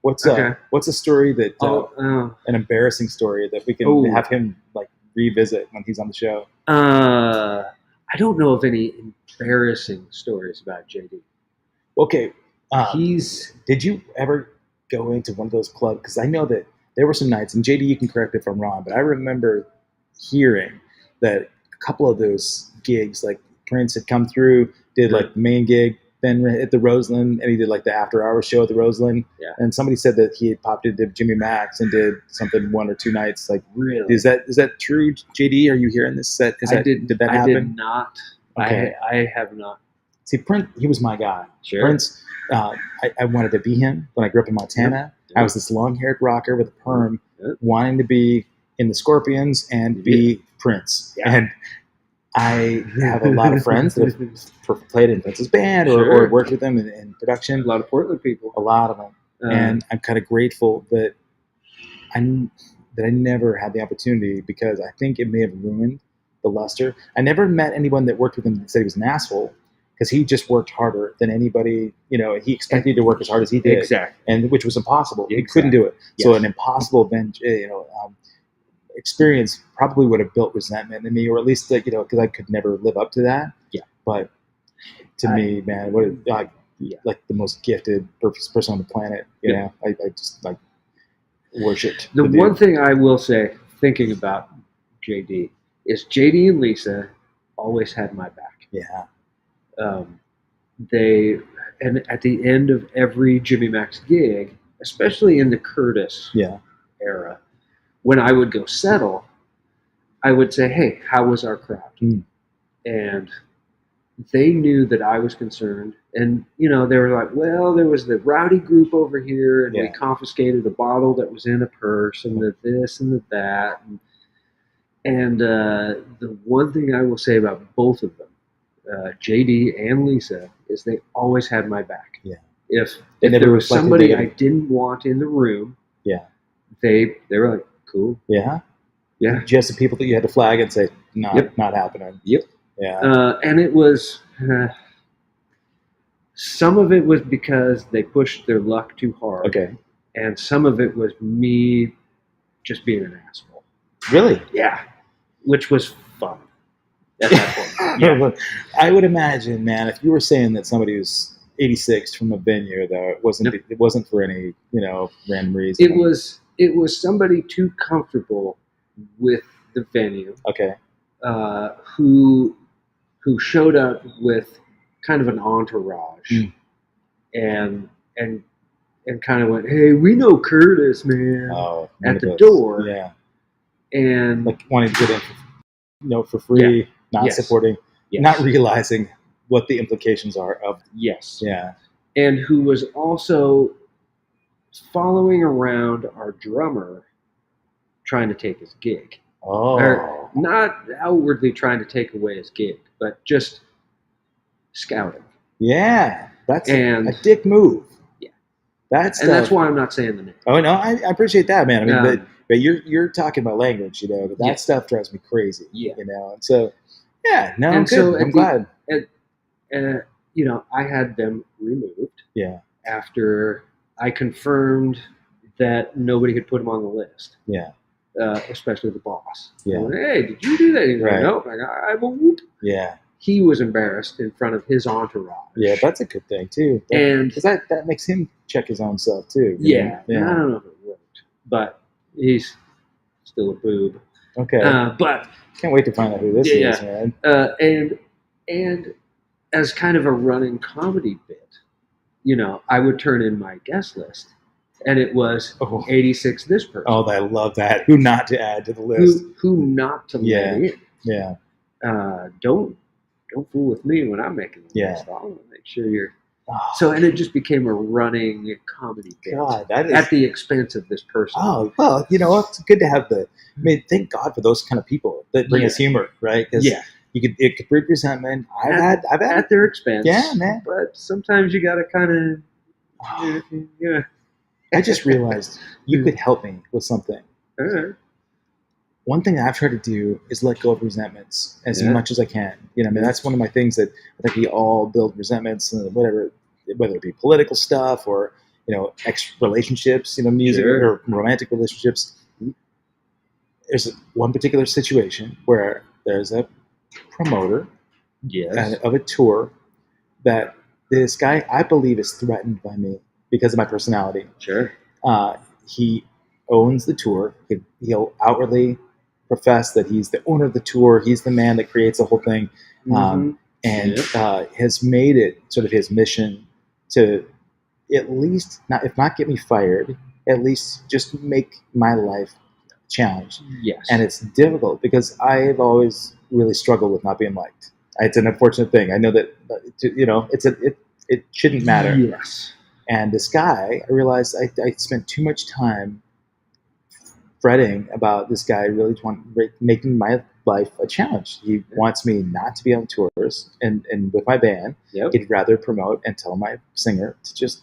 Speaker 1: what's a story that an embarrassing story that we can have him like revisit when he's on the show?
Speaker 2: I don't know of any embarrassing stories about JD.
Speaker 1: Okay, Did you ever go into one of those clubs? Because I know that there were some nights, and JD, you can correct me if I'm wrong, but I remember hearing that a couple of those gigs, like Prince had come through, did like the main gig, then at the Roseland, and he did like the after hours show at the Roseland. Yeah. And somebody said that he had popped into Jimmy Max and did something 1 or 2 nights. Like, really? Is that true, JD? Are you hearing this? Did that happen?
Speaker 2: I did not.
Speaker 1: Okay.
Speaker 2: I have not.
Speaker 1: See, Prince, he was my guy.
Speaker 2: Sure.
Speaker 1: Prince, I wanted to be him when I grew up in Montana. Yep. I was this long-haired rocker with a perm, wanting to be in the Scorpions and be Prince. Yeah. And I have a lot of friends that have played in Prince's band or worked with them in production.
Speaker 2: A lot of Portland people.
Speaker 1: A lot of them. And I'm kind of grateful that I never had the opportunity, because I think it may have ruined the luster. I never met anyone that worked with him that said he was an asshole, because he just worked harder than anybody. He expected you to work as hard as he did. Exactly. And which was impossible. Exactly. He couldn't do it. Yes. So an impossible experience probably would have built resentment in me, or at least because I could never live up to that. Yeah. But to me, man, like the most gifted person on the planet. I just like worshipped.
Speaker 2: The one thing I will say, thinking about JD, is JD and Lisa always had my back.
Speaker 1: Yeah.
Speaker 2: And at the end of every Jimmy Max gig, especially in the Curtis era, when I would go settle, I would say, "Hey, how was our crowd?" And they knew that I was concerned. And, they were like, "Well, there was the rowdy group over here, and we confiscated a bottle that was in a purse, and the this and the that." And the one thing I will say about both of them, JD and Lisa, is they always had my back. Yeah. If there was somebody I didn't want in the room, they were like, "Cool."
Speaker 1: Yeah.
Speaker 2: Yeah.
Speaker 1: Just the people that you had to flag and say, not happening.
Speaker 2: Yep.
Speaker 1: Yeah.
Speaker 2: And it was, some of it was because they pushed their luck too hard. Okay. And some of it was me just being an asshole.
Speaker 1: Really?
Speaker 2: Yeah. Which was fun at that point.
Speaker 1: Yeah. I would imagine, man, if you were saying that somebody was 86 from a venue, though, it wasn't for any, random reason.
Speaker 2: It was somebody too comfortable with the venue.
Speaker 1: Okay.
Speaker 2: Who showed up with kind of an entourage, and kind of went, "Hey, we know Curtis, man," at the door.
Speaker 1: Yeah.
Speaker 2: And
Speaker 1: like wanting to get in, for free, not supporting, not realizing what the implications are of.
Speaker 2: Yes.
Speaker 1: Yeah.
Speaker 2: And who was also following around our drummer, trying to take his gig.
Speaker 1: Oh.
Speaker 2: Or not outwardly trying to take away his gig, but just scouting.
Speaker 1: Yeah. That's a dick move. Yeah. That's
Speaker 2: why I'm not saying the name.
Speaker 1: Oh, no, I appreciate that, man. I mean, but you're talking about language, but that stuff drives me crazy. Yeah. And so, no, I'm good. So I'm glad.
Speaker 2: I had them removed.
Speaker 1: Yeah.
Speaker 2: After I confirmed that nobody had put him on the list.
Speaker 1: Yeah.
Speaker 2: Especially the boss.
Speaker 1: Yeah.
Speaker 2: Went, "Hey, did you do that?" He's like, "Nope." I whoop.
Speaker 1: Yeah.
Speaker 2: He was embarrassed in front of his entourage.
Speaker 1: Yeah, that's a good thing too. Because that makes him check his own self too.
Speaker 2: Yeah. I don't know if it worked, but he's still a boob.
Speaker 1: Okay.
Speaker 2: But
Speaker 1: can't wait to find out who this is, man.
Speaker 2: And as kind of a running comedy bit, I would turn in my guest list, and it was 86 this person.
Speaker 1: Oh, I love that. Who not to add to the list?
Speaker 2: Who not to let in?
Speaker 1: Yeah.
Speaker 2: don't fool with me when I'm making the
Speaker 1: Yeah.
Speaker 2: list. I want to make sure you're.
Speaker 1: Oh,
Speaker 2: So, and it just became a running comedy bit
Speaker 1: God, that is.
Speaker 2: at the expense of this person.
Speaker 1: Oh, well, you know, it's good to have thank God for those kind of people that bring us humor, right? Because
Speaker 2: Yeah,
Speaker 1: it could breed resentment. I've had
Speaker 2: at their expense.
Speaker 1: Yeah, man.
Speaker 2: But sometimes you got to kind of, yeah.
Speaker 1: I just realized you could help me with something.
Speaker 2: All right.
Speaker 1: One thing that I've tried to do is let go of resentments as
Speaker 2: Yeah.
Speaker 1: much as I can. You know, I mean, that's one of my things that I think we all build resentments, whatever, whether it be political stuff or, you know, relationships, you know, music
Speaker 2: Sure.
Speaker 1: or romantic relationships. There's one particular situation where there's a promoter
Speaker 2: Yes.
Speaker 1: of a tour that this guy, I believe, is threatened by me because of my personality.
Speaker 2: Sure.
Speaker 1: He owns the tour. He'll outwardly profess that he's the owner of the tour. He's the man that creates the whole thing, and has made it sort of his mission to at least, if not get me fired, at least just make my life challenged.
Speaker 2: Yes.
Speaker 1: And it's difficult because I've always really struggled with not being liked. It's an unfortunate thing. I know that, you know, it shouldn't matter.
Speaker 2: Yes.
Speaker 1: And this guy, I realized I spent too much time fretting about this guy really making my life a challenge. He wants me not to be on tours and with my band.
Speaker 2: Yep.
Speaker 1: He'd rather promote and tell my singer to just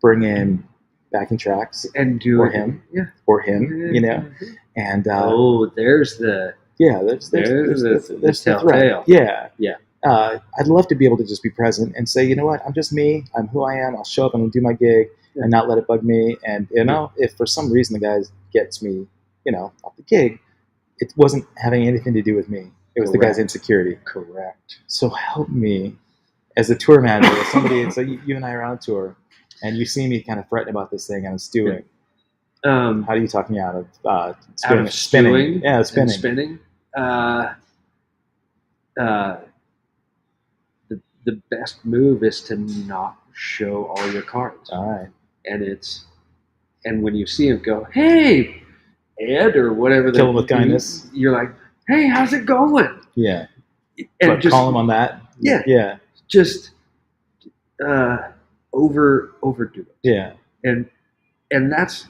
Speaker 1: bring in backing tracks
Speaker 2: And do
Speaker 1: for
Speaker 2: it.
Speaker 1: him,
Speaker 2: Yeah.
Speaker 1: for him, you know. And
Speaker 2: There's the.
Speaker 1: yeah, there's the
Speaker 2: telltale.
Speaker 1: threat. Yeah.
Speaker 2: Yeah.
Speaker 1: I'd love to be able to just be present and say, you know what, I'm just me. I'm who I am. I'll show up. I'm going to do my gig and not let it bug me. And, you know, if for some reason the guy gets me, you know, off the gig, it wasn't having anything to do with me. It was the guy's insecurity.
Speaker 2: Correct.
Speaker 1: So help me as a tour manager, as somebody, so you and I are on tour and you see me kind of threatening about this thing I'm stewing. How do you talk me out of spinning?
Speaker 2: Stewing?
Speaker 1: Yeah, spinning.
Speaker 2: And spinning. The best move is to not show all your cards.
Speaker 1: All right.
Speaker 2: And when you see him go, hey, Ed, or whatever.
Speaker 1: Kill him with kindness.
Speaker 2: You're like, hey, how's it going?
Speaker 1: Yeah.
Speaker 2: And
Speaker 1: But
Speaker 2: just
Speaker 1: call him on that.
Speaker 2: Yeah.
Speaker 1: Yeah.
Speaker 2: just overdo it.
Speaker 1: Yeah.
Speaker 2: And that's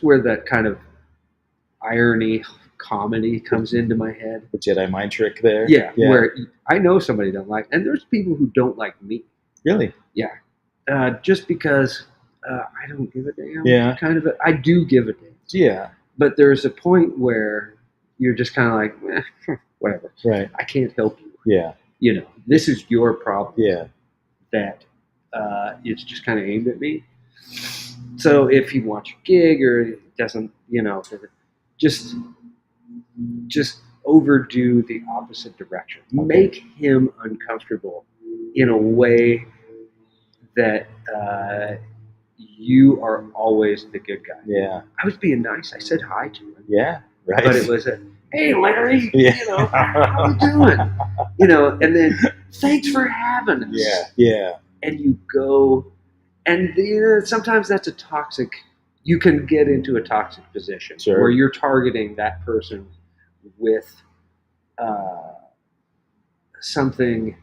Speaker 2: where that kind of irony comedy comes into my head.
Speaker 1: The Jedi mind trick there.
Speaker 2: Yeah, where I know somebody don't like, and there's people who don't like me.
Speaker 1: Really?
Speaker 2: Yeah, just because I don't give a damn.
Speaker 1: Yeah.
Speaker 2: I do give a damn.
Speaker 1: Yeah.
Speaker 2: But there's a point where you're just kind of like, whatever.
Speaker 1: Right.
Speaker 2: I can't help you.
Speaker 1: Yeah.
Speaker 2: You know, this is your problem.
Speaker 1: Yeah.
Speaker 2: That it's just kind of aimed at me. So if you want your gig or it doesn't, you know, just overdo the opposite direction.
Speaker 1: Okay.
Speaker 2: Make him uncomfortable in a way that you are always the good guy.
Speaker 1: Yeah.
Speaker 2: I was being nice. I said hi to him.
Speaker 1: Yeah. Right.
Speaker 2: But it was hey, Larry,
Speaker 1: Yeah.
Speaker 2: you know, how you doing? You know, and then thanks for having us.
Speaker 1: Yeah. Yeah.
Speaker 2: And you go, and sometimes that's a toxic, you can get into a toxic position where you're targeting that person with something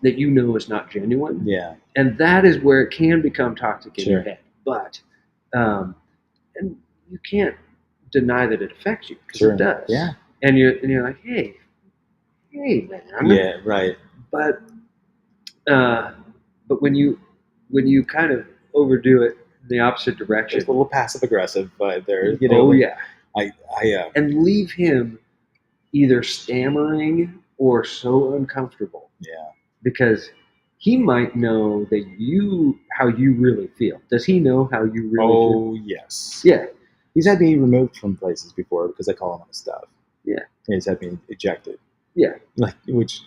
Speaker 2: that you know is not genuine.
Speaker 1: Yeah.
Speaker 2: And that is where it can become toxic in your head. But, and you can't deny that it affects you, because it does.
Speaker 1: Yeah.
Speaker 2: And you're like, hey, man.
Speaker 1: Yeah. Right.
Speaker 2: But when you kind of overdo it in the opposite direction,
Speaker 1: There's a little passive aggressive vibe there. You know.
Speaker 2: oh yeah,
Speaker 1: I
Speaker 2: and leave him either stammering or so uncomfortable.
Speaker 1: Yeah.
Speaker 2: Because he might know how you really feel. Does he know how you really feel?
Speaker 1: Oh yes.
Speaker 2: Yeah.
Speaker 1: He's had me removed from places before because I call him on his stuff.
Speaker 2: Yeah.
Speaker 1: And he's had me ejected.
Speaker 2: Yeah.
Speaker 1: Like, which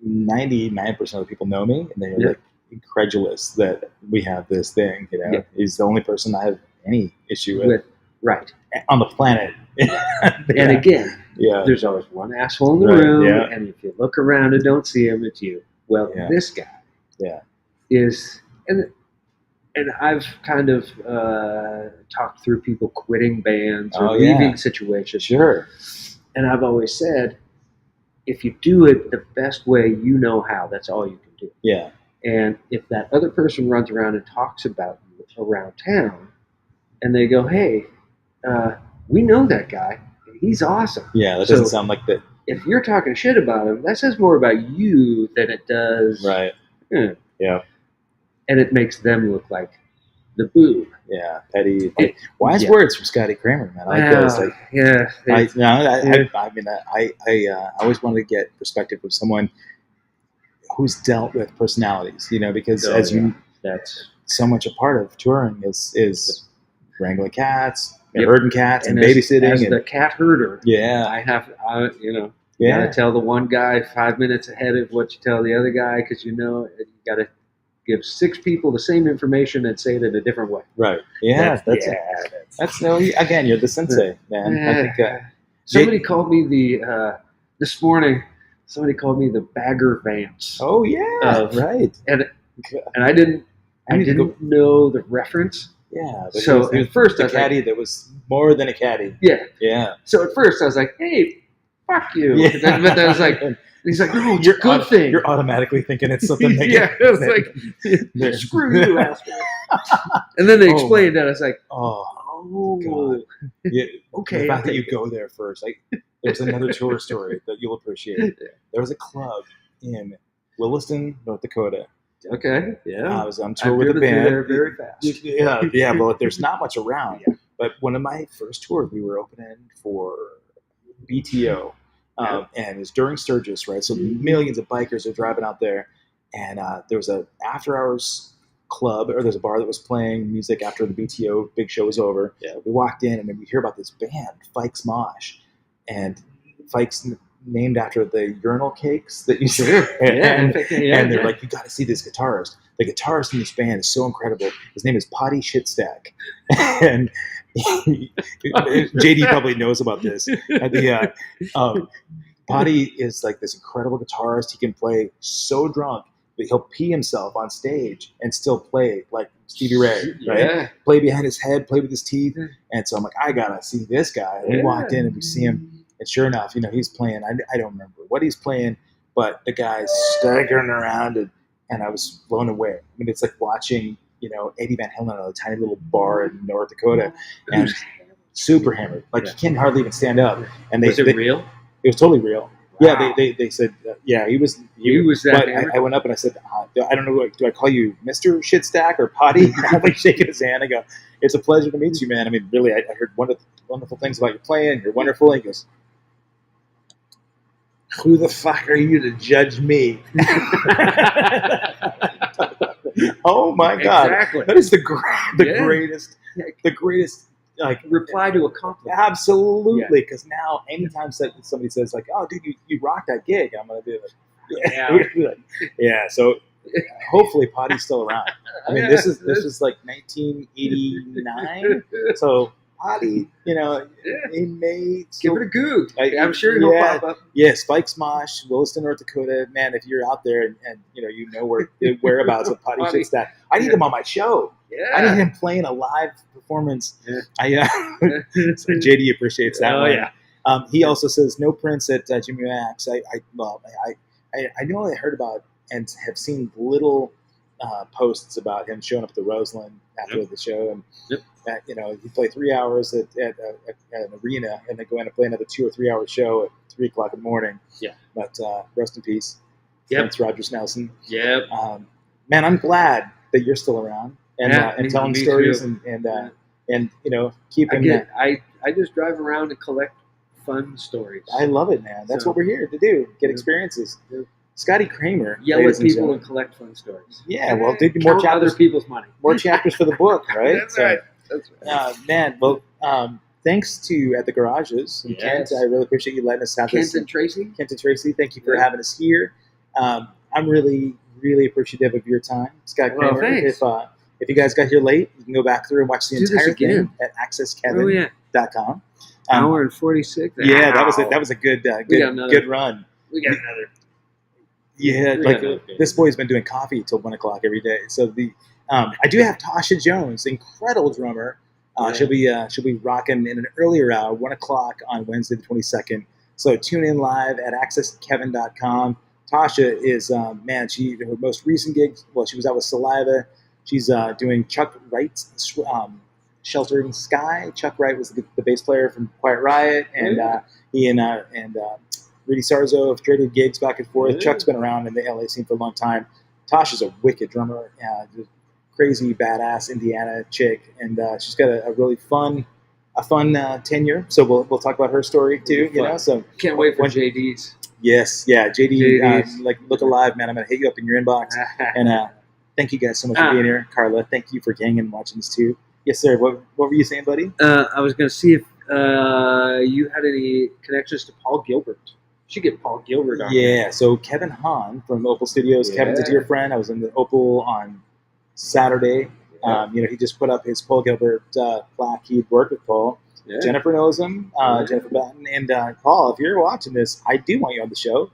Speaker 1: 99% of the people know me, and they're like incredulous that we have this thing. You know,
Speaker 2: Yeah.
Speaker 1: he's the only person I have any issue with
Speaker 2: right
Speaker 1: on the planet.
Speaker 2: And again,
Speaker 1: yeah,
Speaker 2: there's always one asshole in the
Speaker 1: Right,
Speaker 2: room,
Speaker 1: yeah.
Speaker 2: and if you look around and don't see him, it's you. Well,
Speaker 1: Yeah.
Speaker 2: this guy
Speaker 1: yeah,
Speaker 2: is, and I've kind of talked through people quitting bands or
Speaker 1: Oh, yeah.
Speaker 2: leaving situations.
Speaker 1: sure.
Speaker 2: And I've always said, if you do it the best way you know how, that's all you can do.
Speaker 1: Yeah.
Speaker 2: And if that other person runs around and talks about you around town, and they go, "Hey, we know that guy. He's awesome."
Speaker 1: Yeah, that
Speaker 2: So-
Speaker 1: doesn't sound like that.
Speaker 2: If you're talking shit about him, that says more about you than it does.
Speaker 1: Right.
Speaker 2: Yeah.
Speaker 1: Yeah.
Speaker 2: And it makes them look like the boob.
Speaker 1: Yeah. Petty.
Speaker 2: It-
Speaker 1: Wise
Speaker 2: yeah.
Speaker 1: words from Scotty Cramer, man. I like those. Like,
Speaker 2: yeah.
Speaker 1: I always wanted to get perspective from someone who's dealt with personalities, because
Speaker 2: Oh,
Speaker 1: as you,
Speaker 2: that's
Speaker 1: so much a part of touring is wrangling cats, and
Speaker 2: Yep.
Speaker 1: herding cats, and
Speaker 2: as
Speaker 1: babysitting, and
Speaker 2: the cat herder.
Speaker 1: yeah,
Speaker 2: You
Speaker 1: yeah,
Speaker 2: gotta tell the one guy 5 minutes ahead of what you tell the other guy, because you gotta give 6 people the same information and say it in a different way.
Speaker 1: right, yeah, that's no. Again, you're the sensei, man. I think
Speaker 2: Somebody called me this morning. Somebody called me the Bagger Vance.
Speaker 1: oh yeah, right,
Speaker 2: and I didn't
Speaker 1: I need to go-
Speaker 2: know the reference.
Speaker 1: yeah. But
Speaker 2: So
Speaker 1: it was
Speaker 2: at first I
Speaker 1: the
Speaker 2: was like,
Speaker 1: caddy that was more than a caddy.
Speaker 2: yeah.
Speaker 1: Yeah,
Speaker 2: So at first I was like, hey, fuck you.
Speaker 1: yeah.
Speaker 2: But then I was like, he's like, no, it's a good thing.
Speaker 1: You're automatically thinking it's something negative.
Speaker 2: Yeah, it was like, screw you, asshole. And then they
Speaker 1: Oh,
Speaker 2: explained that. I was like,
Speaker 1: Oh,
Speaker 2: oh,
Speaker 1: God. Yeah,
Speaker 2: okay.
Speaker 1: the fact
Speaker 2: I'll
Speaker 1: that you
Speaker 2: take it.
Speaker 1: go there first. There's another tour story that you'll appreciate. There was a club in Williston, North Dakota.
Speaker 2: Okay, yeah.
Speaker 1: I was on tour
Speaker 2: I've
Speaker 1: with a
Speaker 2: driven through
Speaker 1: band.
Speaker 2: there very fast.
Speaker 1: Yeah, but there's not much around. But one of my first tours, we were opening for BTO, and it was during Sturgis, right? So millions of bikers are driving out there, and there was a after-hours club, or there's a bar that was playing music after the BTO big show was over.
Speaker 2: Yeah.
Speaker 1: We walked in, and then we hear about this band, Fikes Mosh, and Fikes named after the urinal cakes that you see. And they're like, you got to see this guitarist. The guitarist in this band is so incredible. His name is Potty Shitstack. And JD probably knows about this. Potty is like this incredible guitarist. He can play so drunk that he'll pee himself on stage and still play like Stevie Ray, right?
Speaker 2: Yeah.
Speaker 1: Play behind his head, play with his teeth. And so I'm like, I got to see this guy. And we walked in and we see him. And sure enough, he's playing. I don't remember what he's playing, but the guy's staggering around, and I was blown away. I mean, it's like watching, Eddie Van Halen at a tiny little bar in North Dakota, and super hammered. Like he can't hardly even stand up. And
Speaker 2: Was it real?
Speaker 1: It was totally real.
Speaker 2: Wow.
Speaker 1: Yeah, they said, he was.
Speaker 2: He was that
Speaker 1: But
Speaker 2: hammered?
Speaker 1: I went up and I said, I don't know, do I call you Mr. Shitstack or Potty? I'm like shaking his hand. I go, it's a pleasure to meet you, man. I mean, really, I heard wonderful things about your playing. You're wonderful. And he goes, who the fuck are you to judge me? Oh my God.
Speaker 2: Exactly.
Speaker 1: That is the
Speaker 2: Yeah.
Speaker 1: greatest, like,
Speaker 2: Reply to a compliment.
Speaker 1: absolutely. Because now anytime somebody says like, oh dude, you rock that gig, I'm going to be like, yeah. So hopefully Potty's still around. I mean, this is like 1989. So Potty, he may
Speaker 2: Give it a goo. I'm sure
Speaker 1: yeah.
Speaker 2: he'll pop up.
Speaker 1: Yeah, Spike Smosh, Williston, North Dakota. Man, if you're out there and you know where the whereabouts of Potty
Speaker 2: Potty.
Speaker 1: Shitstack, I need him on my show.
Speaker 2: Yeah.
Speaker 1: I need him playing a live performance.
Speaker 2: Yeah.
Speaker 1: So JD appreciates that
Speaker 2: Oh,
Speaker 1: one.
Speaker 2: yeah.
Speaker 1: He also says no Prince at Jimmy Max. I know I heard about and have seen little posts about him showing up at the Roseland after the show, and he played 3 hours at an arena, and then go in and play another 2 or 3 hour show at 3 o'clock in the morning. Yeah, but rest in peace, Prince Rogers Nelson.
Speaker 2: Yep.
Speaker 1: Man, I'm glad that you're still around and telling
Speaker 2: me
Speaker 1: stories
Speaker 2: too.
Speaker 1: and keeping.
Speaker 2: I just drive around and collect fun stories.
Speaker 1: I love it, man. That's
Speaker 2: So-
Speaker 1: what we're here to do. Get experiences.
Speaker 2: Yeah.
Speaker 1: Scotty Cramer.
Speaker 2: Yell at
Speaker 1: ladies and
Speaker 2: people
Speaker 1: gentlemen.
Speaker 2: and collect fun stories.
Speaker 1: Yeah, well, dude, more
Speaker 2: Count
Speaker 1: chapters.
Speaker 2: other people's money.
Speaker 1: More chapters for the book, right?
Speaker 2: That's right. That's right.
Speaker 1: Man, well, thanks to At the Garages and
Speaker 2: Yes.
Speaker 1: Kent. I really appreciate you letting us have
Speaker 2: Kent
Speaker 1: this.
Speaker 2: and Tracy.
Speaker 1: Kent and Tracy, thank you for
Speaker 2: Yeah.
Speaker 1: having us here. I'm really, really appreciative of your time, Scott
Speaker 2: Well,
Speaker 1: Cramer.
Speaker 2: thanks.
Speaker 1: If you guys got here late, you can go back through and watch the
Speaker 2: Do this
Speaker 1: entire
Speaker 2: again.
Speaker 1: thing at accesskevin.com.
Speaker 2: Oh yeah. Hour and 46.
Speaker 1: Yeah, that was
Speaker 2: Ow.
Speaker 1: a good
Speaker 2: We got another-
Speaker 1: good run.
Speaker 2: We got another.
Speaker 1: Yeah,
Speaker 2: We
Speaker 1: like
Speaker 2: got another.
Speaker 1: this boy's been doing coffee till 1 o'clock every day. So I do have Tasha Jones, incredible drummer.
Speaker 2: Yeah.
Speaker 1: She'll be rocking in an earlier hour, 1 o'clock on Wednesday the 22nd. So tune in live at accesskevin.com. Tasha is, her most recent gig, well, she was out with Saliva. She's doing Chuck Wright's Sheltering Sky. Chuck Wright was the bass player from Quiet Riot, and he and Rudy Sarzo have traded gigs back and forth.
Speaker 2: Yeah.
Speaker 1: Chuck's been around in the LA scene for a long time. Tasha's a wicked drummer, crazy, badass Indiana chick, and she's got a really fun tenure. So we'll talk about her story too. You know, so
Speaker 2: Can't wait for JD's.
Speaker 1: Yes, yeah, JD, look alive, man. I'm gonna hit you up in your inbox, and thank you guys so much for being here, Carla. Thank you for hanging and watching this too. Yes, sir. What were you saying, buddy?
Speaker 2: I was going to see if you had any connections to Paul Gilbert. You should get Paul Gilbert on.
Speaker 1: Yeah, so Kevin Hahn from Opal Studios.
Speaker 2: Yeah.
Speaker 1: Kevin's a dear friend. I was in the Opal on Saturday.
Speaker 2: Yeah.
Speaker 1: He just put up his Paul Gilbert plaque. He'd worked with Paul.
Speaker 2: Yeah.
Speaker 1: Jennifer knows him, Jennifer Batten. And Paul, if you're watching this, I do want you on the show.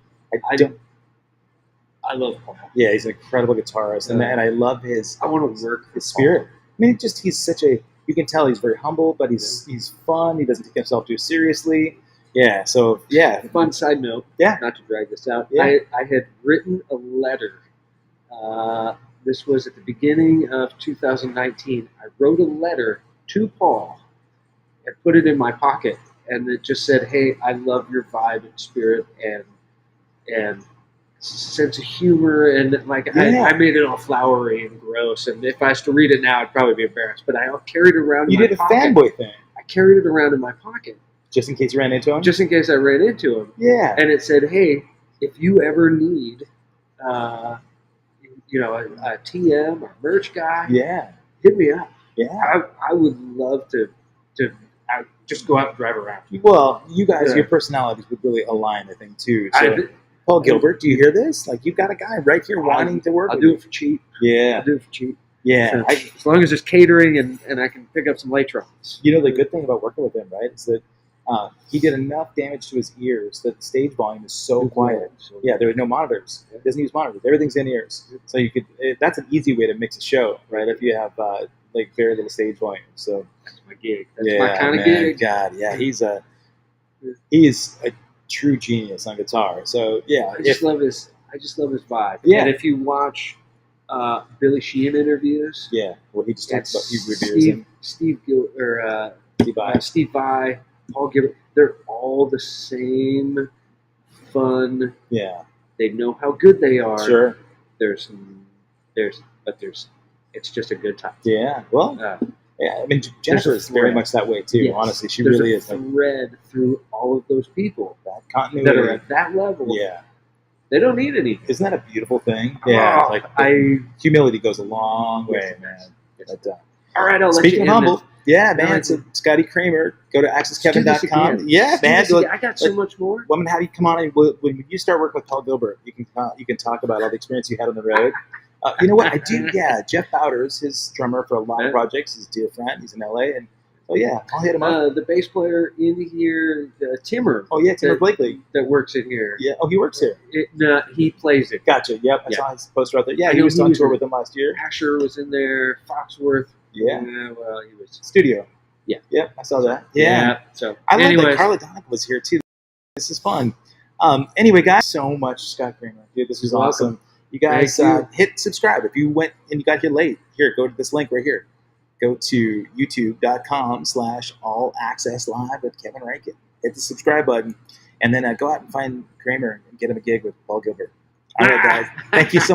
Speaker 2: I love Paul.
Speaker 1: Yeah, he's an incredible guitarist, and I love his.
Speaker 2: I want to work
Speaker 1: his spirit. I mean, he's such a. You can tell he's very humble, but he's fun. He doesn't take himself too seriously. Yeah. So yeah.
Speaker 2: Fun side note.
Speaker 1: Yeah.
Speaker 2: Not to drag this out.
Speaker 1: Yeah.
Speaker 2: I had written a letter. This was at the beginning of 2019. I wrote a letter to Paul and put it in my pocket, and it just said, "Hey, I love your vibe and spirit and sense of humor," and I made it all flowery and gross. And if I was to read it now, I'd probably be embarrassed. But I carried it around.
Speaker 1: You
Speaker 2: in my
Speaker 1: did a
Speaker 2: pocket.
Speaker 1: fanboy thing,
Speaker 2: I carried it around in my pocket
Speaker 1: just in case you ran into him.
Speaker 2: just in case I ran into him.
Speaker 1: Yeah.
Speaker 2: And it said, "Hey, if you ever need, a TM or merch guy, hit me up.
Speaker 1: Yeah.
Speaker 2: I would love to just go out and drive around."
Speaker 1: Well, you guys, your personalities would really align, I think, too. So, Paul Gilbert, do you hear this? Like, you've got a guy right here wanting to work.
Speaker 2: I'll do it for cheap.
Speaker 1: Yeah.
Speaker 2: I'll do it for cheap.
Speaker 1: Yeah.
Speaker 2: So, as long as there's catering and I can pick up some latrons.
Speaker 1: You know, the good thing about working with him, right, is that he did enough damage to his ears that the stage volume is so quiet. Yeah, there are no monitors. He doesn't use monitors. Everything's in ears. So you could. That's an easy way to mix a show, right? If you have very little stage volume. So
Speaker 2: that's my gig. That's my kind of gig.
Speaker 1: God, yeah, he is a true genius on guitar. So yeah,
Speaker 2: I just love his vibe.
Speaker 1: Yeah.
Speaker 2: And if you watch Billy Sheehan interviews,
Speaker 1: well, he just talks about he reveres him.
Speaker 2: Steve Vai, Paul Gilbert, they're all the same fun.
Speaker 1: Yeah.
Speaker 2: They know how good they are.
Speaker 1: Sure.
Speaker 2: It's just a good time.
Speaker 1: Yeah. Well, I mean, Jennifer is very much that way too. Yes. Honestly, she really is.
Speaker 2: There's a thread through all of those people
Speaker 1: that continuity
Speaker 2: that are at that level.
Speaker 1: Yeah.
Speaker 2: They don't need anything.
Speaker 1: Isn't that a beautiful thing? Yeah. Humility goes a long way, man. But,
Speaker 2: all right, I'll
Speaker 1: speaking
Speaker 2: let
Speaker 1: of
Speaker 2: you
Speaker 1: humble, man, so Scotty Cramer, go to accesskevin.com. Yeah, man.
Speaker 2: I got so much more.
Speaker 1: I'm going to have you come on, and when you start working with Paul Gilbert, you can talk about all the experience you had on the road. You know what? I do, Jeff Bowders, his drummer for a lot of projects, his dear friend. He's in LA, and I'll hit him up.
Speaker 2: The bass player in here, Timmer.
Speaker 1: Oh, yeah, Timmer Blakely.
Speaker 2: That works in here.
Speaker 1: Yeah, he works here.
Speaker 2: He plays it.
Speaker 1: Gotcha, yep. I saw his poster out there. Yeah, he was on tour with him last year.
Speaker 2: Asher was in there, Foxworth.
Speaker 1: Yeah.
Speaker 2: Well, he was.
Speaker 1: Studio.
Speaker 2: Yeah.
Speaker 1: Yep, I saw that. Yeah.
Speaker 2: So,
Speaker 1: I love that Carla Donica was here, too. This is fun. Anyway, guys, so much Scott Cramer. Dude, this was awesome. You guys hit subscribe. If you went and you got here late, here, go to this link right here. Go to youtube.com/allaccesslive with Kevin Rankin. Hit the subscribe button, and then go out and find Cramer and get him a gig with Paul Gilbert. All right, guys. Thank you so much.